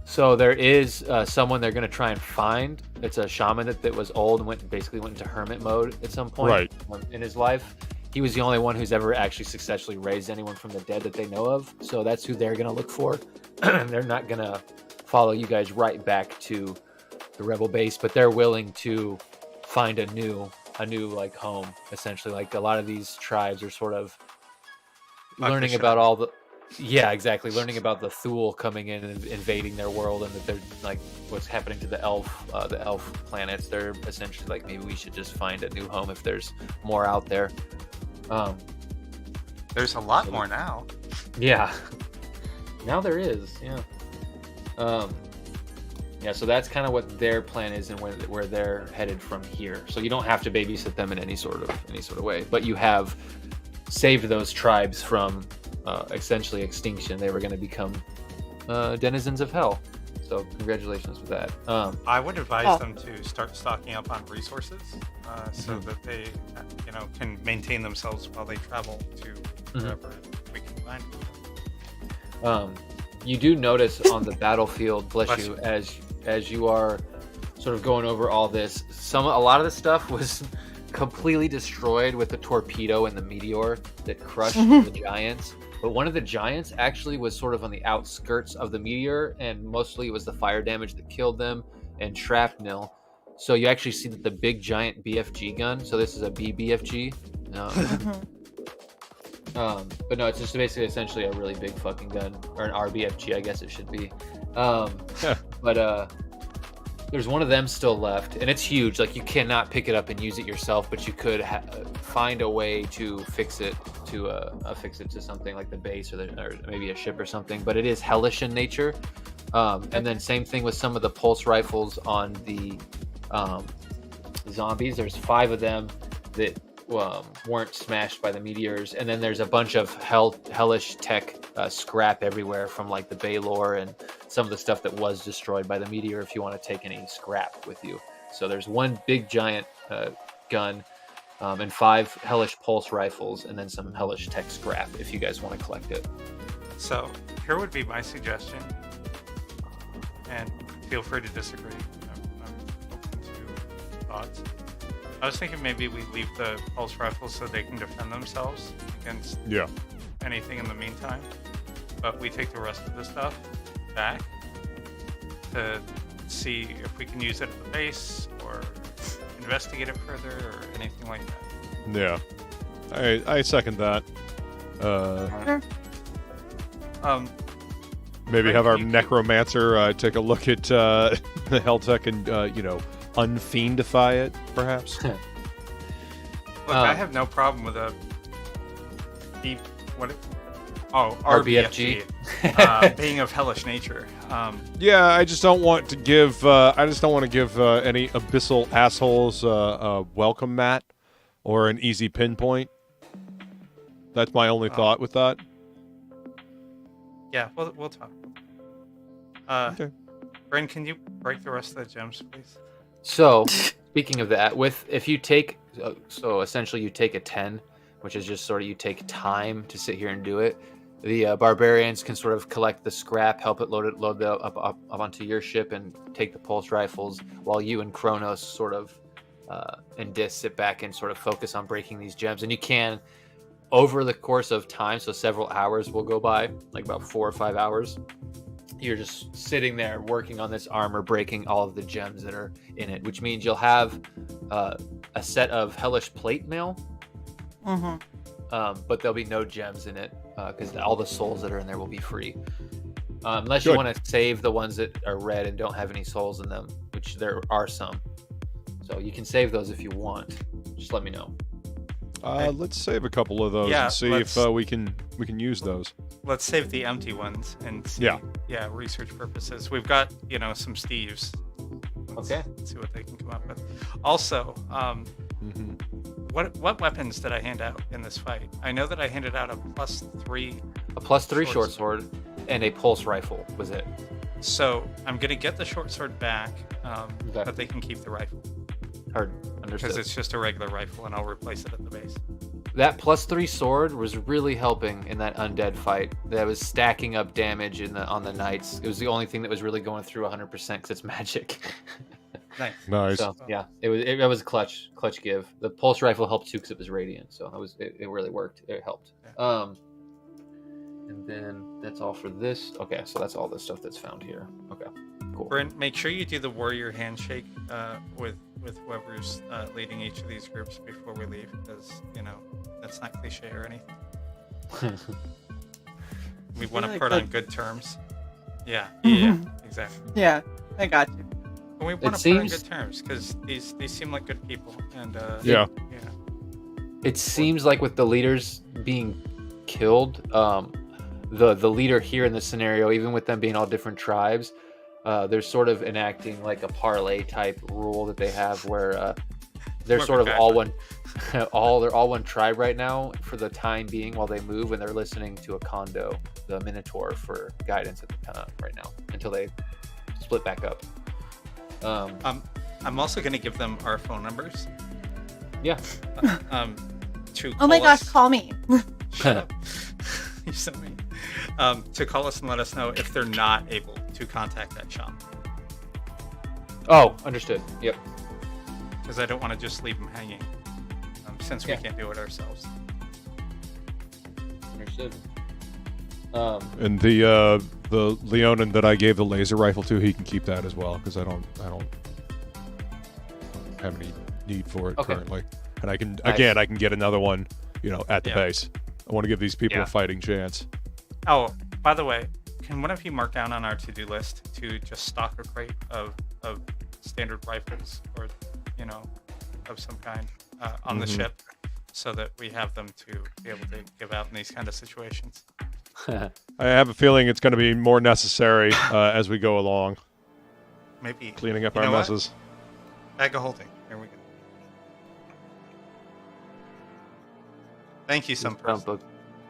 So there is someone they're going to try and find. It's a shaman that was old and went into hermit mode at some point in his life. He was the only one who's ever actually successfully raised anyone from the dead that they know of. So that's who they're going to look for. They're not going to follow you guys right back to the rebel base, but they're willing to find a new like home, essentially. Like a lot of these tribes are sort of learning about all the learning about the Thule coming in and invading their world, and that they're like what's happening to the elf planets. They're essentially like, maybe we should just find a new home if there's more out there.
There's a lot more now.
Yeah. Now there is, yeah. So that's kind of what their plan is and where they're headed from here. So you don't have to babysit them in any sort of way, but you have saved those tribes from essentially extinction. They were going to become denizens of hell. So congratulations with that.
I would advise them to start stocking up on resources so that they, can maintain themselves while they travel to wherever we can find.
You do notice on the battlefield, bless you, as you are sort of going over all this, a lot of the stuff was completely destroyed with the torpedo and the meteor that crushed the giants. But one of the giants actually was sort of on the outskirts of the meteor, and mostly it was the fire damage that killed them and shrapnel. So you actually see that the big giant BFG gun, so this is a BBFG, But no, it's just basically essentially a really big fucking gun, or an RBFG, I guess it should be. But there's one of them still left, and it's huge. Like, you cannot pick it up and use it yourself, but you could find a way to fix it to something like the base or maybe a ship or something. But it is hellish in nature. And then same thing with some of the pulse rifles on the zombies. There's 5 of them that weren't smashed by the meteors, and then there's a bunch of hellish tech scrap everywhere from like the Baylor and some of the stuff that was destroyed by the meteor, if you want to take any scrap with you. So there's one big giant gun and 5 hellish pulse rifles, and then some hellish tech scrap if you guys want to collect it.
So here would be my suggestion, and feel free to disagree. I'm open to thoughts. I was thinking maybe we leave the pulse rifles so they can defend themselves against anything in the meantime, but we take the rest of the stuff back to see if we can use it at the base or investigate it further or anything like that.
Yeah, I second that. Maybe have our necromancer take a look at the Helltech and unfiendify it, perhaps.
Look, I have no problem with a RBFG being of hellish nature.
Yeah, I just don't want to give any abyssal assholes a welcome mat or an easy pinpoint. That's my only thought with that.
Yeah, we'll talk.
Okay.
Bryn, can you break the rest of the gems, please?
So, speaking of that, if you take, so essentially you take a 10, which is just sort of you take time to sit here and do it. The barbarians can sort of collect the scrap, help it load up onto your ship, and take the pulse rifles, while you and Kronos sort of and Dis sit back and sort of focus on breaking these gems. And you can, over the course of time, so several hours will go by, like about 4 or 5 hours. You're just sitting there working on this armor, breaking all of the gems that are in it, which means you'll have a set of hellish plate mail.
Mm-hmm.
But there'll be no gems in it because all the souls that are in there will be free. Unless you want to save the ones that are red and don't have any souls in them, which there are some. So you can save those if you want. Just let me know.
Let's save a couple of those and see if we can use those.
Let's save the empty ones and see. Yeah, research purposes. We've got, some Steves. Let's see what they can come up with. Also, what weapons did I hand out in this fight? I know that I handed out a +3.
A +3 short sword and a pulse rifle was it.
So I'm gonna get the short sword back, but they can keep the rifle.
Heard. Understood.
Because it's just a regular rifle, and I'll replace it at the base.
That +3 sword was really helping in that undead fight. That was stacking up damage on the knights. It was the only thing that was really going through 100% because it's magic.
Nice.
So yeah, it was a clutch give. The pulse rifle helped too because it was radiant, so it really worked. It helped.
Yeah.
And then that's all for this. Okay, so that's all the stuff that's found here. Okay, cool.
Brent, make sure you do the warrior handshake with whoever's leading each of these groups before we leave, because that's not cliche or anything. We want to part on good terms. Yeah, exactly.
Yeah, I got you.
And we want to part on good terms because these seem like good people, and
It seems like with the leaders being killed, the leader here in this scenario, even with them being all different tribes, they're sort of enacting like a parlay type rule that they have where they're sort of all one they're all one tribe right now for the time being while they move, and they're listening to a Kondo, the Minotaur, for guidance at the right now until they split back up.
I'm also going to give them our phone numbers.
Yeah.
To
oh my gosh, call me.
Shut up. You're so mean. To call us and let us know if they're not able to contact that shop.
Oh, understood. Yep.
Because I don't want to just leave them hanging, since we can't do it ourselves.
Understood.
And the Leonin that I gave the laser rifle to, he can keep that as well, because I don't have any need for it currently. And I can I can get another one, at the base. I want to give these people
Yeah.
a fighting chance.
Oh, by the way, can one of you mark down on our to-do list to just stock a crate of standard rifles or, of some kind on the ship so that we have them to be able to give out in these kind of situations?
I have a feeling it's going to be more necessary as we go along,
Maybe.
cleaning up
You
our
know what?
messes.
Bag of holding. Here we go. Thank you, some person.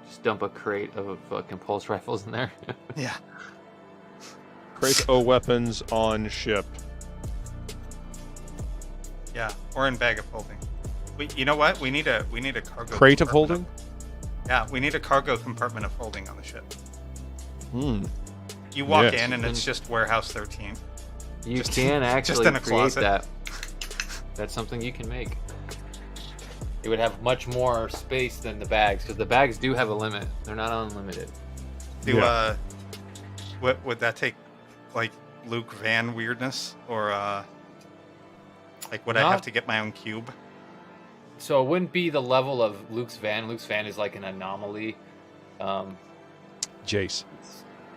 Just dump a crate of fucking pulse rifles in there.
Yeah.
Crate of weapons on ship.
Yeah. Or in bag of holding. You know what? We need a cargo
Crate of
compartment
holding?
Yeah, we need a cargo compartment of holding on the ship.
Hmm.
You walk
Yes.
in and it's just warehouse 13.
You
Just-
can actually
in a
create
closet.
that. That's something you can make. It would have much more space than the bags, because the bags do have a limit. They're not unlimited.
What would that take? Like Luke Van weirdness, or would I
No.
have to get my own cube?
So it wouldn't be the level of Luke's van. Luke's van is like an anomaly.
Jace.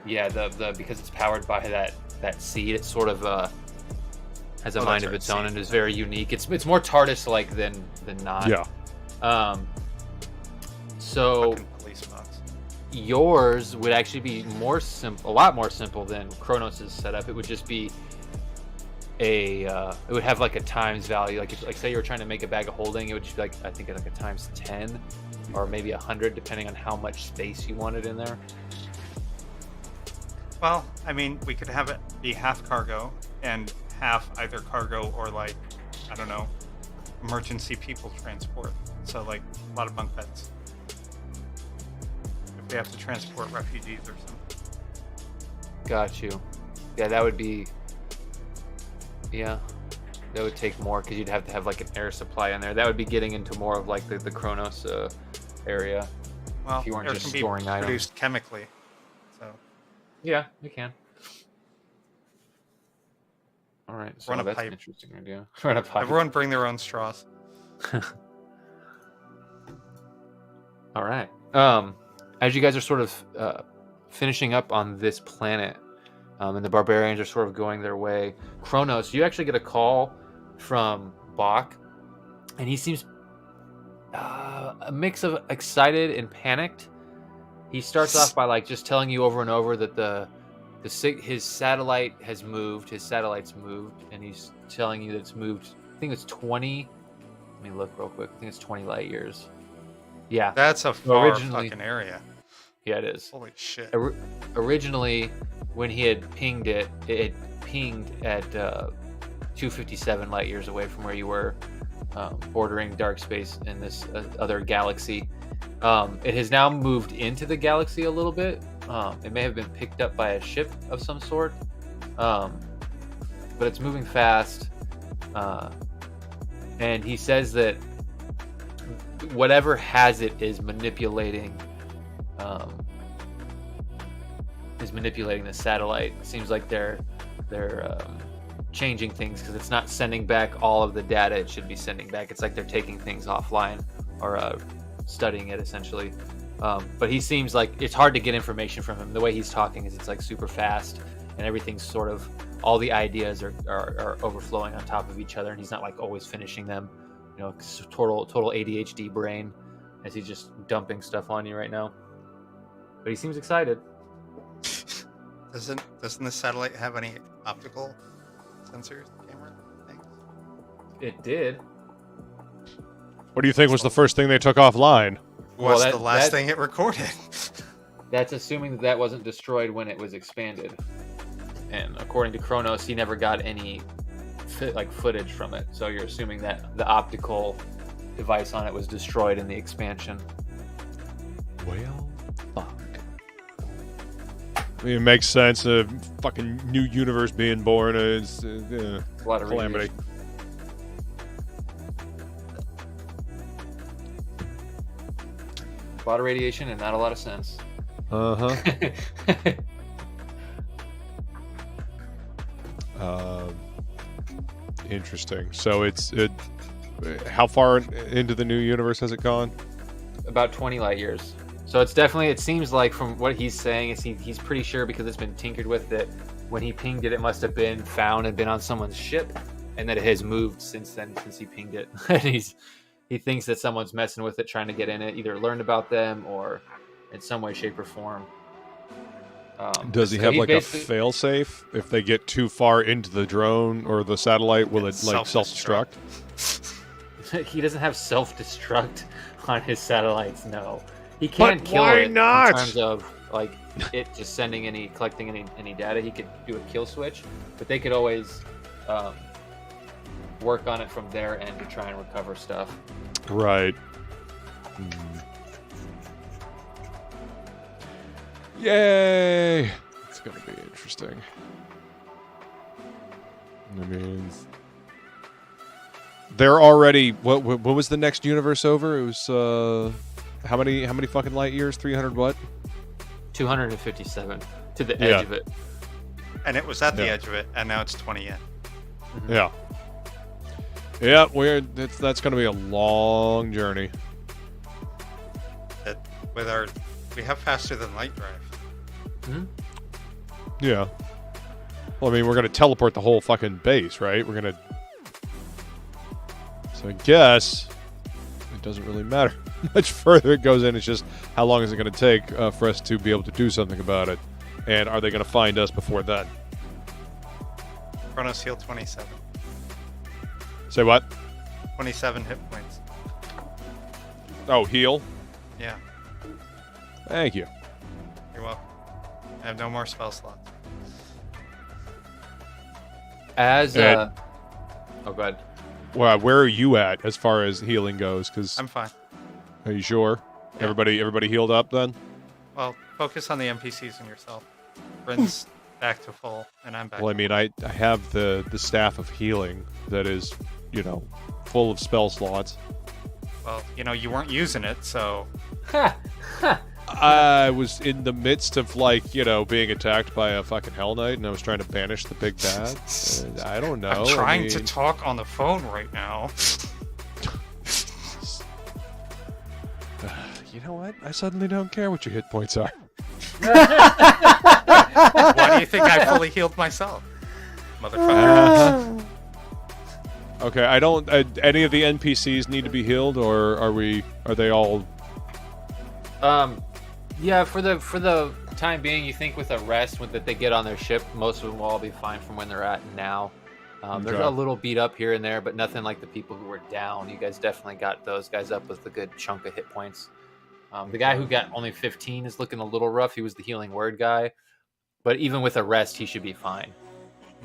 Yeah, the because it's powered by that seed. It sort of has a
Oh,
mind
that's
of
right,
its own
seed.
and is very unique. It's more TARDIS like than not.
Yeah.
So
Fucking police box.
yours would actually be a lot more simple than Kronos' setup. It would just be it would have like a times value. Like say you were trying to make a bag of holding, it would just be like, I think like a times 10 or maybe 100, depending on how much space you wanted in there.
Well, I mean, we could have it be half cargo and half either cargo or I don't know, emergency people transport. So a lot of bunk beds. If we have to transport refugees or something.
Got you. Yeah, that would be. Yeah, that would take more because you'd have to have like an air supply in there. That would be getting into more of like the Kronos area.
Well,
If you weren't
air
just
can be
storing items.
produced chemically. So
Yeah, you can. All right, so
Run a
that's
pipe.
an interesting idea. Run a pipe.
everyone bring their own straws.
All right. As you guys are sort of finishing up on this planet, and the barbarians are sort of going their way, Kronos, you actually get a call from Bach, and he seems a mix of excited and panicked. He starts off by just telling you over and over that his satellite has moved. His satellite's moved, and he's telling you that it's moved. I think it's 20. Let me look real quick. I think it's 20 light years. Yeah.
That's a far
originally-
fucking area.
Yeah, it is.
Holy shit.
Originally, when he had pinged it had pinged at 257 light years away from where you were, bordering dark space in this other galaxy. It has now moved into the galaxy a little bit. It may have been picked up by a ship of some sort, but it's moving fast. And he says that whatever has it is manipulating the satellite. It seems like they're changing things because it's not sending back all of the data it should be sending back. It's like they're taking things offline or studying it essentially. But he seems like it's hard to get information from him. The way he's talking is it's super fast and everything's sort of, all the ideas are overflowing on top of each other, and he's not always finishing them. Total ADHD brain as he's just dumping stuff on you right now. But he seems excited.
Doesn't the satellite have any optical sensors, camera things?
It did.
What do you think was the first thing they took offline?
Was
Well,
the last
that-
thing it recorded?
That's assuming that wasn't destroyed when it was expanded. And according to Kronos, he never got any footage from it. So you're assuming that the optical device on it was destroyed in the expansion.
Well, fuck. I mean, it makes sense. A fucking new universe being born is
A lot of
calamity.
radiation. A lot of radiation and not a lot of sense.
Uh huh. Interesting. So how far into the new universe has it gone?
About 20 light years. So it's definitely, it seems like from what he's saying, he's pretty sure because it's been tinkered with that when he pinged it, it must have been found and been on someone's ship, and that it has moved since then, since he pinged it. And he thinks that someone's messing with it, trying to get in it, either learned about them or in some way, shape, or form.
Does he have like a fail-safe? If they get too far into the drone or the satellite, will it like self-destruct?
He doesn't have self-destruct on his satellites, no. He can kill
why
it
not?
in terms of like it just collecting any data. He could do a kill switch, but they could always work on it from their end to try and recover stuff.
Right. Yay! It's gonna be interesting. I mean, they're already. What was the next universe over? It was how many fucking light years? 300 what?
257 to the edge of it.
And it was at the edge of it, and now it's 20 in.
Mm-hmm.
Yeah. Yeah, that's going to be a long journey.
We have faster than light drive.
Mm-hmm.
Yeah. Well, I mean, we're going to teleport the whole fucking base, right? We're going to. So I guess it doesn't really matter much further it goes in. It's just how long is it going to take for us to be able to do something about it, and are they going to find us before then?
Chronos heal 27.
Say what?
27 hit points.
Oh, heal?
Yeah.
Thank you.
You're welcome. I have no more spell slots.
Oh, go ahead.
Well, where are you at as far as healing goes? Because
I'm fine.
Are you sure?
Yeah.
Everybody healed up then?
Well, focus on the NPCs and yourself. Bryn's back to full, and I'm back.
Well, I mean, I have the staff of healing that is, full of spell slots.
Well, you weren't using it, so...
I was in the midst of, being attacked by a fucking Hell Knight, and I was trying to banish the big bad. And I don't know.
I'm trying to talk on the phone right now.
You know what? I suddenly don't care what your hit points are.
Why do you think I fully healed myself? Motherfucker.
Okay, I don't... any of the NPCs need to be healed, or are they all...
Yeah, for the time being, you think with a rest that they get on their ship, most of them will all be fine from when they're at now. There's a little beat up here and there, but nothing like the people who were down. You guys definitely got those guys up with a good chunk of hit points. The guy who got only 15 is looking a little rough. He was the healing word guy, but even with a rest, he should be fine.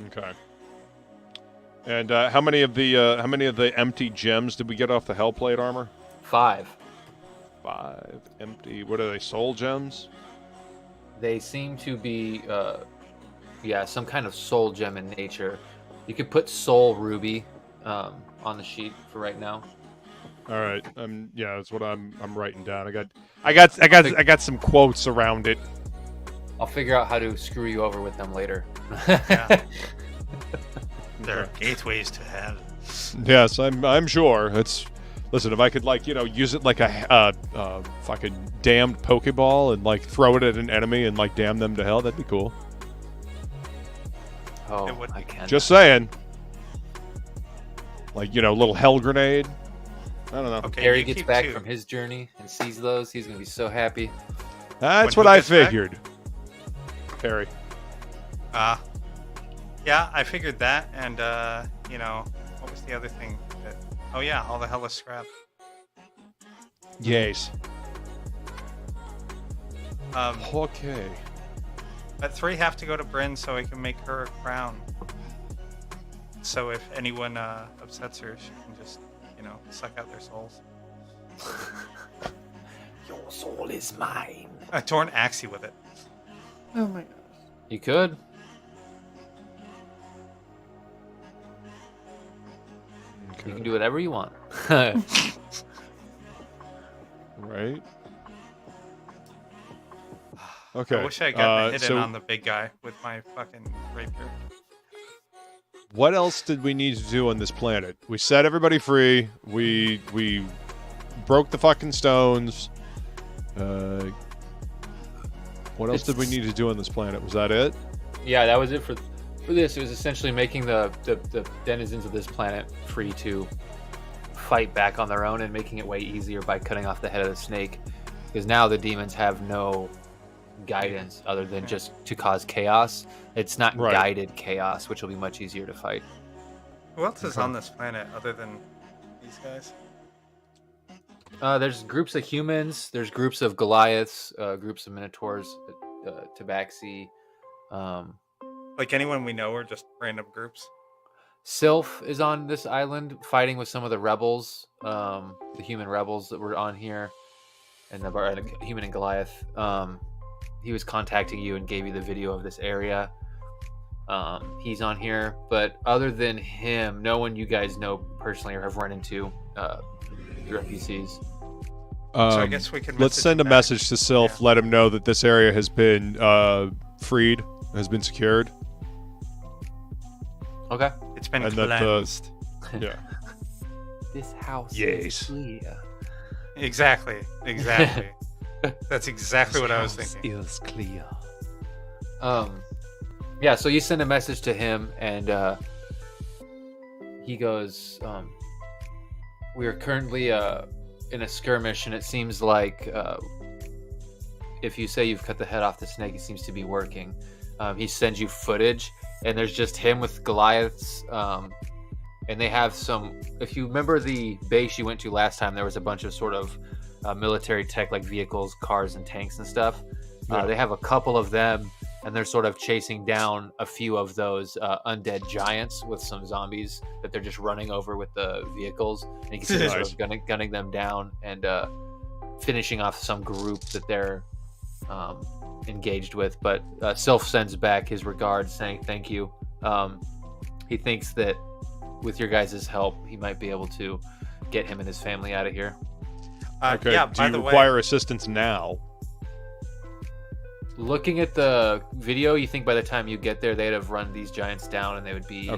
Okay. And how many of the empty gems did we get off the Hellplate armor?
5.
5 empty. What are they? Soul gems?
They seem to be, some kind of soul gem in nature. You could put soul ruby on the sheet for right now.
All right. That's what I'm writing down. I got some quotes around it.
I'll figure out how to screw you over with them later.
Yeah. There are gateways to heaven.
Yes, I'm sure. Listen, if I could use it like a fucking damned Pokeball and throw it at an enemy and damn them to hell, that'd be cool.
Oh, I can.
Just saying. Little hell grenade. I don't know.
Okay, Harry gets back from his journey and sees those. He's gonna be so happy.
That's what I figured. Harry.
Yeah, I figured that, and what was the other thing? Oh yeah, all the Hellas scrap.
Yes.
Okay. But 3 have to go to Bryn so I can make her a crown. So if anyone upsets her, she can just, suck out their souls.
Your soul is mine.
I tore an Axie with it.
Oh my gosh.
You could. Okay. You can do whatever you want.
Right. Okay.
I wish I got hidden on the big guy with my fucking rapier.
What else did we need to do on this planet? We set everybody free. We broke the fucking stones. What else did we need to do on this planet? Was that it?
Yeah, that was it for this. It was essentially making the denizens of this planet free to fight back on their own and making it way easier by cutting off the head of the snake. Because now the demons have no guidance other than just to cause chaos. It's not guided chaos, which will be much easier to fight.
Who else is on this planet other than these guys?
There's groups of humans. There's groups of Goliaths, groups of Minotaurs, Tabaxi.
Like anyone we know, or just random groups?
Sylph is on this island fighting with some of the rebels, the human rebels that were on here, and the human and Goliath. He was contacting you and gave you the video of this area. He's on here, but other than him, no one you guys know personally or have run into your NPCs.
So I guess we can.
Let's send a message to Sylph. Yeah. Let him know that this area has been freed, has been secured.
Okay.
It's been cleansed.
Yeah.
This house
is
clear.
Exactly. That's exactly what I was thinking.
Is clear. Yeah, so you send a message to him, and he goes, we are currently in a skirmish, and it seems like if you say you've cut the head off the snake, it seems to be working. He sends you footage, and there's just him with Goliaths, and they have some... If you remember the base you went to last time, there was a bunch of sort of military tech, like vehicles, cars, and tanks and stuff. They have a couple of them, and they're sort of chasing down a few of those undead giants with some zombies that they're just running over with the vehicles. And you can see they're sort of gunning them down and finishing off some group that they're engaged with. But Sylph sends back his regards, saying thank you. He thinks that with your guys' help, he might be able to get him and his family out of here.
Okay.
Yeah,
do you require assistance now?
Looking at the video, you think by the time you get there, they'd have run these giants down and they would be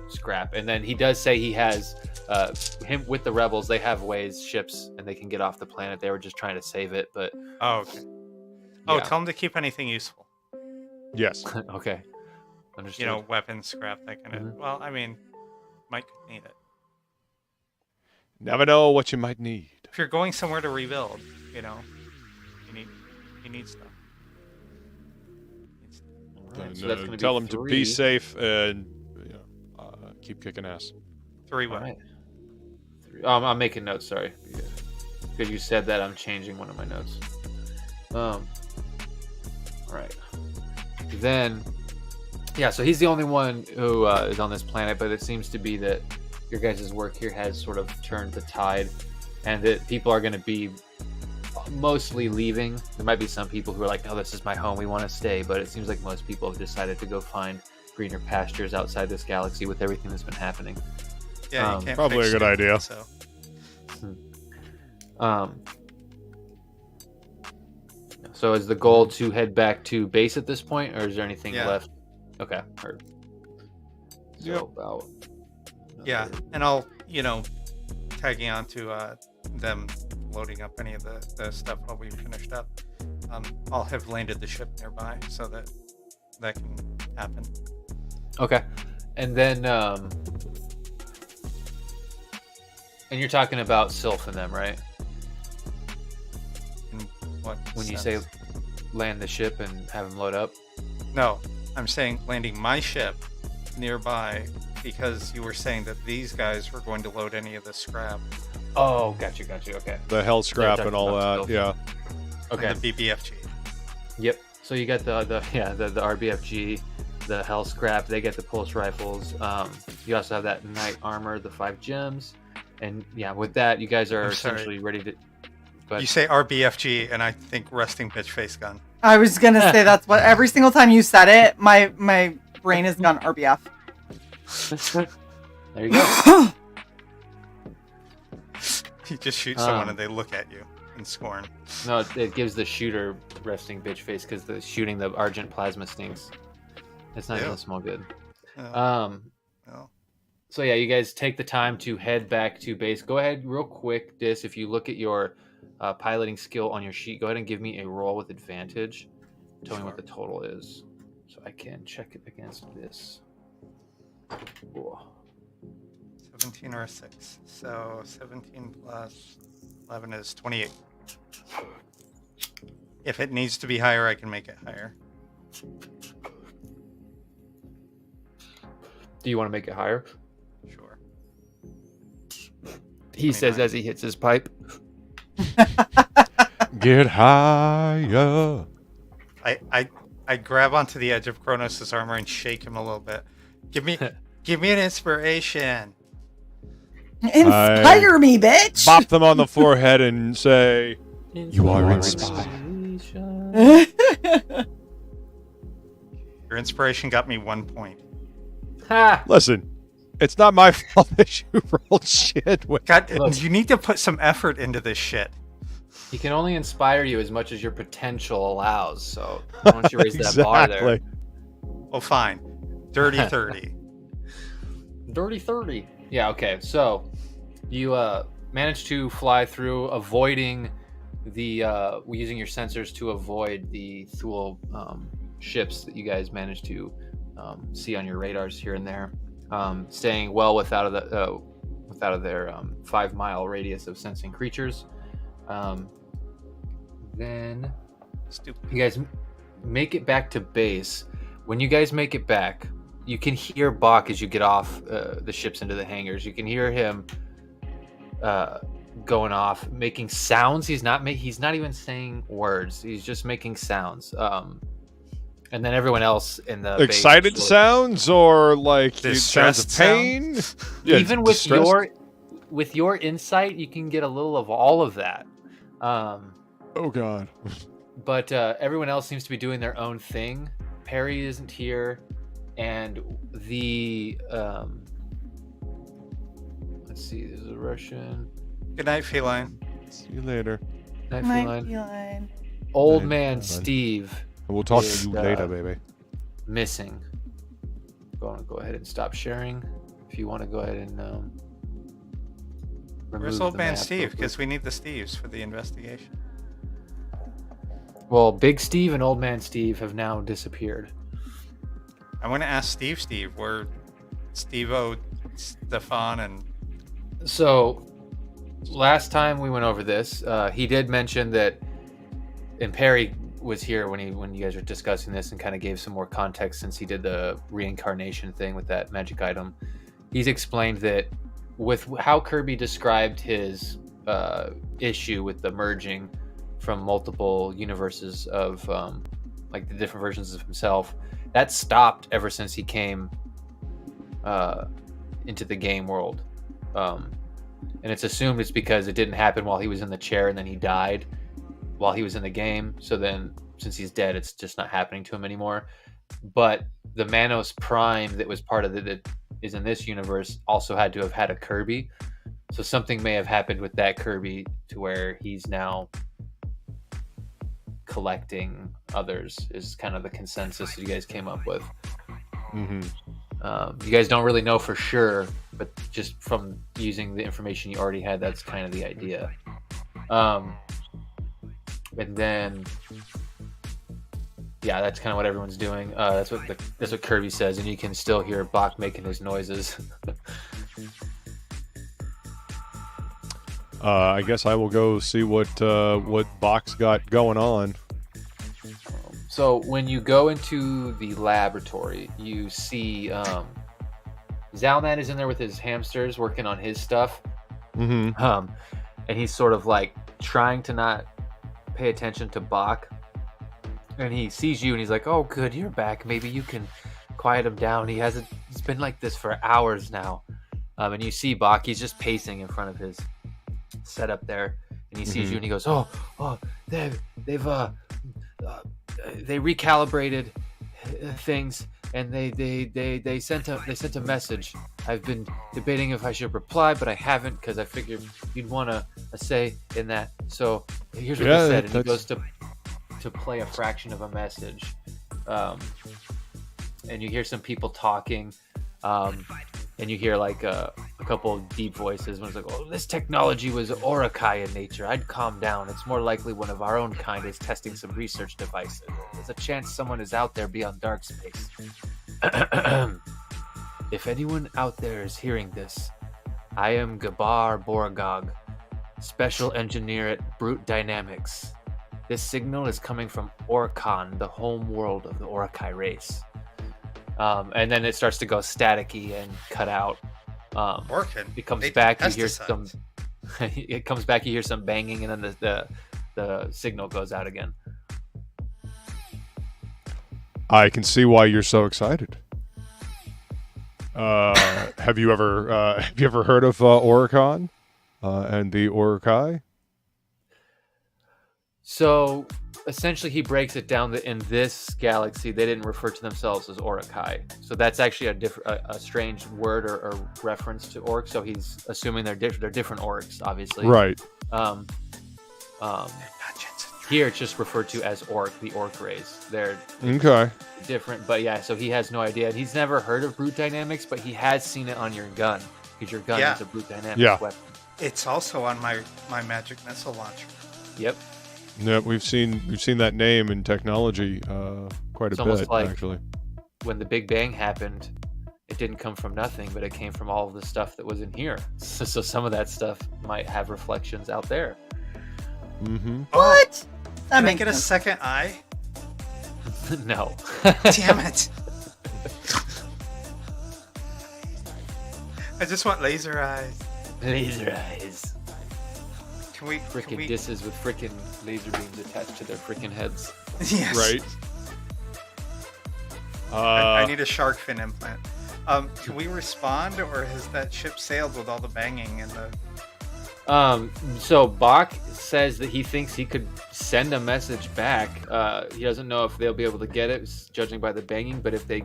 scrap. And then he does say he has him with the rebels. They have ways, ships, and they can get off the planet. They were just trying to save it, but
okay. Oh, tell them to keep anything useful.
Yes.
Okay. Understood.
You know, weapons, scrap, that kind of. Well, I mean, might need it.
Never know what you might need.
If you're going somewhere to rebuild, you know, you need stuff.
Right, so tell them to be safe and keep kicking ass.
3 what?
Right. I'm making notes. Sorry, because you said that. I'm changing one of my notes. All right. Then, yeah. So he's the only one who is on this planet, but it seems to be that your guys' work here has sort of turned the tide, and that people are going to be mostly leaving. There might be some people who are like, "Oh, this is my home. We want to stay," but it seems like most people have decided to go find greener pastures outside this galaxy with everything that's been happening.
Yeah, you can't
probably a good idea.
So.
So is the goal to head back to base at this point, or is there anything left? Okay. Heard. So about.
Yeah, and I'll, tagging on to them loading up any of the stuff while we finished up. I'll have landed the ship nearby so that can happen.
Okay. And then, and you're talking about Sylph and them, right?
In what
When
sense?
you say land the ship and have them load up?
No, I'm saying landing my ship nearby because you were saying that these guys were going to load any of the scrap.
Oh, got you. Okay.
The hell scrap and all that, yeah.
Okay.
And the BBFG.
Yep. So you got the RBFG, the hell scrap. They get the pulse rifles. You also have that knight armor, the 5 gems, and with that, you guys are essentially ready to. But
you say RBFG, and I think resting bitch face gun.
I was gonna say that's what every single time you said it, my brain has gone RBF.
There you go.
You just shoot someone and they look at you in scorn.
No, it gives the shooter resting bitch face because the shooting the argent plasma stinks. It's not gonna smell good.
No.
So yeah, you guys take the time to head back to base. Go ahead, real quick, Dis. If you look at your piloting skill on your sheet, go ahead and give me a roll with advantage. Tell me what the total is, so I can check it against this. Cool.
17 or a 6. So 17 plus 11 is 28. If it needs to be higher, I can make it higher.
Do you want to make it higher?
Sure.
He says as he hits his pipe.
Get higher.
I grab onto the edge of Kronos' armor and shake him a little bit. Give me an inspiration.
Inspire me, bitch.
Bop them on the forehead and say, "You are inspired."
Your inspiration got me 1 point.
Ha!
Listen, it's not my fault that you rolled shit.
God,
Look.
you need to put some effort into this shit.
He can only inspire you as much as your potential allows. So why don't you raise that bar there?
Exactly.
Well, fine. Dirty 30.
Dirty 30. Yeah, okay. So you managed to fly through, avoiding the using your sensors to avoid the Thule ships that you guys managed to see on your radars here and there, staying well without of their 5-mile radius of sensing creatures. Then
Stupid.
you guys make it back to base. When you guys make it back, you can hear Bach as you get off the ships into the hangars. You can hear him going off, making sounds. He's not even saying words. He's just making sounds. And then everyone else in the
Excited
base
sounds or like sounds of
Distressed
pain? Yeah,
even with
distressed.
your insight, you can get a little of all of that.
Oh god.
But everyone else seems to be doing their own thing. Perry isn't here, and the let's see, there's a Russian.
Good night, feline.
See you later.
Night
My
feline.
feline.
Old
Night
man
feline.
Steve
And we'll talk
is,
to you later, baby.
missing. Go ahead and stop sharing. If you want to go ahead and
Where's
remove
old
the
man
map
Steve?
real quick.
Because we need the Steves for the investigation.
Well, Big Steve and Old Man Steve have now disappeared.
I want to ask Steve where Steve-O, Stefan, and
So, last time we went over this, he did mention that, and Perry was here when you guys were discussing this and kind of gave some more context since he did the reincarnation thing with that magic item. He's explained that with how Kirby described his issue with the merging from multiple universes of like the different versions of himself, that stopped ever since he came into the game world. And it's assumed it's because it didn't happen while he was in the chair and then he died while he was in the game. So then since he's dead, it's just not happening to him anymore. But the Manos Prime that was part of that is in this universe also had to have had a Kirby. So something may have happened with that Kirby to where he's now collecting others, is kind of the consensus that you guys came up with.
Mm-hmm.
You guys don't really know for sure, but just from using the information you already had, that's kind of the idea. And then, yeah, that's kind of what everyone's doing. That's what Kirby says, and you can still hear Bach making his noises.
I guess I will go see what Bach's got going on.
So when you go into the laboratory, you see Zalman is in there with his hamsters working on his stuff.
Mm-hmm.
And he's sort of like trying to not pay attention to Bach. And he sees you and he's like, "Oh, good, you're back. Maybe you can quiet him down. He's been like this for hours now." And you see Bach, he's just pacing in front of his setup there. And he sees you and he goes, "Oh, they've they recalibrated things and they sent a message. I've been debating if I should reply, but I haven't because I figured you'd want a say in that. So here's what he said." And he goes to play a fraction of a message, and you hear some people talking, and you hear like a couple of deep voices. One's like, "Oh, this technology was Orakai in nature. I'd calm down. It's more likely one of our own kind is testing some research devices. There's a chance someone is out there beyond dark space." If anyone out there is hearing this, I am Gabar Boragog, special engineer at Brute Dynamics. This signal is coming from Orkan, the home world of the Orakai race. And then it starts to go staticky and cut out.
Orkin.
It comes
They
back. You
do
hear some.
pesticides.
It comes back. You hear some banging, and then the signal goes out again.
I can see why you're so excited. Have you ever heard of Oricon and the Orakai?
So essentially, he breaks it down that in this galaxy, they didn't refer to themselves as Orakai. So that's actually a strange word or reference to orcs. So he's assuming they're different orcs, obviously.
Right.
Here it's just referred to as orc, the orc race. They're
Okay.
different, but yeah. So he has no idea. He's never heard of Brute Dynamics, but he has seen it on your gun because your gun
Yeah.
is a Brute Dynamics
Yeah.
weapon.
It's also on my magic missile launcher.
Yep.
Yeah, we've seen that name in technology quite a
It's almost
bit,
like-
actually.
When the Big Bang happened, it didn't come from nothing, but it came from all of the stuff that was in here. So some of that stuff might have reflections out there.
Mm-hmm.
What? That
Can I
makes
get a
sense.
second eye?
No.
Damn it! I just want laser eyes.
Laser eyes.
Can we?
Frickin' disses with frickin' laser beams attached to their frickin' heads.
Yes.
Right.
I need a shark fin implant. Can we respond, or has that ship sailed with all the banging and the?
So Bach says that he thinks he could send a message back. He doesn't know if they'll be able to get it, judging by the banging, but if they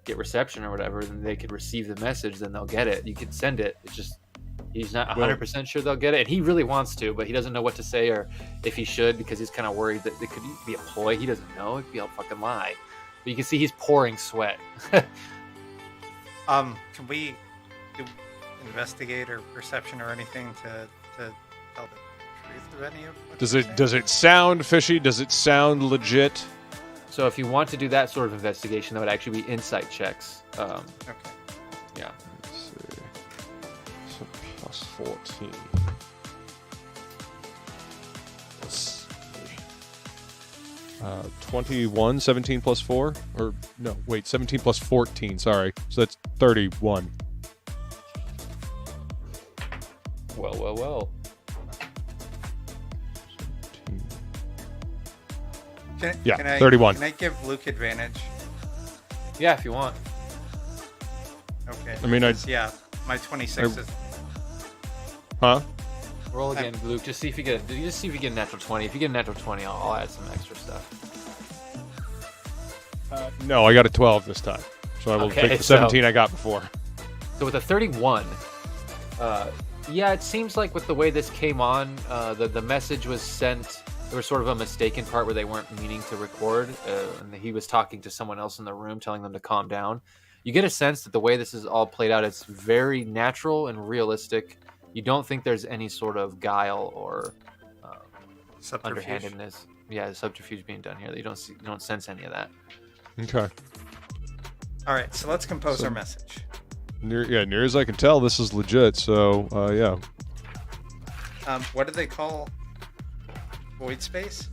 get reception or whatever, then they could receive the message, then they'll get it. You can send it. It's just, he's not 100% sure they'll get it, and he really wants to, but he doesn't know what to say or if he should, because he's kind of worried that it could be a ploy. He doesn't know. It could be a fucking lie. But you can see he's pouring sweat.
Can we do investigate or perception or anything to tell the truth of any of what they're saying?
Does it sound fishy? Does it sound legit?
So if you want to do that sort of investigation, that would actually be insight checks.
Okay.
Yeah.
Let's see. So plus 14. Let's see. 21, 17 plus 4? Or, no, wait, 17 plus 14, sorry. So that's 31.
Well.
Yeah,
Can I,
31.
Can I give Luke advantage?
Yeah, if you want.
Okay.
I mean,
Yeah, my 26 is.
Huh?
Roll again, Luke. Just see if you get a natural 20. If you get a natural 20, I'll add some extra stuff.
No, I got a 12 this time. So I will
Okay,
take the 17 I got before.
So with a 31, yeah, it seems like with the way this came on, the message was sent. There was sort of a mistaken part where they weren't meaning to record, and he was talking to someone else in the room, telling them to calm down. You get a sense that the way this is all played out, it's very natural and realistic. You don't think there's any sort of guile or
Subterfuge.
underhandedness. Yeah, subterfuge being done here. You don't sense any of that.
Okay.
All right, so let's compose our message.
Near as I can tell, this is legit. So, yeah.
What do they call void space?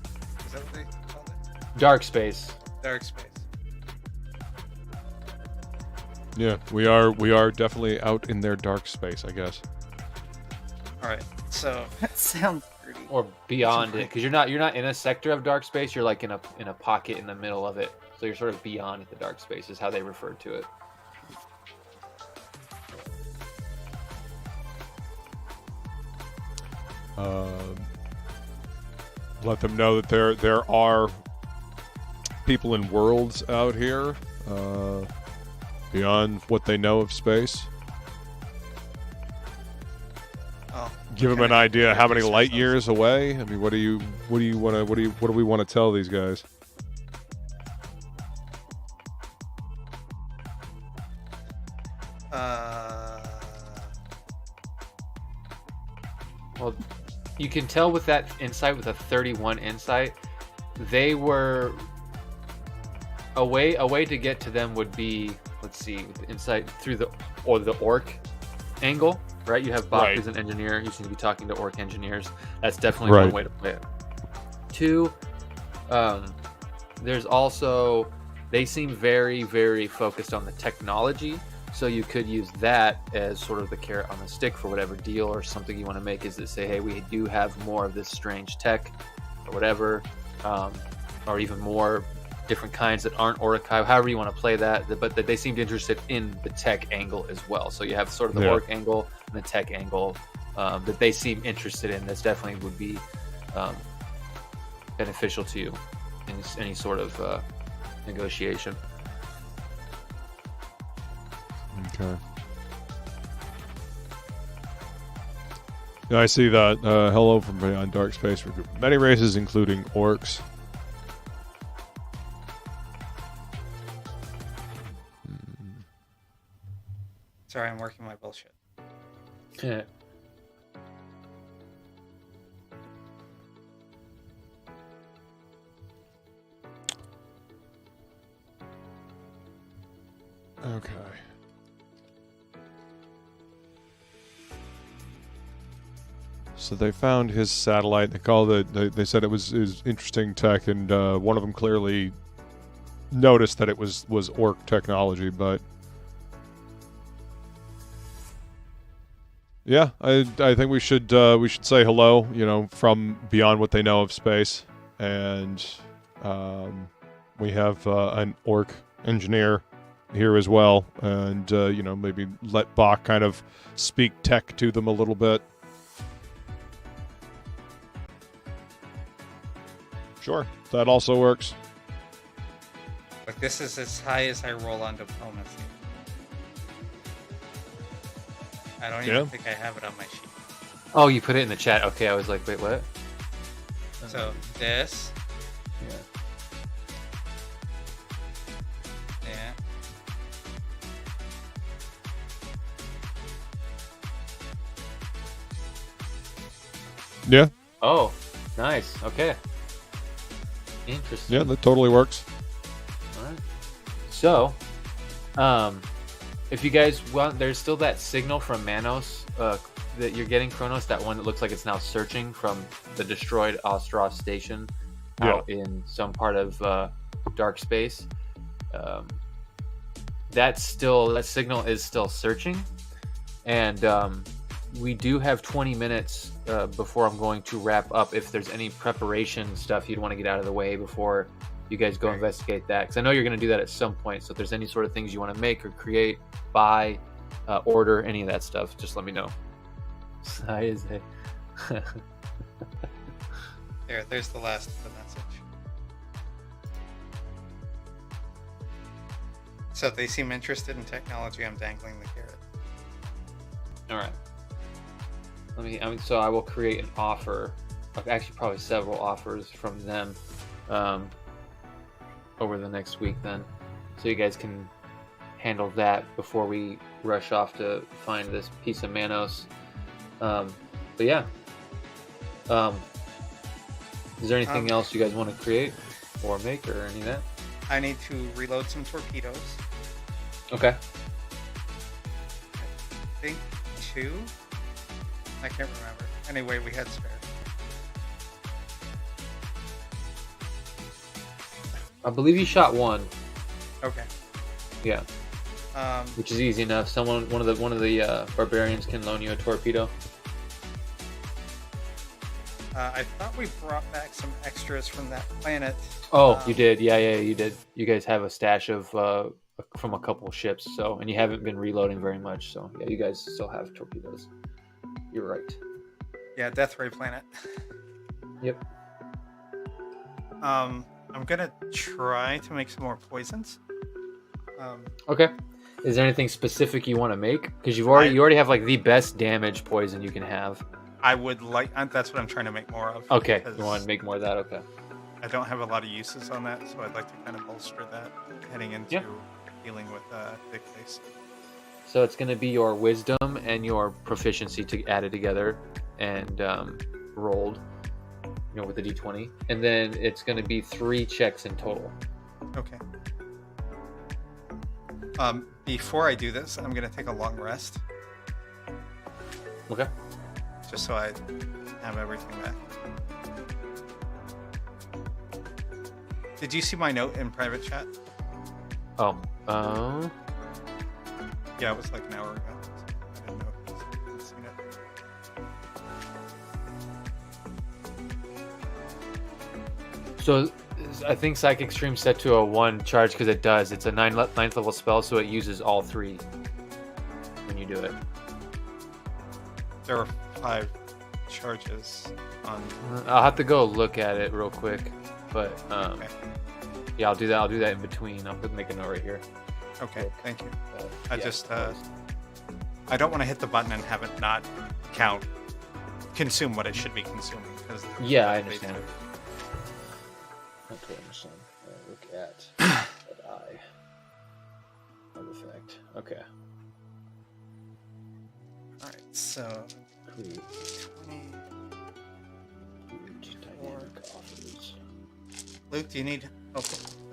Is that what they call it?
Dark space.
Dark space.
Yeah, we are definitely out in their dark space, I guess.
All right, so
That sounds pretty.
Or beyond it, because you're not in a sector of dark space. You're like in a pocket in the middle of it. So you're sort of beyond the dark space is how they referred to it.
Let them know that there are people in worlds out here beyond what they know of space.
oh,
Give them an idea how many light years away. I mean, what do we want to tell these guys?
you can tell with that insight, with a 31 insight, they were a way to get to them would be, let's see, with the insight through the orc angle, right? You have Bach
Right.
who's an engineer. You seem to be talking to orc engineers. That's definitely
Right.
one way to play it. Two, there's also, they seem very, very focused on the technology. So you could use that as sort of the carrot on the stick for whatever deal or something you want to make, is to say, hey, we do have more of this strange tech or whatever, or even more different kinds that aren't Orakai, however you want to play that, but that they seemed interested in the tech angle as well. So you have sort of the orc angle and the tech angle that they seem interested in. That's definitely would be beneficial to you in any sort of negotiation.
Okay. Yeah, I see that. Hello from Beyond Dark Space. Many races, including orcs.
Sorry, I'm working my bullshit.
Yeah.
Okay. So they found his satellite. They called it. They said it was interesting tech, and one of them clearly noticed that it was orc technology. But yeah, I think we should say hello. You know, from beyond what they know of space, and we have an orc engineer here as well, and you know, maybe let Bach kind of speak tech to them a little bit. Sure, that also works.
Like, this is as high as I roll on diplomacy. I don't even think I have it on my sheet.
Oh, you put it in the chat. Okay, I was like, wait, what?
So this,
Yeah.
yeah,
Yeah,
Oh, nice. Okay. Interesting.
yeah, that totally works.
All right. So, if you guys want, there's still that signal from Manos that you're getting, Kronos, that one that looks like it's now searching from the destroyed Ostros station out in some part of dark space. That signal is still searching, and we do have 20 minutes before I'm going to wrap up. If there's any preparation stuff you'd want to get out of the way before you guys go investigate that, because I know you're going to do that at some point. So if there's any sort of things you want to make or create, buy, order, any of that stuff, just let me know.
there's the last of the message. So if they seem interested in technology, I'm dangling the carrot.
All right. So I will create an offer, actually probably several offers from them over the next week then. So you guys can handle that before we rush off to find this piece of Manos. But yeah. Is there anything else you guys want to create or make or any of that?
I need to reload some torpedoes.
Okay.
I think 2? I can't remember. Anyway, we had spare.
I believe you shot one.
Okay.
Yeah. Which is easy enough. One of the barbarians can loan you a torpedo.
I thought we brought back some extras from that planet.
Oh, you did. Yeah, you did. You guys have a stash of from a couple ships, and you haven't been reloading very much, so yeah, you guys still have torpedoes. You're right.
Yeah, Death Ray planet.
Yep.
I'm gonna try to make some more poisons.
Okay. Is there anything specific you want to make? Because you already have like the best damage poison you can have.
I would like. That's what I'm trying to make more of.
Okay. You want to make more of that? Okay.
I don't have a lot of uses on that, so I'd like to kind of bolster that heading into dealing with Big Face.
So it's going to be your wisdom and your proficiency to add it together, and rolled, with the d20, and then it's going to be 3 checks in total.
Okay. Before I do this, I'm gonna take a long rest,
Okay.
just so I have everything back. Did you see my note in private chat?
Oh.
Yeah, it was like an hour ago. I didn't know if you had seen it.
So I think Psychic Stream's set to a 1 charge because it does. It's a 9th level spell, so it uses all 3 when you do it.
There are 5 charges on.
I'll have to go look at it real quick, but
Okay.
yeah, I'll do that. I'll do that in between. I'll make a note right here.
Okay, thank you. I
Yeah,
just
of course.
I don't want to hit the button and have it not consume what it should be consuming. Because
Yeah, I understand. Okay, understand. Look at that eye artifact. Okay.
All right, so
Create
20.
dynamic offers.
Luke, do you need help?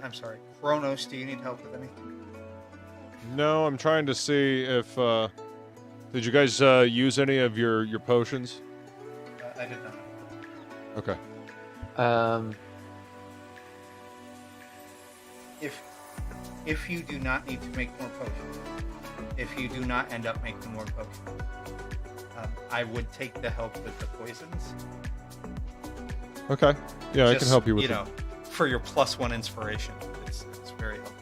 I'm sorry, Kronos, do you need help with anything?
No, I'm trying to see if. Did you guys use any of your potions?
I did not.
Okay.
If you do not need to make more potions, if you do not end up making more potions, I would take the help with the poisons.
Okay. Yeah, I can
Just,
help you with it.
For your +1 inspiration. It's very helpful.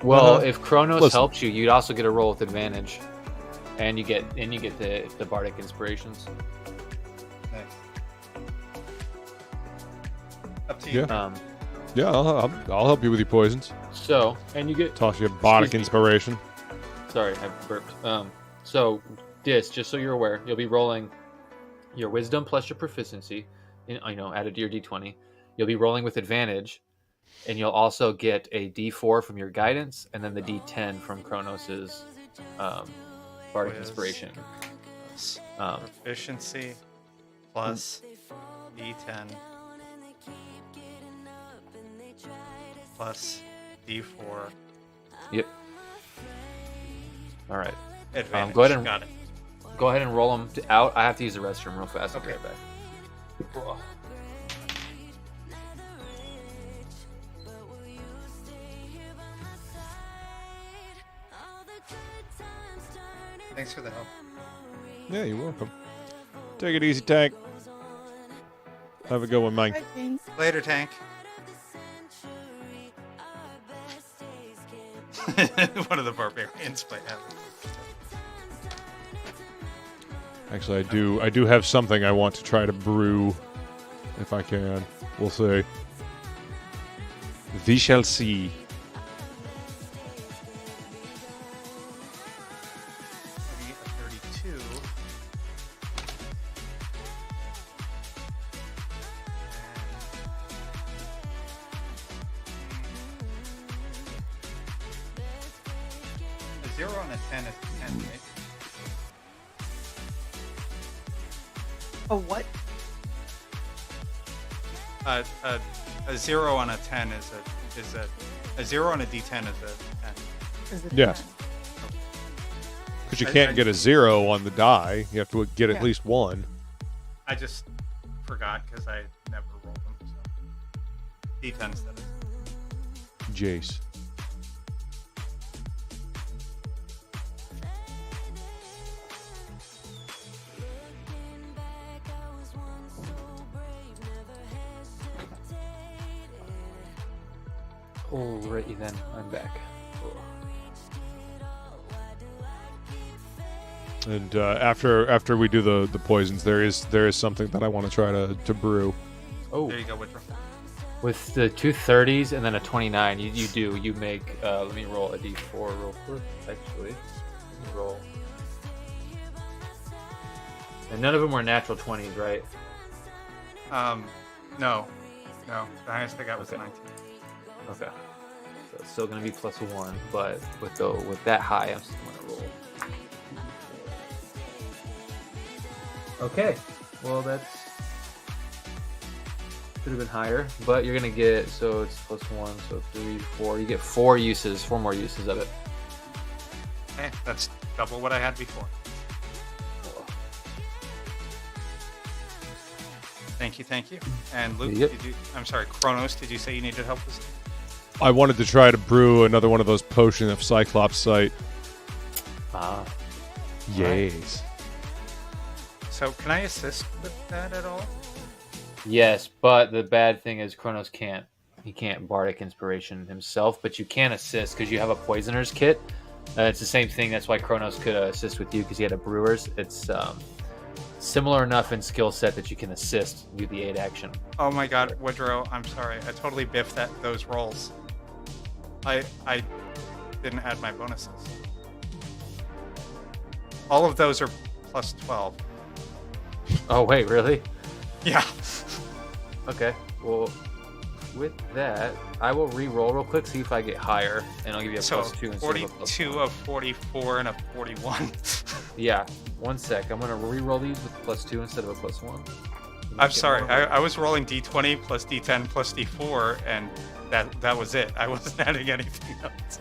Well, if Kronos
Listen.
helps you, you'd also get a roll with advantage, and you get the bardic inspirations.
Nice. Up to you.
Yeah. Yeah, I'll help you with your poisons.
So, and you get.
Toss you a bardic
Excuse me.
inspiration.
Sorry, I burped. So, just so you're aware, you'll be rolling your wisdom plus your proficiency, added to your d20. You'll be rolling with advantage, and you'll also get a d4 from your guidance, and then the d10 from Kronos's bardic
Whiz.
inspiration.
Proficiency plus D10 plus D4
Yep. All right.
advantage.
go ahead and-
Got it.
Go ahead and roll them out. I have to use the restroom real fast. I'll be
Okay.
right back.
Thanks for the help.
Yeah, you're welcome. Take it easy, Tank. Have a good one, Mike.
Later, Tank. One of the barbarians play that.
Actually, I do have something I want to try to brew, if I can. We'll see. We shall see.
Maybe a 32. A 0 and a 10 is 10, right?
A what?
A 0 on a 10 is a 0 on a D10 is a 10.
Is it
Yes. Because you can't get a 0 on the die. You have to get at
Yeah.
least 1.
I just forgot because I never rolled them. So. D10s, that is.
Jace.
Alrighty then, I'm back.
And after we do the poisons, there is something that I want to try to brew.
Oh,
There you go, Woodrow.
with the 2 30s and then a 29, you make. Let me roll a d4 real quick. Actually, let me roll. And none of them were natural 20s, right?
No. The highest I got was
Okay.
19.
Okay. So it's still gonna be +1, but with that high, I'm still gonna roll. Okay. Well, that's Could have been higher, but you're gonna get, so it's +1, so 3, 4. You get 4 more uses of it.
Okay, that's double what I had before. Thank you. And Luke,
Yep.
I'm sorry, Kronos, did you say you needed help with this?
I wanted to try to brew another one of those potion of Cyclops sight.
Ah.
Yes.
So can I assist with that at all?
Yes, but the bad thing is Kronos can't. He can't Bardic Inspiration himself, but you can assist because you have a Poisoner's kit. It's the same thing. That's why Kronos could assist with you because he had a Brewer's. It's similar enough in skill set that you can assist, do the aid action.
Oh my god, Woodrow, I'm sorry. I totally biffed those rolls. I didn't add my bonuses. All of those are +12.
Oh, wait, really?
Yeah.
Okay, well, with that, I will re-roll real quick, see if I get higher, and I'll give you a
So
+2 instead of a
42
+1.
of 44 and a 41.
Yeah, one sec. I'm going to re-roll these with +2 instead of a +1.
I'm sorry. I was rolling d20 plus d10 plus d4, and that was it. I wasn't adding anything else.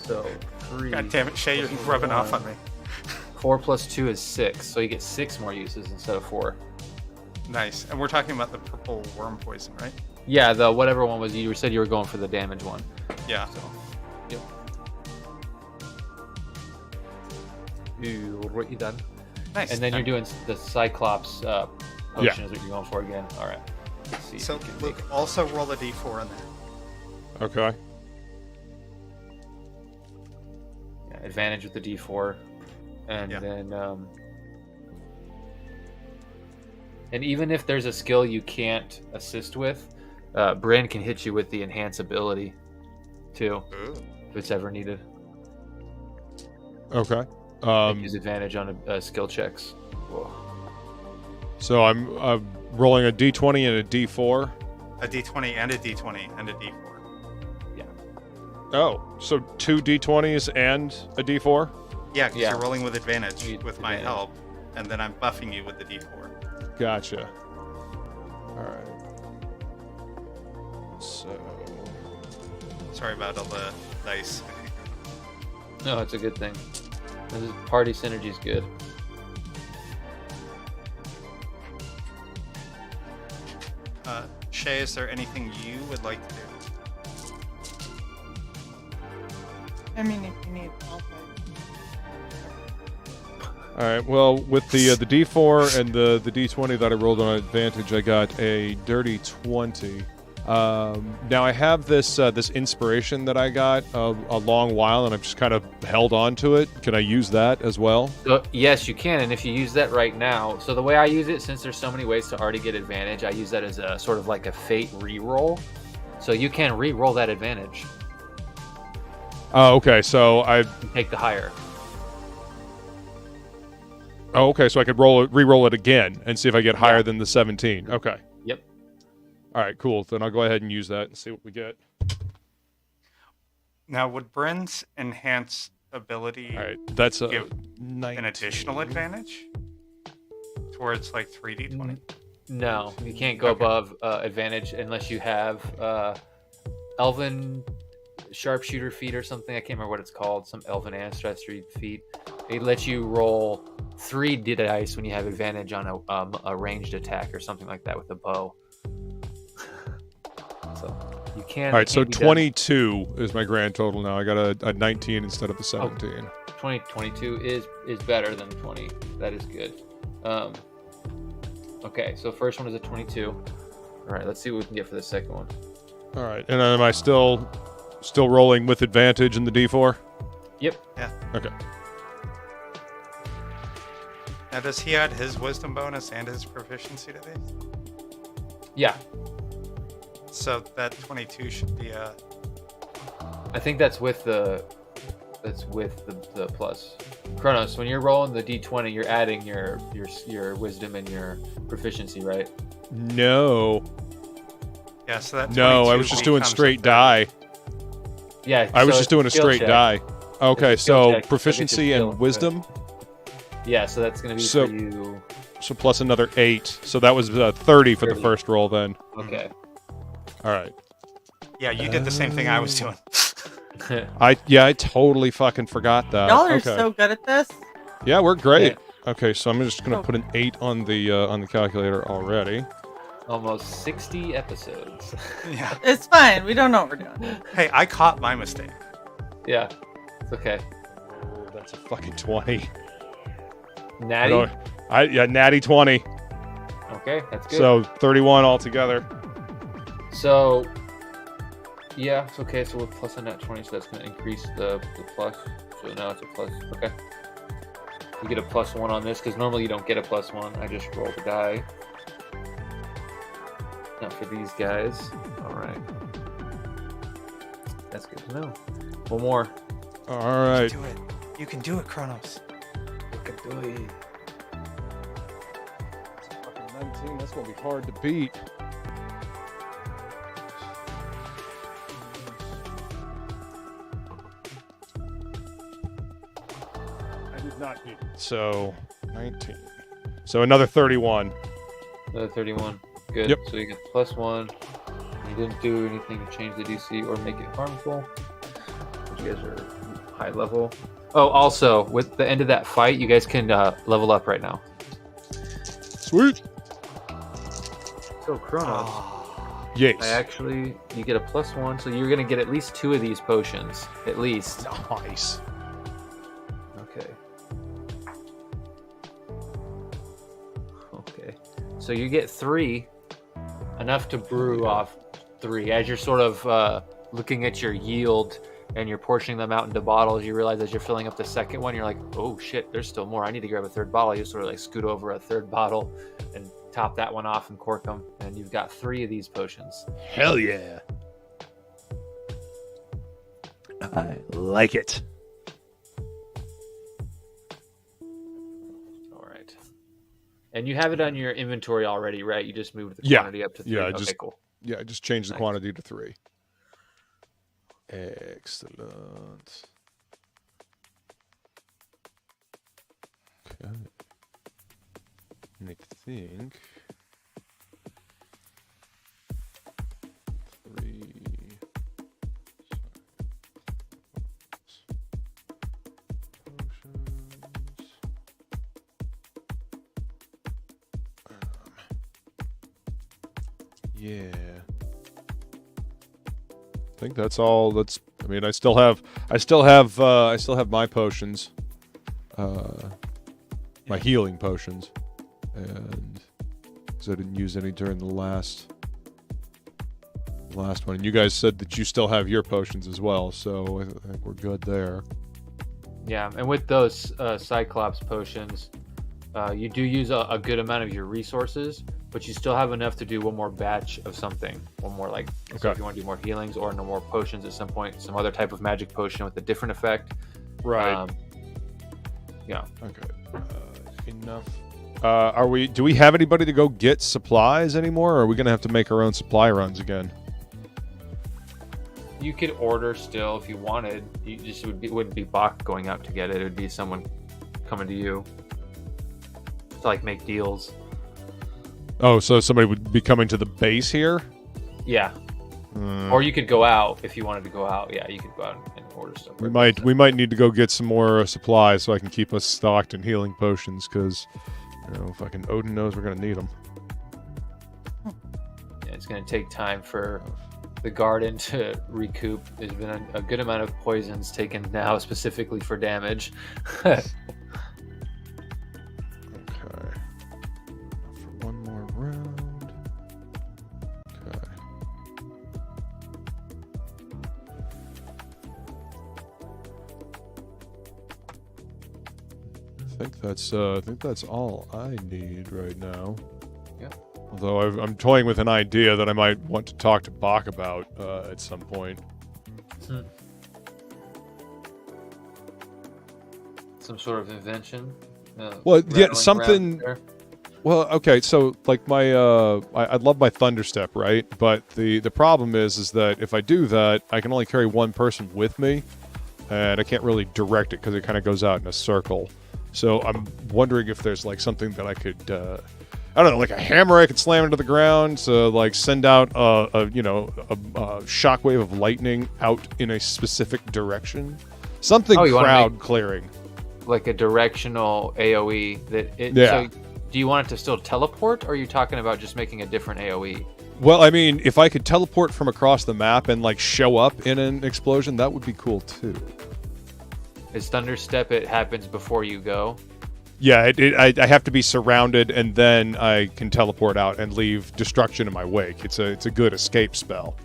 So, 3.
God damn it, Shay, you're rubbing off on me.
4 + 2 is 6, so you get 6 more uses instead of 4.
Nice. And we're talking about the purple worm poison, right?
Yeah, the whatever one was, you said you were going for the damage one.
Yeah.
So, yep. You done?
Nice.
And then you're doing the Cyclops potion
Yeah.
is what you're going for again. All right. Let's see if
So
you can
Luke,
make it.
also roll a d4 in there.
Okay.
Yeah, advantage with the D4, and
Yeah.
then and even if there's a skill you can't assist with, Bryn can hit you with the enhance ability too,
Ooh.
if it's ever needed.
Okay.
Use advantage on skill checks. Whoa.
So I'm rolling a d20 and a d4.
A d20 and a d20 and a d4.
Oh, so 2 d20s and a d4?
Yeah, because
Yeah.
you're rolling with advantage
You need
with my
advantage.
help, and then I'm buffing you with the d4.
Gotcha. All right. So
Sorry about all the dice.
No, it's a good thing. This is, party synergy is good.
Shay, is there anything you would like to do?
I mean, if you need help.
all right. Well, with the d4 and the d20 that I rolled on advantage, I got a dirty 20. Now I have this inspiration that I got a long while, and I've just kind of held on to it. Can I use that as well?
So, yes, you can, and if you use that right now, so the way I use it, since there's so many ways to already get advantage, I use that as a sort of like a fate re-roll. So you can re-roll that advantage
Oh, okay. So I.
and take the higher.
Oh, okay. So I could re-roll it again and see if I get higher
Yeah.
than the 17. Okay.
Yep.
All right. Cool. Then I'll go ahead and use that and see what we get.
Now, would Bryn's enhance ability
All right. That's a
give
19.
an additional advantage towards like 3d20?
No, you can't go
Okay.
above advantage unless you have Elven Sharpshooter feat or something. I can't remember what it's called. Some Elven Ancestry feat. It lets you roll 3 dice when you have advantage on a ranged attack or something like that with a bow. So you can.
All right.
it
So
can be done.
22 is my grand total now. I got a 19 instead of a 17.
22 is better than 20. That is good. Okay, so first one is a 22. All right, let's see what we can get for the second one.
All right. And am I still rolling with advantage in the d4?
Yep.
Yeah.
Okay.
Now, does he add his wisdom bonus and his proficiency to these?
Yeah,
So that 22 should be a.
I think that's with the plus. Kronos, when you're rolling the d20, you're adding your wisdom and your proficiency, right?
No.
Yeah, so that.
No, I
22
was just doing
becomes
straight
a
die.
Yeah.
I was
so
just
it's
doing a
skill
straight
check.
die. Okay,
It's a skill
so
check, so get your
proficiency
skill.
and wisdom.
Yeah, so that's gonna be
So-
for you
So plus another 8. So that was 30 for the
30.
first roll then.
Okay.
All right.
Yeah, you did the same thing I was doing.
I totally fucking forgot that.
Y'all are
Okay.
so good at this.
Yeah, we're great.
Yeah.
Okay, so I'm just gonna put an 8 on the calculator already.
Almost 60 episodes.
Yeah.
It's fine. We don't know what we're doing.
Hey, I caught my mistake.
Yeah. It's okay.
Oh, that's a fucking 20.
Natty?
Natty 20.
Okay, that's good.
So 31 altogether.
So, yeah, it's okay. So we're plus a net 20, so that's going to increase the plus. So now it's a plus. Okay. You get a +1 on this, because normally you don't get a +1. I just roll the die. Not for these guys. All right. That's good to know. One more.
All right.
Do it. You can do it, Kronos.
Look at doing.
Fucking 19. That's gonna be hard to beat. I did not beat. So 19. So another 31.
Another 31. Good.
Yep.
So you get +1. You didn't do anything to change the DC or make it harmful. You guys are high level. Oh, also, with the end of that fight, you guys can level up right now.
Sweet.
So, Kronos,
Yes.
you get a +1, so you're going to get at least 2 of these potions. At least.
Nice.
Okay. Okay. So you get 3, enough to brew off 3. As you're sort of looking at your yield and you're portioning them out into bottles, you realize as you're filling up the second one, you're like, oh shit, there's still more. I need to grab a third bottle. You sort of like scoot over a third bottle and top that one off and cork them. And you've got 3 of these potions.
Hell yeah. I like it.
All right. And you have it on your inventory already, right? You just moved the
Yeah.
quantity up to 3.
Yeah,
Okay, cool.
Yeah, just change the
Nice.
quantity to 3. Excellent. Okay. And I think 3. Potions. Yeah. I think that's all. I mean, I still have my potions, my healing potions, and because I didn't use any during the last one. And you guys said that you still have your potions as well, so I think we're good there.
Yeah, and with those Cyclops potions, you do use a good amount of your resources, but you still have enough to do one more batch of something. One more, like, so
Okay.
if you want to do more healings or no more potions at some point, some other type of magic potion with a different effect.
Right.
Yeah.
Okay. Enough. Do we have anybody to go get supplies anymore, or are we gonna have to make our own supply runs again?
You could order still if you wanted. You just wouldn't be Bach going out to get it. It would be someone coming to you to like make deals.
Oh, so somebody would be coming to the base here?
Yeah. Or you could go out if you wanted to go out. Yeah, you could go out and order stuff.
We might need to go get some more supplies so I can keep us stocked in healing potions, because fucking Odin knows we're gonna need them.
Yeah, it's going to take time for the garden to recoup. There's been a good amount of poisons taken now specifically for damage.
Okay. For one more round. Okay. I think that's all I need right now.
Yeah.
Although I'm toying with an idea that I might want to talk to Bach about at some point.
Some sort of invention.
Well, yeah,
rattling
something.
around there.
Well, okay, so like my I love my Thunderstep, right? But the problem is that if I do that, I can only carry one person with me, and I can't really direct it because it kind of goes out in a circle. So I'm wondering if there's like something that I could, I don't know, like a hammer I could slam into the ground to like send out a shockwave of lightning out in a specific direction. Something crowd clearing.
Like a directional AoE So do you want it to still teleport, or are you talking about just making a different AoE?
Well, I mean, if I could teleport from across the map and like show up in an explosion, that would be cool too.
Is Thunderstep, it happens before you go?
Yeah, I have to be surrounded, and then I can teleport out and leave destruction in my wake. It's a good escape spell.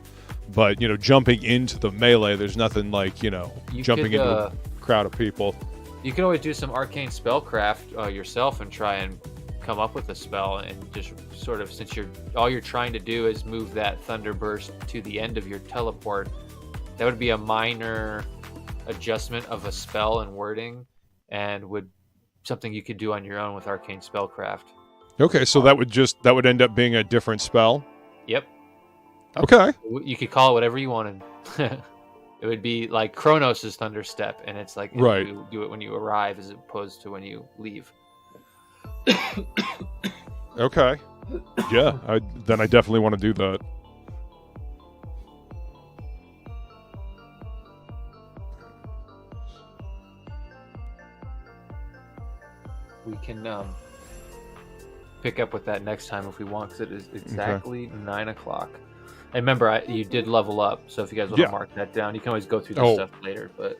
But, jumping into the melee, there's nothing like, jumping into a crowd of people.
You can always do some arcane spellcraft yourself and try and come up with a spell, and just sort of, since all you're trying to do is move that Thunderburst to the end of your teleport, that would be a minor adjustment of a spell and wording, and would something you could do on your own with arcane spellcraft.
Okay, so that would end up being a different spell.
Yep.
Okay.
You could call it whatever you wanted. It would be like Kronos' Thunderstep, and it's like
right.
You do it when you arrive as opposed to when you leave.
Okay. Yeah, then I definitely want to do that.
We can pick up with that next time if we want, because it is exactly 9 o'clock. And remember, you did level up, so if you guys want to mark that down, you can always go through this stuff later, but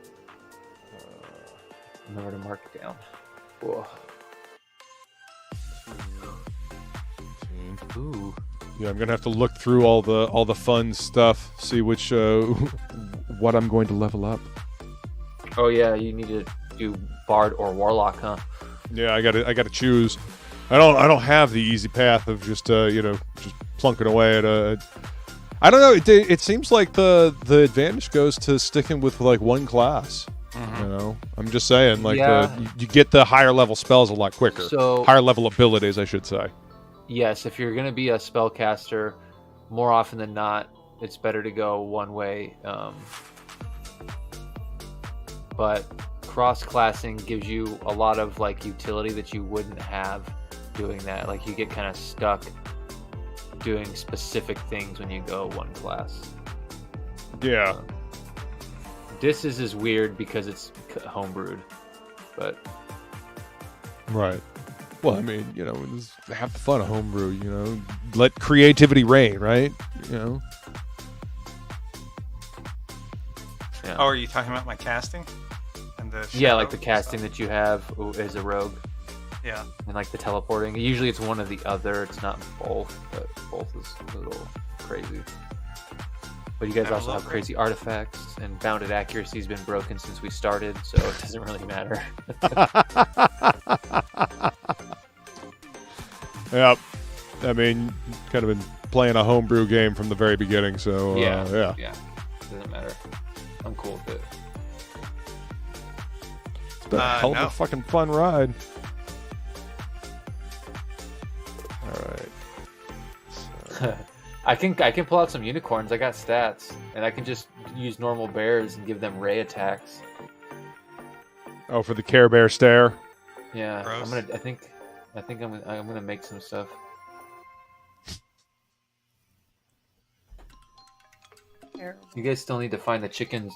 remember to mark it down. Whoa. Ooh.
Yeah, I'm gonna have to look through all the fun stuff, see which what I'm going to level up.
Oh yeah, you need to do Bard or Warlock, huh?
Yeah, I gotta choose. I don't have the easy path of just just plunking away at a. I don't know. It seems like the advantage goes to sticking with like one class. Mm-hmm. I'm just saying, like you get the higher level spells a lot quicker.
So
higher level abilities, I should say.
Yes, if you're gonna be a spellcaster, more often than not, it's better to go one way. But cross-classing gives you a lot of like utility that you wouldn't have doing that. Like you get kind of stuck doing specific things when you go one class.
Yeah.
This is weird because it's homebrewed, but
right. Well, I mean, it's have the fun of homebrew. Let creativity reign, right?
Yeah.
Oh, are you talking about my casting? And the
like the casting that you have as a rogue.
Yeah.
And like the teleporting. Usually it's one or the other. It's not both, but both is a little crazy. But you guys also have crazy artifacts, and bounded accuracy has been broken since we started, so it doesn't really matter.
Yep. I mean, kind of been playing a homebrew game from the very beginning, so
yeah. Doesn't matter. I'm cool with it.
It's been a hell of a fucking fun ride. All right. So.
I can pull out some unicorns. I got stats, and I can just use normal bears and give them ray attacks.
Oh, for the Care Bear stare.
Yeah,
Gross.
I think I'm gonna make some stuff.
Terrible.
You guys still need to find the chickens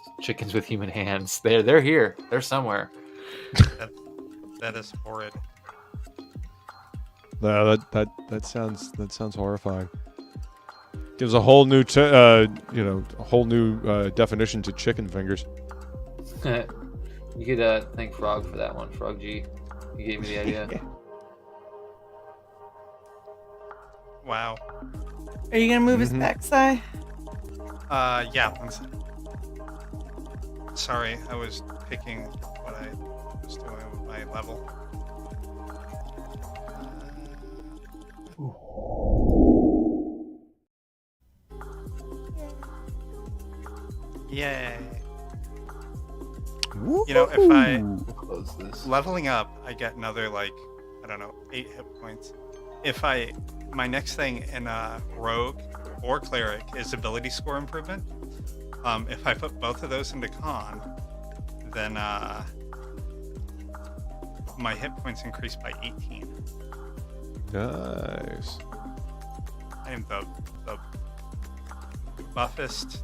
with human hands. They're here. They're somewhere.
That is horrid.
No, that sounds horrifying. Gives a whole new definition to chicken fingers.
You could thank Frog for that one, Frog G. You gave me the idea.
Wow.
Are you gonna move us back, Si?
Yeah. Sorry, I was picking what I was doing with my level. Yay. If I
Close this.
leveling up, I get another 8 hit points. If my next thing in rogue or cleric is ability score improvement. If I put both of those into con, then my hit points increased by 18.
Nice.
I am the buffest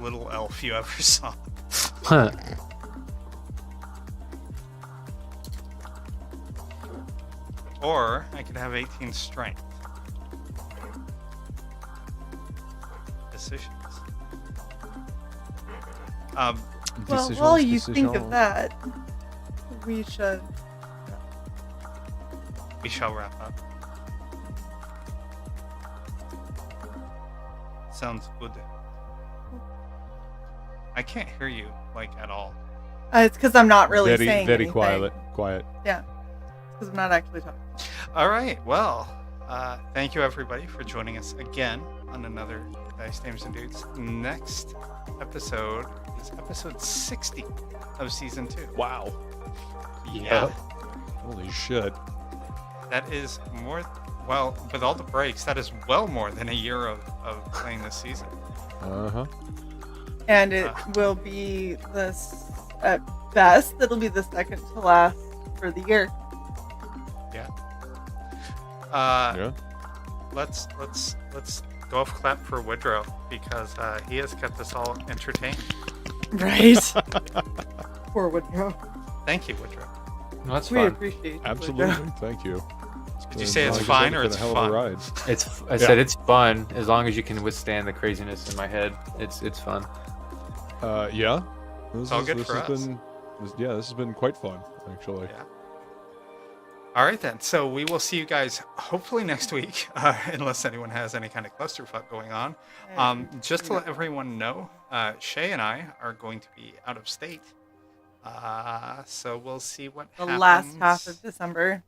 little elf you ever saw.
Huh.
Or I could have 18 strength. Decisions.
Well,
Decisions,
while you think
decisions.
of that, we should.
We shall wrap up. Sounds good. I can't hear you, like, at all.
It's because I'm not really
very,
saying
very
anything.
quiet.
Yeah, because I'm not actually talking.
All right. Well, thank you everybody for joining us again on another Dice Dames and Dudes. Next episode is episode 60 of season 2.
Wow.
Yeah.
Holy shit.
That is more. Well, with all the breaks, that is well more than a year of playing this season.
Uh-huh.
And it will be this at best. It'll be the second to last for the year.
Yeah.
Yeah.
Let's golf clap for Woodrow because he has kept us all entertained.
Right. Poor Woodrow.
Thank you, Woodrow.
No, that's
We
fun.
appreciate you,
Absolutely.
Woodrow.
Thank you.
Did you say it's fine or
been
it's
a hell
fun?
of a ride.
I said it's fun as long as you can withstand the craziness in my head. It's fun.
Yeah. This
all good
this
for
has
us.
This has been quite fun, actually.
Yeah. All right then. So we will see you guys hopefully next week, unless anyone has any kind of clusterfuck going on. Just to let everyone know, Shay and I are going to be out of state. So we'll see what
The
happens.
last half of December.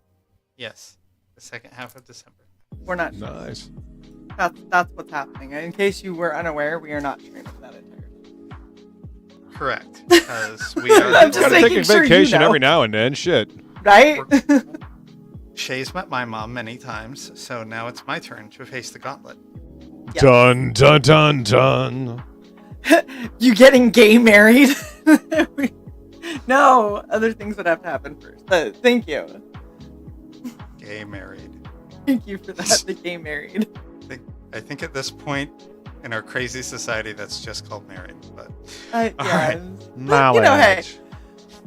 Yes, the second half of December.
We're not.
Nice.
That's what's happening. In case you were unaware, we are not streaming that entire.
Correct, because we are.
I'm just
Gotta
making
take a
sure you
vacation
know.
every now and then. Shit.
Right?
Shay's met my mom many times, so now it's my turn to face the gauntlet.
Yeah.
Dun dun dun dun.
You getting gay married? No, other things would have to happen first. Thank you.
Gay married.
Thank you for that. The gay married.
I think at this point in our crazy society, that's just called married. But
Yeah.
right.
But, you know, hey,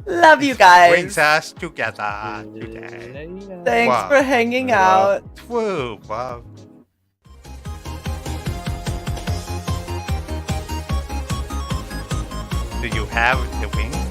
love you guys.
brings us together today.
Thanks
Wow.
for hanging
Wow.
out.
Woo! Wow. Do you have the wings?